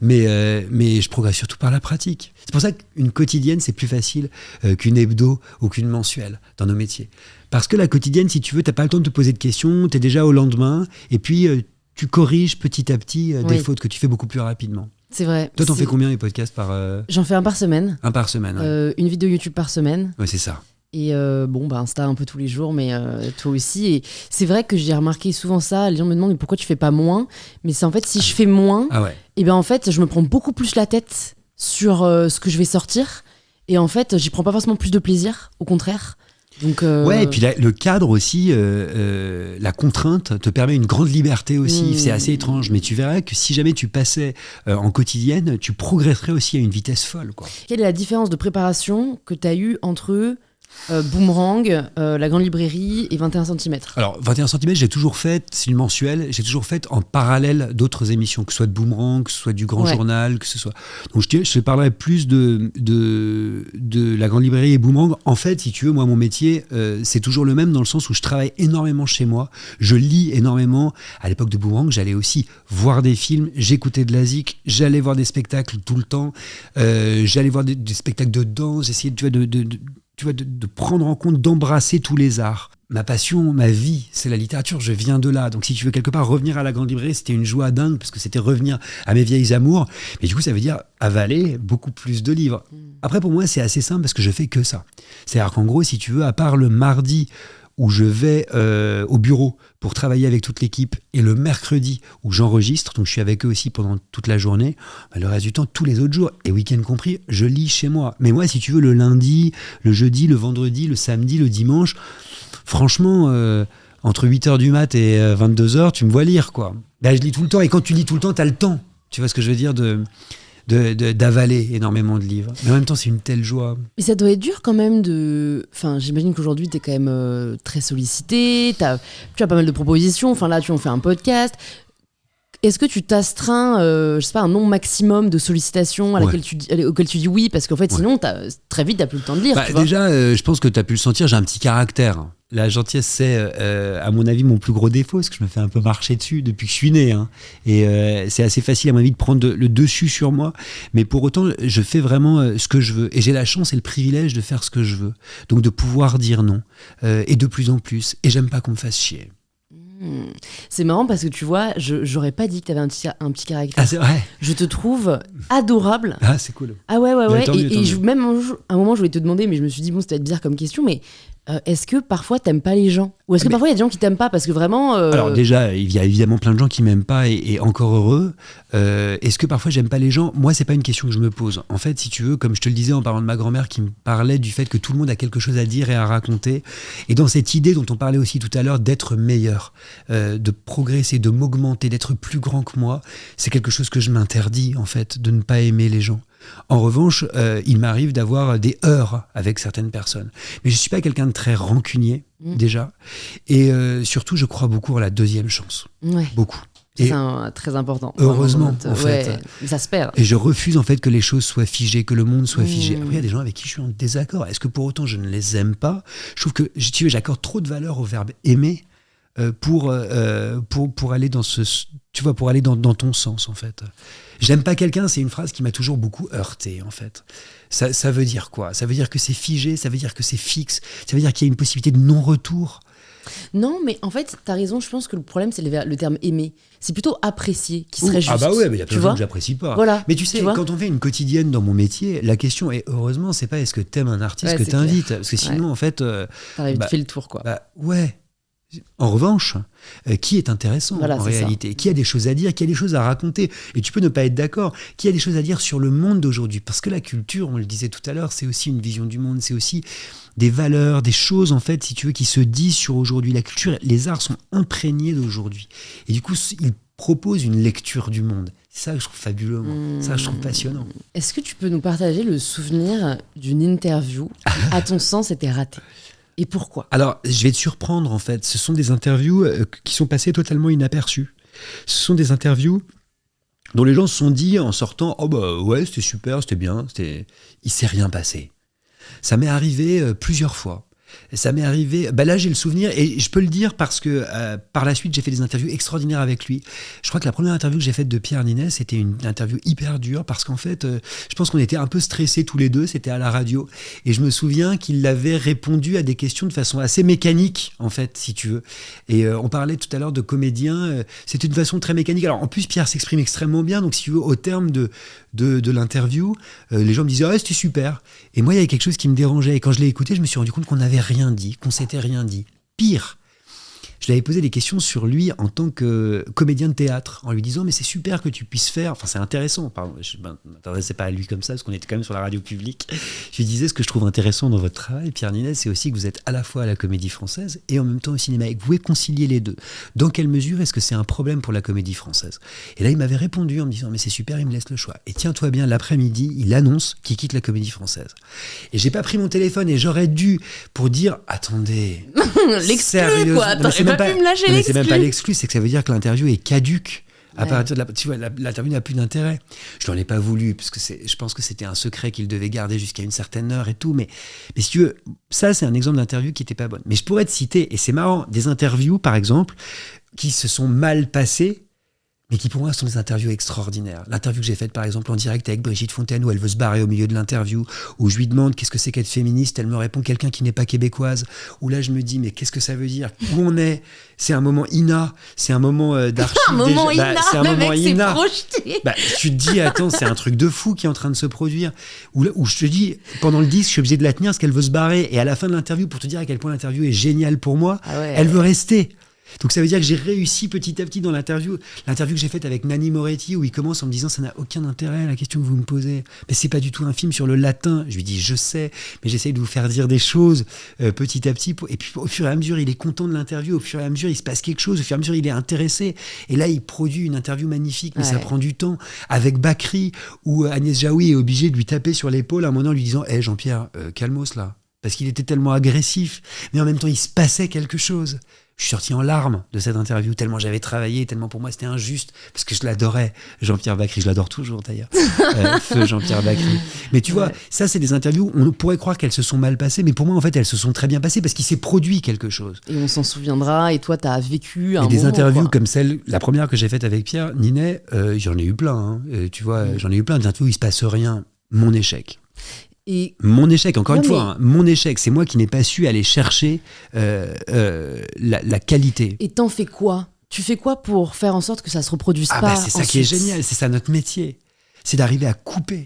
Mais je progresse surtout par la pratique. C'est pour ça qu'une quotidienne, c'est plus facile qu'une hebdo ou qu'une mensuelle dans nos métiers. Parce que la quotidienne, si tu veux, t'as pas le temps de te poser de questions, t'es déjà au lendemain, et puis tu corriges petit à petit des fautes que tu fais beaucoup plus rapidement. C'est vrai. Toi, t'en fais combien les podcasts par... J'en fais un par semaine. Un par semaine, ouais. Une vidéo YouTube par semaine. Ouais, c'est ça. Et Insta un peu tous les jours, mais toi aussi. Et c'est vrai que j'ai remarqué souvent ça. Les gens me demandent pourquoi tu fais pas moins. Mais c'est en fait, si je fais moins, et ben en fait, je me prends beaucoup plus la tête sur ce que je vais sortir. Et en fait, j'y prends pas forcément plus de plaisir, au contraire. Donc, ouais, et puis le cadre aussi, la contrainte te permet une grande liberté aussi. C'est assez étrange, mais tu verras que si jamais tu passais en quotidienne, tu progresserais aussi à une vitesse folle, quoi. Quelle est la différence de préparation que tu as eue entre Boomerang, La Grande Librairie et 21 cm? Alors, 21 cm, j'ai toujours fait, c'est une mensuelle, j'ai toujours fait en parallèle d'autres émissions, que ce soit de Boomerang, que ce soit du Grand Journal, que ce soit... Donc, je te parlerai plus de La Grande Librairie et Boomerang. En fait, si tu veux, moi, mon métier, c'est toujours le même dans le sens où je travaille énormément chez moi, je lis énormément. À l'époque de Boomerang, j'allais aussi voir des films, j'écoutais de la zik, j'allais voir des spectacles tout le temps, j'allais voir des spectacles de danse, j'essayais, de prendre en compte, d'embrasser tous les arts. Ma passion, ma vie, c'est la littérature, je viens de là. Donc si tu veux quelque part revenir à la Grande Librairie, c'était une joie dingue, parce que c'était revenir à mes vieilles amours. Mais du coup, ça veut dire avaler beaucoup plus de livres. Après, pour moi, c'est assez simple, parce que je fais que ça. C'est-à-dire qu'en gros, si tu veux, à part le mardi, où je vais au bureau pour travailler avec toute l'équipe, et le mercredi où j'enregistre, donc je suis avec eux aussi pendant toute la journée, le reste du temps, tous les autres jours, et week-end compris, je lis chez moi. Mais moi, si tu veux, le lundi, le jeudi, le vendredi, le samedi, le dimanche, franchement, entre 8h du mat et 22h, tu me vois lire, quoi. Là, je lis tout le temps, et quand tu lis tout le temps, t'as le temps. Tu vois ce que je veux dire d'avaler énormément de livres. Mais en même temps, c'est une telle joie. Et ça doit être dur quand même de... Enfin, j'imagine qu'aujourd'hui, t'es quand même très sollicité, tu as pas mal de propositions, enfin là, tu en fais un podcast. Est-ce que tu t'astreins, je sais pas, un nombre maximum de sollicitations auquel tu dis oui, parce qu'en fait, sinon, très vite, t'as plus le temps de lire. Tu vois. Déjà, je pense que t'as pu le sentir, j'ai un petit caractère. La gentillesse, c'est, à mon avis, mon plus gros défaut, parce que je me fais un peu marcher dessus depuis que je suis né. Et c'est assez facile, à mon avis, de prendre le dessus sur moi. Mais pour autant, je fais vraiment ce que je veux. Et j'ai la chance et le privilège de faire ce que je veux. Donc de pouvoir dire non. Et de plus en plus. Et j'aime pas qu'on me fasse chier. C'est marrant parce que tu vois, j'aurais pas dit que t'avais un petit caractère. Ah, c'est vrai. Je te trouve adorable. Ah, c'est cool. Ah ouais. Tant mieux. Même à un moment, je voulais te demander, mais je me suis dit, bon, ça va être bizarre comme question, mais est-ce que parfois t'aimes pas les gens? Ou est-ce que parfois il y a des gens qui t'aiment pas? Parce que vraiment. Alors, déjà, il y a évidemment plein de gens qui m'aiment pas et encore heureux. Est-ce que parfois j'aime pas les gens? Moi, c'est pas une question que je me pose. En fait, si tu veux, comme je te le disais en parlant de ma grand-mère qui me parlait du fait que tout le monde a quelque chose à dire et à raconter. Et dans cette idée dont on parlait aussi tout à l'heure d'être meilleur, de progresser, de m'augmenter, d'être plus grand que moi, c'est quelque chose que je m'interdis, en fait, de ne pas aimer les gens. En revanche, il m'arrive d'avoir des heurts avec certaines personnes. Mais je ne suis pas quelqu'un de très rancunier, déjà. Et surtout, je crois beaucoup à la deuxième chance. Ouais. Beaucoup. C'est très important. Heureusement, en fait. Ça se perd. Et je refuse, en fait, que les choses soient figées, que le monde soit figé. Après, il y a des gens avec qui je suis en désaccord. Est-ce que pour autant, je ne les aime pas? Je trouve que, j'accorde trop de valeur au verbe aimer pour aller dans pour aller dans ton sens, en fait. J'aime pas quelqu'un, c'est une phrase qui m'a toujours beaucoup heurté, en fait. Ça veut dire quoi? Ça veut dire que c'est figé, ça veut dire que c'est fixe, ça veut dire qu'il y a une possibilité de non-retour. Non, mais en fait, t'as raison, je pense que le problème, c'est le terme aimer. C'est plutôt apprécier qui serait juste. Ah bah ouais, mais il y a plein tu de vois gens que j'apprécie pas. Voilà. Mais tu sais, Tu vois quand on fait une quotidienne dans mon métier, la question est, heureusement, c'est pas est-ce que t'aimes un artiste Ouais, que c'est t'invites. Parce que sinon, en fait... T'as bah, fait le tour, quoi. Bah ouais. En revanche, qui est intéressant Voilà, en c'est réalité, qui a des choses à dire, qui a des choses à raconter, et tu peux ne pas être d'accord, qui a des choses à dire sur le monde d'aujourd'hui, parce que la culture, on le disait tout à l'heure, c'est aussi une vision du monde, c'est aussi des valeurs, des choses en fait, si tu veux, qui se disent sur aujourd'hui. La culture, les arts sont imprégnés d'aujourd'hui, et du coup, ils proposent une lecture du monde. C'est ça que je trouve fabuleux, moi. Ça, je trouve passionnant. Est-ce que tu peux nous partager le souvenir d'une interview qui, à ton sens, était ratée ? Et pourquoi ? Alors, je vais te surprendre, en fait. Ce sont des interviews qui sont passées totalement inaperçues. Ce sont des interviews dont les gens se sont dit, en sortant, « Oh bah ouais, c'était super, c'était bien, il s'est rien passé. » Ça m'est arrivé plusieurs fois. Ça m'est arrivé, là j'ai le souvenir, et je peux le dire parce que par la suite j'ai fait des interviews extraordinaires avec lui. Je crois que la première interview que j'ai faite de Pierre Niney, c'était une interview hyper dure parce qu'en fait, je pense qu'on était un peu stressés tous les deux, c'était à la radio, et je me souviens qu'il avait répondu à des questions de façon assez mécanique, en fait, si tu veux. Et on parlait tout à l'heure de comédiens, c'était une façon très mécanique. Alors en plus, Pierre s'exprime extrêmement bien, donc si tu veux, au terme de l'interview, les gens me disaient « Ah, c'était super ». Et moi, il y avait quelque chose qui me dérangeait, et quand je l'ai écouté, je me suis rendu compte qu'on n'avait rien dit, qu'on s'était rien dit. Pire, je lui avais posé des questions sur lui en tant que comédien de théâtre, en lui disant mais c'est super que tu puisses faire, enfin c'est intéressant, pardon, je ne m'intéressais pas à lui comme ça, parce qu'on était quand même sur la radio publique. Je lui disais ce que je trouve intéressant dans votre travail, Pierre Niney, c'est aussi que vous êtes à la fois à la Comédie Française et en même temps au cinéma, et que vous pouvez concilier les deux. Dans quelle mesure est-ce que c'est un problème pour la Comédie Française ? Et là il m'avait répondu en me disant mais c'est super, il me laisse le choix. Et tiens-toi bien, l'après-midi, il annonce qu'il quitte la Comédie Française. Et j'ai pas pris mon téléphone, et j'aurais dû, pour dire attendez, l'exclu quoi, t'aurais pas pu me lâcher l'exclu. C'est même pas l'exclu, c'est que ça veut dire que l'interview est caduque. À partir de tu vois, l'interview n'a plus d'intérêt. Je n'en ai pas voulu, parce que je pense que c'était un secret qu'il devait garder jusqu'à une certaine heure et tout. Mais si tu veux, ça, c'est un exemple d'interview qui n'était pas bonne. Mais je pourrais te citer, et c'est marrant, des interviews, par exemple, qui se sont mal passées, mais qui pour moi sont des interviews extraordinaires. L'interview que j'ai faite par exemple en direct avec Brigitte Fontaine, où elle veut se barrer au milieu de l'interview, où je lui demande qu'est-ce que c'est qu'être féministe, elle me répond quelqu'un qui n'est pas québécoise, où là je me dis mais qu'est-ce que ça veut dire, où on est, c'est un moment INA, c'est un moment d'archive. Un moment INA, c'est un le moment mec INA. s'est projeté. Tu te dis attends, c'est un truc de fou qui est en train de se produire, où je te dis pendant le disque je suis obligé de la tenir parce qu'elle veut se barrer, et à la fin de l'interview, pour te dire à quel point l'interview est géniale pour moi, elle veut rester. Donc ça veut dire que j'ai réussi petit à petit dans l'interview que j'ai faite avec Nanni Moretti, où il commence en me disant ça n'a aucun intérêt la question que vous me posez, mais c'est pas du tout un film sur le latin. Je lui dis je sais, mais j'essaye de vous faire dire des choses petit à petit, et puis au fur et à mesure il est content de l'interview, au fur et à mesure il se passe quelque chose, au fur et à mesure il est intéressé, et là il produit une interview magnifique, mais ça prend du temps. Avec Bakri, où Agnès Jaoui est obligée de lui taper sur l'épaule à un moment en lui disant hey, Jean-Pierre, calmos là, parce qu'il était tellement agressif, mais en même temps il se passait quelque chose. Je suis sorti en larmes de cette interview, tellement j'avais travaillé, tellement pour moi c'était injuste, parce que je l'adorais, Jean-Pierre Bakri, je l'adore toujours d'ailleurs, feu Jean-Pierre Bakri. Mais tu vois, ça c'est des interviews, on pourrait croire qu'elles se sont mal passées, mais pour moi en fait elles se sont très bien passées, parce qu'il s'est produit quelque chose. Et on s'en souviendra, et toi t'as vécu un et des moment, interviews quoi. Comme celle, la première que j'ai faite avec Pierre Niney, j'en ai eu plein, hein, tu vois, j'en ai eu plein d'interviews où il se passe rien, mon échec. Et mon échec, encore une fois, hein, mon échec, c'est moi qui n'ai pas su aller chercher la qualité. Et t'en fais quoi ? Tu fais quoi pour faire en sorte que ça se reproduise pas C'est ça ensuite ? qui est génial, c'est ça notre métier. C'est d'arriver à couper.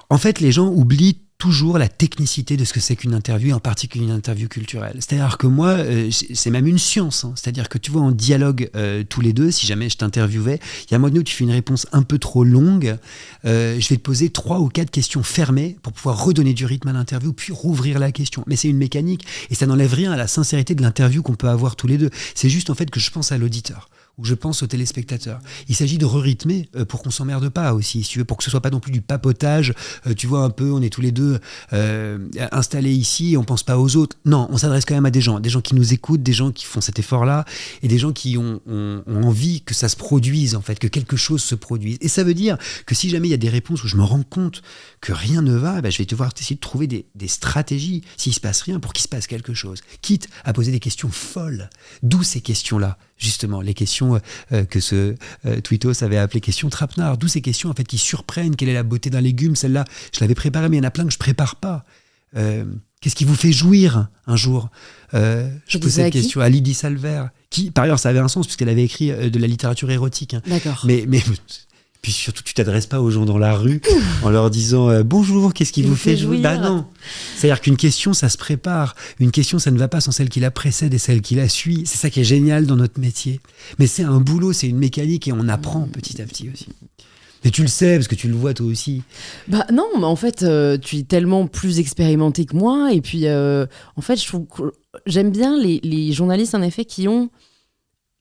En fait, les gens oublient toujours la technicité de ce que c'est qu'une interview, et en particulier une interview culturelle. C'est-à-dire que moi, c'est même une science. Hein. C'est-à-dire que tu vois, en dialogue tous les deux, si jamais je t'interviewais, il y a un moment donné où tu fais une réponse un peu trop longue, je vais te poser 3 ou 4 questions fermées pour pouvoir redonner du rythme à l'interview, puis rouvrir la question. Mais c'est une mécanique, et ça n'enlève rien à la sincérité de l'interview qu'on peut avoir tous les deux. C'est juste en fait que je pense à l'auditeur, ou je pense aux téléspectateurs. Il s'agit de re-rythmer pour qu'on s'emmerde pas aussi, si tu veux, pour que ce soit pas non plus du papotage, tu vois un peu, on est tous les deux installés ici et on pense pas aux autres. Non, on s'adresse quand même à des gens qui nous écoutent, des gens qui font cet effort-là, et des gens qui ont envie que ça se produise en fait, que quelque chose se produise. Et ça veut dire que si jamais il y a des réponses où je me rends compte que rien ne va, je vais devoir essayer de trouver des stratégies, s'il se passe rien, pour qu'il se passe quelque chose. Quitte à poser des questions folles. D'où ces questions-là, justement, les questions que ce Twittos avait appelé questions trapenard, d'où ces questions en fait qui surprennent. Quelle est la beauté d'un légume? Celle-là, je l'avais préparée, mais il y en a plein que je prépare pas. Qu'est-ce qui vous fait jouir un jour Je pose cette à qui question à Lydie Salver, qui, par ailleurs, ça avait un sens puisqu'elle avait écrit de la littérature érotique. Hein. D'accord. Mais puis surtout, tu t'adresses pas aux gens dans la rue en leur disant bonjour, qu'est-ce qui vous fait jouir ? Bah non. C'est-à-dire qu'une question, ça se prépare. Une question, ça ne va pas sans celle qui la précède et celle qui la suit. C'est ça qui est génial dans notre métier. Mais c'est un boulot, c'est une mécanique et on apprend petit à petit aussi. Et tu le sais, parce que tu le vois toi aussi. Bah non, mais en fait, tu es tellement plus expérimenté que moi. Et puis, en fait, je trouve que j'aime bien les journalistes, en effet, qui ont...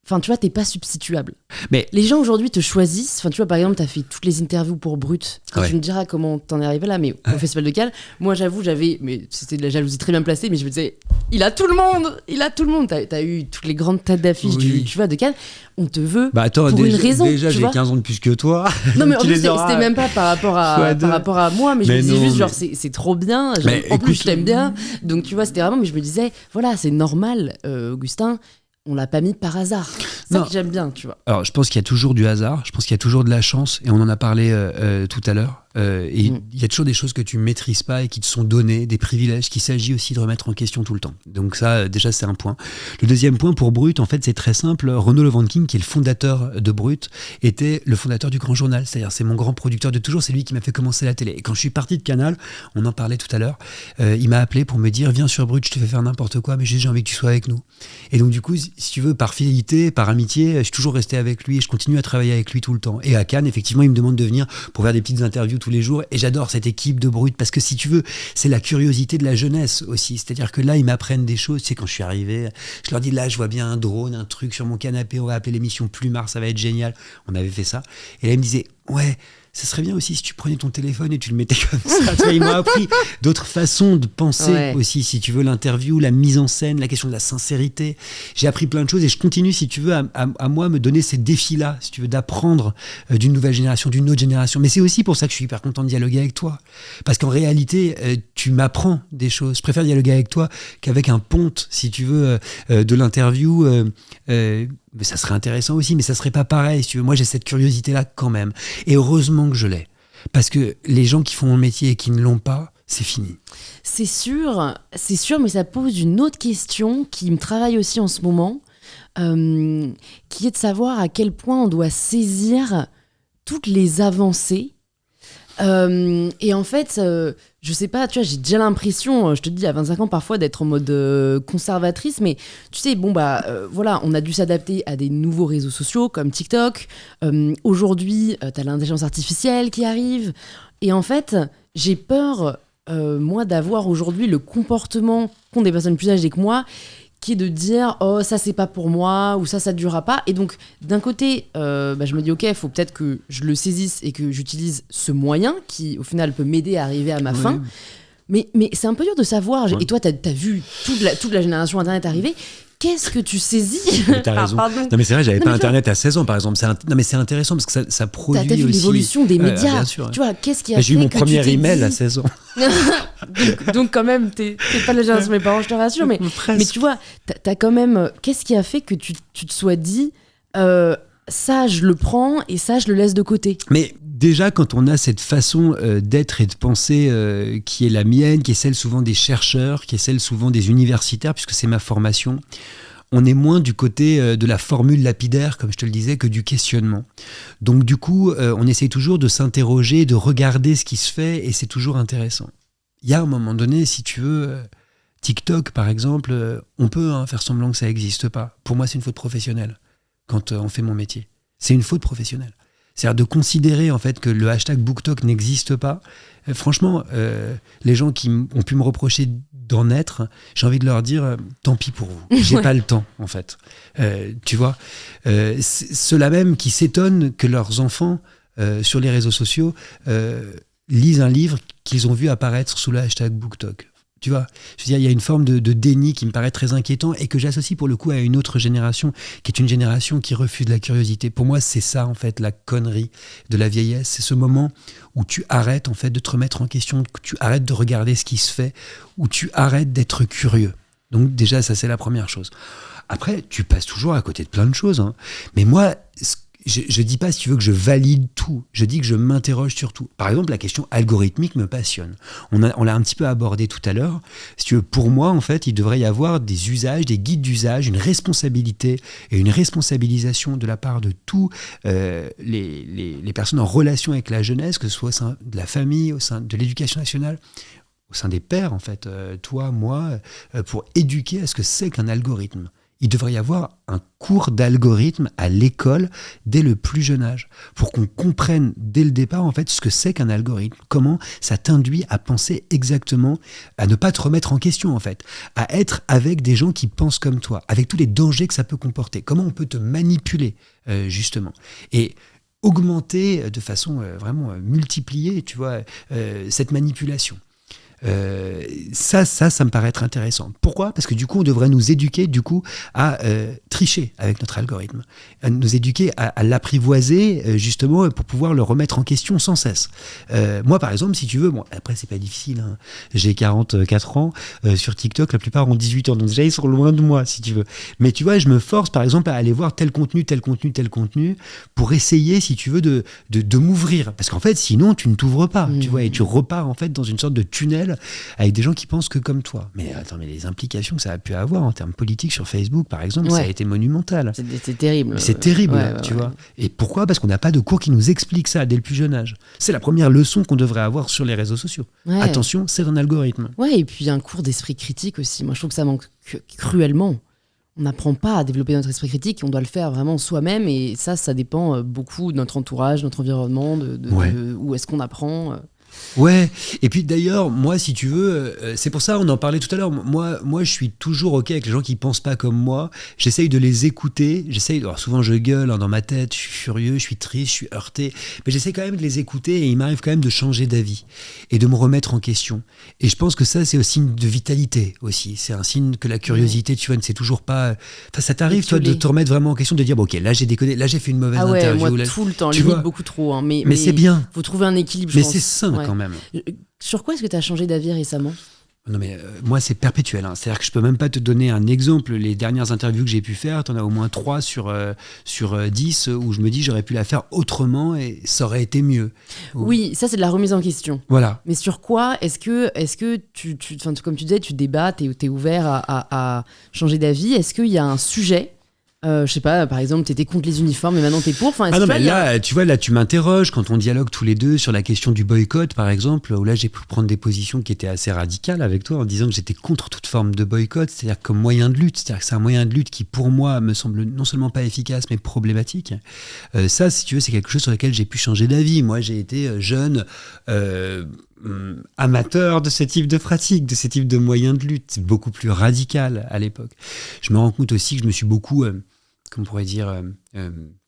Enfin, tu vois, t'es pas substituable. Mais les gens aujourd'hui te choisissent. Enfin, tu vois, par exemple, t'as fait toutes les interviews pour Brut. Ouais. Tu me diras comment t'en es arrivé là, mais au Festival de Cannes, moi, j'avoue, mais c'était de la jalousie très bien placée, mais je me disais, il a tout le monde. T'as eu toutes les grandes têtes d'affiche tu vois, de Cannes. On te veut attends, pour une raison. Déjà, tu j'ai vois 15 ans de plus que toi. Non, mais en plus, c'était même pas par rapport à moi, mais je me disais juste, genre, c'est trop bien. En plus, je t'aime bien. Donc, tu vois, c'était vraiment, mais je me disais, voilà, c'est normal, Augustin. On l'a pas mis par hasard. C'est ça que j'aime bien, tu vois. Alors, je pense qu'il y a toujours du hasard, je pense qu'il y a toujours de la chance, et on en a parlé tout à l'heure. Il y a toujours des choses que tu maîtrises pas et qui te sont données, des privilèges qu'il s'agit aussi de remettre en question tout le temps. Donc ça, déjà, c'est un point. Le deuxième point pour Brut, en fait, c'est très simple. Renaud Leventkin, qui est le fondateur de Brut, était le fondateur du Grand Journal. C'est-à-dire, c'est mon grand producteur de toujours. C'est lui qui m'a fait commencer la télé. Et quand je suis parti de Canal, on en parlait tout à l'heure, il m'a appelé pour me dire, viens sur Brut, je te fais faire n'importe quoi, mais j'ai envie que tu sois avec nous. Et donc, du coup, si tu veux, par fidélité, par amitié, je suis toujours resté avec lui et je continue à travailler avec lui tout le temps. Et à Cannes, effectivement, il me demande de venir pour faire des petites interviews tous les jours, et j'adore cette équipe de Brut parce que si tu veux, c'est la curiosité de la jeunesse aussi, c'est-à-dire que là ils m'apprennent des choses, tu sais, quand je suis arrivé, je leur dis là je vois bien un drone, un truc sur mon canapé, on va appeler l'émission Plumard, ça va être génial, on avait fait ça, et là ils me disaient ouais, ça serait bien aussi si tu prenais ton téléphone et tu le mettais comme ça. Tu vois, ils m'ont appris d'autres façons de penser aussi, si tu veux, l'interview, la mise en scène, la question de la sincérité. J'ai appris plein de choses et je continue, si tu veux, à moi me donner ces défis-là, si tu veux, d'apprendre d'une nouvelle génération, d'une autre génération. Mais c'est aussi pour ça que je suis hyper content de dialoguer avec toi. Parce qu'en réalité, tu m'apprends des choses. Je préfère dialoguer avec toi qu'avec un ponte, si tu veux, de l'interview. Mais ça serait intéressant aussi, mais ça serait pas pareil, si tu veux. Moi, j'ai cette curiosité-là quand même. Et heureusement que je l'ai. Parce que les gens qui font mon métier et qui ne l'ont pas, c'est fini. C'est sûr, mais ça pose une autre question qui me travaille aussi en ce moment, qui est de savoir à quel point on doit saisir toutes les avancées. Et en fait, je sais pas, tu vois, j'ai déjà l'impression, je te dis à 25 ans parfois, d'être en mode conservatrice, mais tu sais, voilà, on a dû s'adapter à des nouveaux réseaux sociaux comme TikTok. Aujourd'hui, t'as l'intelligence artificielle qui arrive. Et en fait, j'ai peur, moi, d'avoir aujourd'hui le comportement qu'ont des personnes plus âgées que moi, qui est de dire oh ça c'est pas pour moi ou ça durera pas, et donc d'un côté je me dis ok, il faut peut-être que je le saisisse et que j'utilise ce moyen qui au final peut m'aider à arriver à ma fin, mais c'est un peu dur de savoir. Et toi t'as vu toute la génération internet arriver. Qu'est-ce que tu saisis? T'as raison. Non mais c'est vrai, j'avais pas internet à 16 ans par exemple. Non mais c'est intéressant parce que ça produit t'as vu aussi l'évolution des médias. Bien sûr, tu vois, qu'est-ce qui a j'ai eu mon que premier email à 16 ans. donc quand même, t'es pas la génération de mes parents, je te rassure, mais tu vois, t'as quand même... Qu'est-ce qui a fait que tu te sois dit ça je le prends et ça je le laisse de côté? Mais déjà, quand on a cette façon d'être et de penser qui est la mienne, qui est celle souvent des chercheurs, qui est celle souvent des universitaires, puisque c'est ma formation, on est moins du côté de la formule lapidaire, comme je te le disais, que du questionnement. Donc du coup, on essaye toujours de s'interroger, de regarder ce qui se fait, et c'est toujours intéressant. Il y a un moment donné, si tu veux, TikTok par exemple, on peut faire semblant que ça n'existe pas. Pour moi, c'est une faute professionnelle quand on fait mon métier. C'est une faute professionnelle. C'est-à-dire de considérer en fait que le hashtag BookTok n'existe pas. Franchement, les gens qui ont pu me reprocher d'en être, j'ai envie de leur dire tant pis pour vous. J'ai pas le temps en fait. Tu vois, ceux-là même qui s'étonnent que leurs enfants sur les réseaux sociaux lisent un livre qu'ils ont vu apparaître sous le hashtag BookTok. Tu vois, je veux dire, il y a une forme de déni qui me paraît très inquiétant et que j'associe pour le coup à une autre génération qui est une génération qui refuse la curiosité. Pour moi, c'est ça en fait la connerie de la vieillesse. C'est ce moment où tu arrêtes en fait de te remettre en question, que tu arrêtes de regarder ce qui se fait, où tu arrêtes d'être curieux. Donc déjà, ça c'est la première chose. Après, tu passes toujours à côté de plein de choses. Hein. Mais moi, je dis pas, si tu veux, que je valide tout. Je dis que je m'interroge sur tout. Par exemple, la question algorithmique me passionne. On l'a un petit peu abordé tout à l'heure. Si tu veux, pour moi, en fait, il devrait y avoir des usages, des guides d'usage, une responsabilité et une responsabilisation de la part de tous les personnes en relation avec la jeunesse, que ce soit au sein de la famille, au sein de l'éducation nationale, au sein des pairs, en fait, toi, moi, pour éduquer à ce que c'est qu'un algorithme. Il devrait y avoir un cours d'algorithme à l'école dès le plus jeune âge, pour qu'on comprenne dès le départ en fait ce que c'est qu'un algorithme, comment ça t'induit à penser exactement, à ne pas te remettre en question en fait, à être avec des gens qui pensent comme toi, avec tous les dangers que ça peut comporter, comment on peut te manipuler justement. Et augmenter de façon vraiment multipliée, tu vois, cette manipulation. Ça me paraît être intéressant. Pourquoi ? Parce que du coup, on devrait nous éduquer à tricher avec notre algorithme, à nous éduquer à l'apprivoiser justement pour pouvoir le remettre en question sans cesse. Moi, par exemple, si tu veux, bon, après c'est pas difficile, hein, j'ai 44 ans, sur TikTok, la plupart ont 18 ans, donc déjà ils sont loin de moi, si tu veux. Mais tu vois, je me force par exemple à aller voir tel contenu, pour essayer, si tu veux, de m'ouvrir. Parce qu'en fait, sinon, tu ne t'ouvres pas, tu vois, et tu repars en fait dans une sorte de tunnel avec des gens qui pensent que comme toi. Mais attends, mais les implications que ça a pu avoir en termes politiques sur Facebook, par exemple, ça a été monumental. C'est terrible. Mais c'est terrible, tu vois. Et pourquoi ? Parce qu'on n'a pas de cours qui nous expliquent ça dès le plus jeune âge. C'est la première leçon qu'on devrait avoir sur les réseaux sociaux. Ouais. Attention, c'est un algorithme. Ouais, et puis un cours d'esprit critique aussi. Moi, je trouve que ça manque cruellement. On n'apprend pas à développer notre esprit critique, on doit le faire vraiment soi-même, et ça dépend beaucoup de notre entourage, notre environnement, de où est-ce qu'on apprend. Ouais, et puis d'ailleurs, moi, si tu veux, c'est pour ça, on en parlait tout à l'heure, moi je suis toujours OK avec les gens qui pensent pas comme moi, j'essaye de les écouter, alors souvent je gueule dans ma tête, je suis furieux, je suis triste, je suis heurté, mais j'essaie quand même de les écouter, et il m'arrive quand même de changer d'avis, et de me remettre en question. Et je pense que ça, c'est un signe de vitalité aussi, c'est un signe que la curiosité, tu vois, ne c'est toujours pas... Enfin, ça t'arrive, toi, de te remettre vraiment en question, de dire, bon, OK, là j'ai déconné, là j'ai fait une mauvaise interview. Moi, tout le temps, limite beaucoup trop, hein, mais c'est bien. Faut trouver un équilibre, je pense. Mais c'est sain, quand même. Sur quoi est-ce que tu as changé d'avis récemment ? Non mais moi c'est perpétuel, hein. C'est-à-dire que je peux même pas te donner un exemple. Les dernières interviews que j'ai pu faire, t'en as au moins 3 sur 10 où je me dis j'aurais pu la faire autrement et ça aurait été mieux. Oui, ça c'est de la remise en question. Voilà. Mais sur quoi est-ce que tu comme tu disais, tu débattes, t'es ouvert à changer d'avis. Est-ce qu'il y a un sujet ? Je sais pas, par exemple, t'étais contre les uniformes et maintenant t'es pour. Enfin, non, mais là, tu vois, là, tu m'interroges quand on dialogue tous les deux sur la question du boycott, par exemple, où là, j'ai pu prendre des positions qui étaient assez radicales avec toi en disant que j'étais contre toute forme de boycott, c'est-à-dire comme moyen de lutte. C'est-à-dire que c'est un moyen de lutte qui, pour moi, me semble non seulement pas efficace, mais problématique. Ça, si tu veux, c'est quelque chose sur lequel j'ai pu changer d'avis. Moi, j'ai été jeune... amateur de ce type de pratique, de ce type de moyens de lutte, beaucoup plus radical à l'époque. Je me rends compte aussi que je me suis beaucoup, comment on pourrait dire,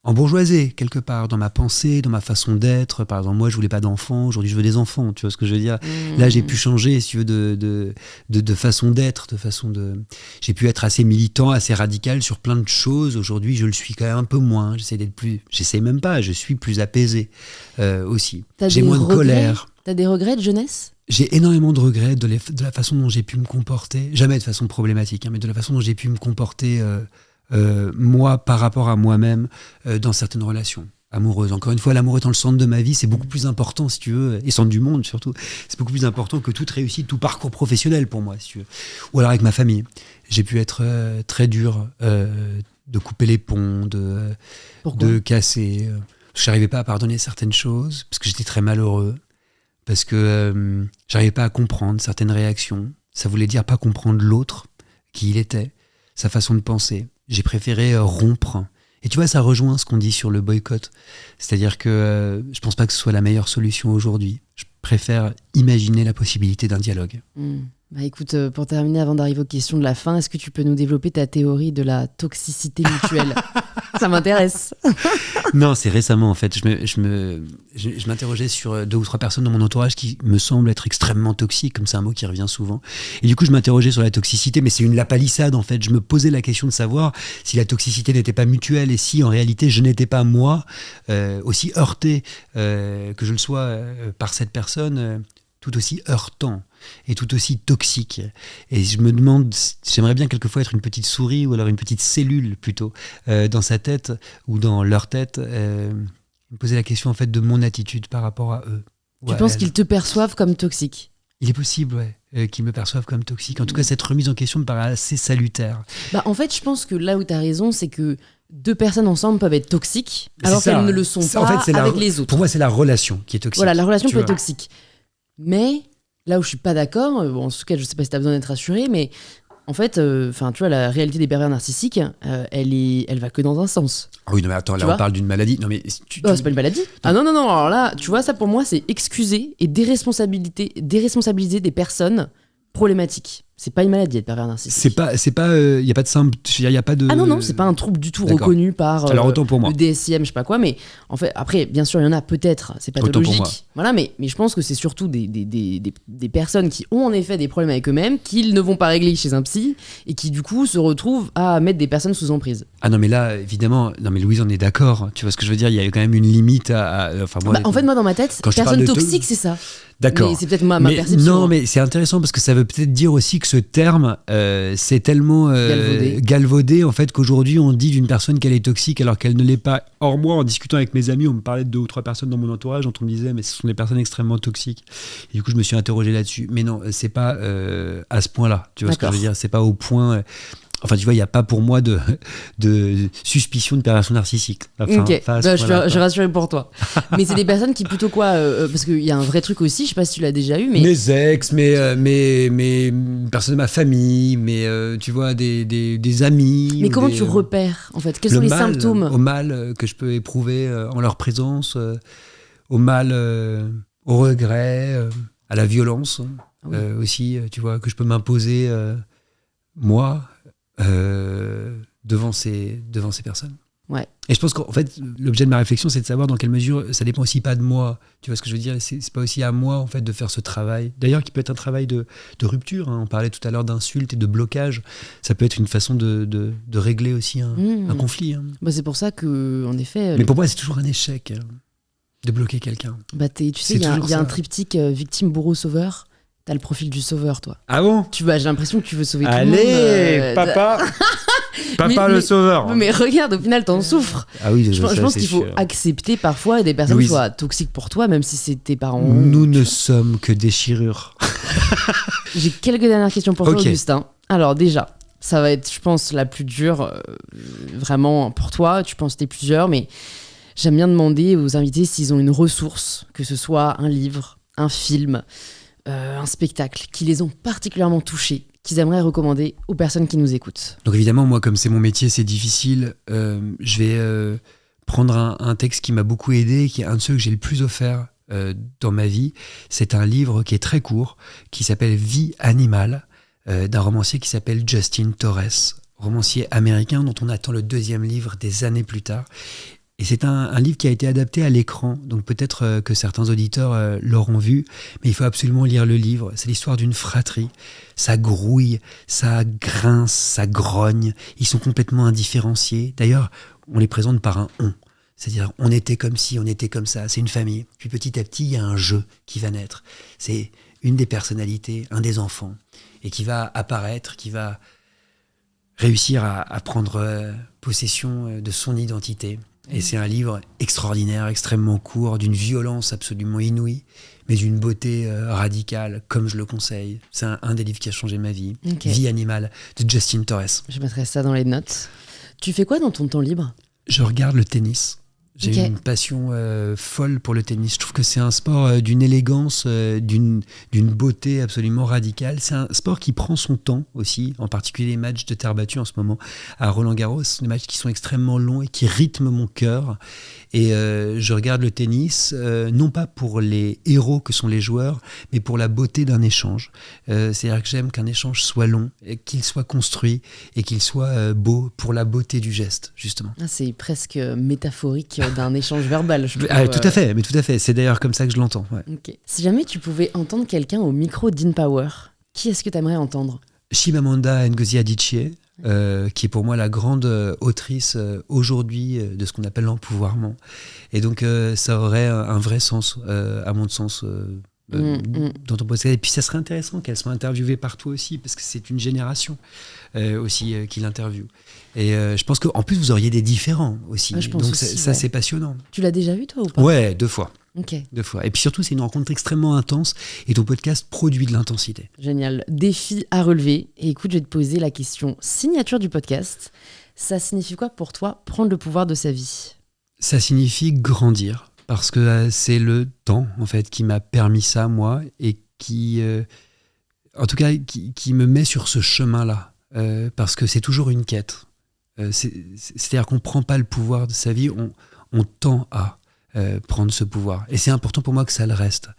embourgeoisé quelque part dans ma pensée, dans ma façon d'être. Par exemple, moi je voulais pas d'enfants, aujourd'hui je veux des enfants, tu vois ce que je veux dire. Là j'ai pu changer, si tu veux, de façon d'être, j'ai pu être assez militant, assez radical sur plein de choses. Aujourd'hui je le suis quand même un peu moins, j'essaie même pas, je suis plus apaisé aussi. J'ai moins de colère. T'as des regrets de jeunesse ? J'ai énormément de regrets de la façon dont j'ai pu me comporter, jamais de façon problématique, hein, mais de la façon dont j'ai pu me comporter moi par rapport à moi-même dans certaines relations amoureuses. Encore une fois, l'amour étant le centre de ma vie, c'est beaucoup plus important, si tu veux, et centre du monde surtout, c'est beaucoup plus important que toute réussite, tout parcours professionnel pour moi, si tu veux. Ou alors avec ma famille. J'ai pu être très dur, de couper les ponts, de casser. Je n'arrivais pas à pardonner certaines choses, parce que j'étais très malheureux. Parce que j'arrivais pas à comprendre certaines réactions. Ça voulait dire pas comprendre l'autre, qui il était, sa façon de penser. J'ai préféré rompre. Et tu vois, ça rejoint ce qu'on dit sur le boycott. C'est-à-dire que je pense pas que ce soit la meilleure solution aujourd'hui. Je préfère imaginer la possibilité d'un dialogue. Bah écoute, pour terminer, avant d'arriver aux questions de la fin, est-ce que tu peux nous développer ta théorie de la toxicité mutuelle ? Ça m'intéresse. Non, c'est récemment en fait. Je m'interrogeais sur 2 ou 3 personnes dans mon entourage qui me semblent être extrêmement toxiques, comme c'est un mot qui revient souvent. Et du coup, je m'interrogeais sur la toxicité, mais c'est la palissade en fait. Je me posais la question de savoir si la toxicité n'était pas mutuelle et si en réalité je n'étais pas moi aussi heurté que je le sois par cette personne. tout aussi heurtant et tout aussi toxique. Et je me demande, j'aimerais bien quelquefois être une petite souris ou alors une petite cellule plutôt dans sa tête ou dans leur tête, me poser la question en fait de mon attitude par rapport à eux. Tu penses qu'ils te perçoivent comme toxique? Il est possible, qu'ils me perçoivent comme toxique. En tout cas, cette remise en question me paraît assez salutaire. Bah, en fait, je pense que là où tu as raison, c'est que deux personnes ensemble peuvent être toxiques alors C'est ça. qu'elles ne le sont Ça, pas en fait, avec les autres. Pour moi, c'est la relation qui est toxique. Voilà, la relation tu peut être vois. toxique. Mais là où je suis pas d'accord, bon, en tout cas, je sais pas si tu as besoin d'être rassuré, mais en fait, tu vois, la réalité des pervers narcissiques, elle va que dans un sens. Ah oui, non, mais attends, Tu là, vois on parle d'une maladie. Non, mais Oh, c'est pas une maladie. Ah non, alors là, tu vois, ça pour moi, c'est excuser et déresponsabiliser des personnes problématiques. C'est pas une maladie, être pervers narcissique. il y a pas de simple, il y a pas de. Ah non, c'est pas un trouble du tout D'accord. reconnu par Alors autant pour moi. le DSM, je sais pas quoi, mais en fait, après, bien sûr, il y en a peut-être, c'est Autant pour moi. pathologique. Voilà, mais je pense que c'est surtout des personnes qui ont en effet des problèmes avec eux-mêmes, qu'ils ne vont pas régler chez un psy, et qui du coup se retrouvent à mettre des personnes sous emprise. Ah non, mais là, évidemment, non, mais Louise, on est d'accord. Tu vois ce que je veux dire? Il y a quand même une limite enfin, moi, En fait, moi, dans ma tête, quand je parle personne de toxique, c'est ça. d'accord. Mais c'est peut-être ma Mais perception. non, hein. mais c'est intéressant parce que ça veut peut-être dire aussi que ce terme, c'est tellement galvaudé en fait qu'aujourd'hui on dit d'une personne qu'elle est toxique alors qu'elle ne l'est pas. Or moi, en discutant avec mes amis, on me parlait de 2 ou 3 personnes dans mon entourage dont on me disait mais ce sont des personnes extrêmement toxiques. Et du coup, je me suis interrogé là-dessus. Mais non, c'est pas à ce point-là. Tu vois ce que je veux dire? C'est pas au point. Enfin, tu vois, il n'y a pas pour moi de suspicion de perversion narcissique. Enfin, Ok, je suis rassuré pour toi. Mais c'est des personnes qui plutôt quoi parce qu'il y a un vrai truc aussi, je sais pas si tu l'as déjà eu, mais... Mes ex, mes personnes de ma famille, tu vois, des amis. Mais ou comment des- tu repères, en fait? Quels sont le les mal, symptômes? Au mal que je peux éprouver en leur présence, au mal, au regret, à la violence Ah oui. aussi, tu vois, que je peux m'imposer moi devant ces personnes. Ouais. Et je pense qu'en fait, l'objet de ma réflexion, c'est de savoir dans quelle mesure ça dépend aussi pas de moi. Tu vois ce que je veux dire? C'est pas aussi à moi, en fait, de faire ce travail. D'ailleurs, qui peut être un travail de rupture. Hein. On parlait tout à l'heure d'insultes et de blocage. Ça peut être une façon de régler aussi un conflit. Hein. Bah, c'est pour ça que, en effet... Mais pour moi, c'est toujours un échec de bloquer quelqu'un. Bah, tu sais, c'est il y a toujours un ça. triptyque victime, bourreau, sauveur. T'as le profil du sauveur, toi. Ah bon? J'ai l'impression que tu veux sauver tout le Allez, monde. papa Papa Mais- le sauveur. Mais regarde, au final, t'en souffres. Ah oui, Je pense qu'il faut accepter parfois des personnes Louise. soient toxiques pour toi, même si c'est tes parents. Nous ne sommes que déchirures. J'ai quelques dernières questions pour Ok. toi, Augustin. Alors déjà, ça va être, je pense, la plus dure, vraiment pour toi. Tu penses que t'es plusieurs, mais j'aime bien demander aux invités s'ils ont une ressource, que ce soit un livre, un film, un spectacle, qui les ont particulièrement touchés, qu'ils aimeraient recommander aux personnes qui nous écoutent. Donc évidemment, moi, comme c'est mon métier, c'est difficile. Je vais prendre un texte qui m'a beaucoup aidé, qui est un de ceux que j'ai le plus offert dans ma vie. C'est un livre qui est très court, qui s'appelle Vie animale, d'un romancier qui s'appelle Justin Torres, romancier américain dont on attend le 2e livre des années plus tard. Et c'est un livre qui a été adapté à l'écran, donc peut-être que certains auditeurs l'auront vu, mais il faut absolument lire le livre. C'est l'histoire d'une fratrie. Ça grouille, ça grince, ça grogne. Ils sont complètement indifférenciés. D'ailleurs, on les présente par un « on ». C'est-à-dire, on était comme ci, on était comme ça. C'est une famille. Puis petit à petit, il y a un jeu qui va naître. C'est une des personnalités, un des enfants, et qui va apparaître, qui va réussir à prendre possession de son identité. Et c'est un livre extraordinaire, extrêmement court, d'une violence absolument inouïe, mais d'une beauté radicale, comme je le conseille. C'est un des livres qui a changé ma vie. Ok. Vie animale, de Justin Torres. Je mettrai ça dans les notes. Tu fais quoi dans ton temps libre? Je regarde le tennis. J'ai Ok. une passion folle pour le tennis. Je trouve que c'est un sport d'une élégance, d'une beauté absolument radicale. C'est un sport qui prend son temps aussi, en particulier les matchs de terre battue en ce moment à Roland-Garros. Des matchs qui sont extrêmement longs et qui rythment mon cœur. Et je regarde le tennis, non pas pour les héros que sont les joueurs, mais pour la beauté d'un échange. C'est-à-dire que j'aime qu'un échange soit long, et qu'il soit construit et qu'il soit beau pour la beauté du geste, justement. Ah, c'est presque métaphorique d'un échange verbal, je trouve. Tout à fait, mais tout à fait. C'est d'ailleurs comme ça que je l'entends. Ouais. Ok. Si jamais tu pouvais entendre quelqu'un au micro d'InPower, qui est-ce que tu aimerais entendre? Chimamanda Ngozi Adichie, qui est pour moi la grande autrice aujourd'hui de ce qu'on appelle l'empouvoirment. Et donc ça aurait un vrai sens, à mon sens, dans ton podcast. Et puis ça serait intéressant qu'elle soit interviewée par toi aussi, parce que c'est une génération aussi qui l'interviewe. Et je pense qu'en plus, vous auriez des différents aussi. Je pense donc aussi, ça c'est passionnant. Tu l'as déjà vu, toi, ou pas? Ouais, 2 fois. Ok. 2 fois. Et puis surtout, c'est une rencontre extrêmement intense et ton podcast produit de l'intensité. Génial. Défi à relever. Et écoute, je vais te poser la question signature du podcast. Ça signifie quoi pour toi, prendre le pouvoir de sa vie? Ça signifie grandir, parce que c'est le temps, en fait, qui m'a permis ça, moi, et qui, en tout cas, qui me met sur ce chemin-là, parce que c'est toujours une quête. C'est-à-dire qu'on ne prend pas le pouvoir de sa vie, on tend à prendre ce pouvoir. Et c'est important pour moi que ça le reste.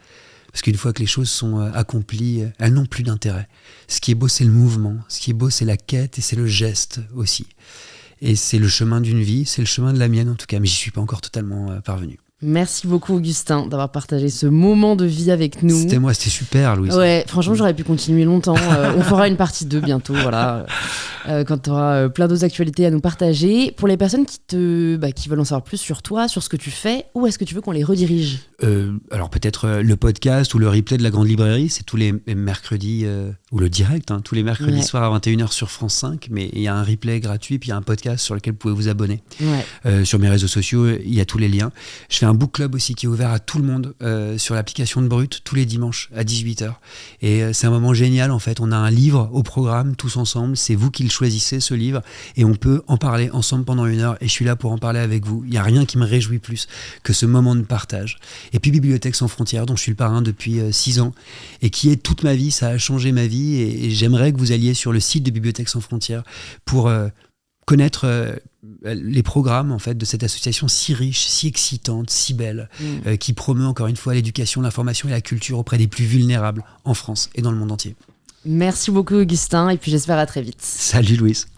Parce qu'une fois que les choses sont accomplies, elles n'ont plus d'intérêt. Ce qui est beau, c'est le mouvement. Ce qui est beau, c'est la quête et c'est le geste aussi. Et c'est le chemin d'une vie, c'est le chemin de la mienne en tout cas, mais j'y suis pas encore totalement parvenu. Merci beaucoup, Augustin, d'avoir partagé ce moment de vie avec nous. C'était moi, c'était super, Louise. Ouais, franchement, j'aurais pu continuer longtemps. On fera une partie 2 bientôt, voilà. Quand tu auras plein d'autres actualités à nous partager. Pour les personnes qui veulent en savoir plus sur toi, sur ce que tu fais, où est-ce que tu veux qu'on les redirige? Alors peut-être le podcast ou le replay de la Grande Librairie, c'est tous les mercredis, ou le direct, tous les mercredis soirs à 21h sur France 5, mais il y a un replay gratuit, puis il y a un podcast sur lequel vous pouvez vous abonner. Sur mes réseaux sociaux, il y a tous les liens. Je fais un book club aussi qui est ouvert à tout le monde sur l'application de Brut, tous les dimanches à 18h. Et c'est un moment génial, en fait. On a un livre au programme, tous ensemble. C'est vous qui le choisissez, ce livre, et on peut en parler ensemble pendant 1 heure, et je suis là pour en parler avec vous. Il n'y a rien qui me réjouit plus que ce moment de partage. Et puis Bibliothèque sans frontières, dont je suis le parrain depuis 6 ans, et qui est toute ma vie, ça a changé ma vie, et j'aimerais que vous alliez sur le site de Bibliothèque sans frontières pour connaître les programmes en fait de cette association si riche, si excitante, si belle, qui promeut encore une fois l'éducation, l'information et la culture auprès des plus vulnérables en France et dans le monde entier. Merci beaucoup, Augustin, et puis j'espère à très vite. Salut Louise.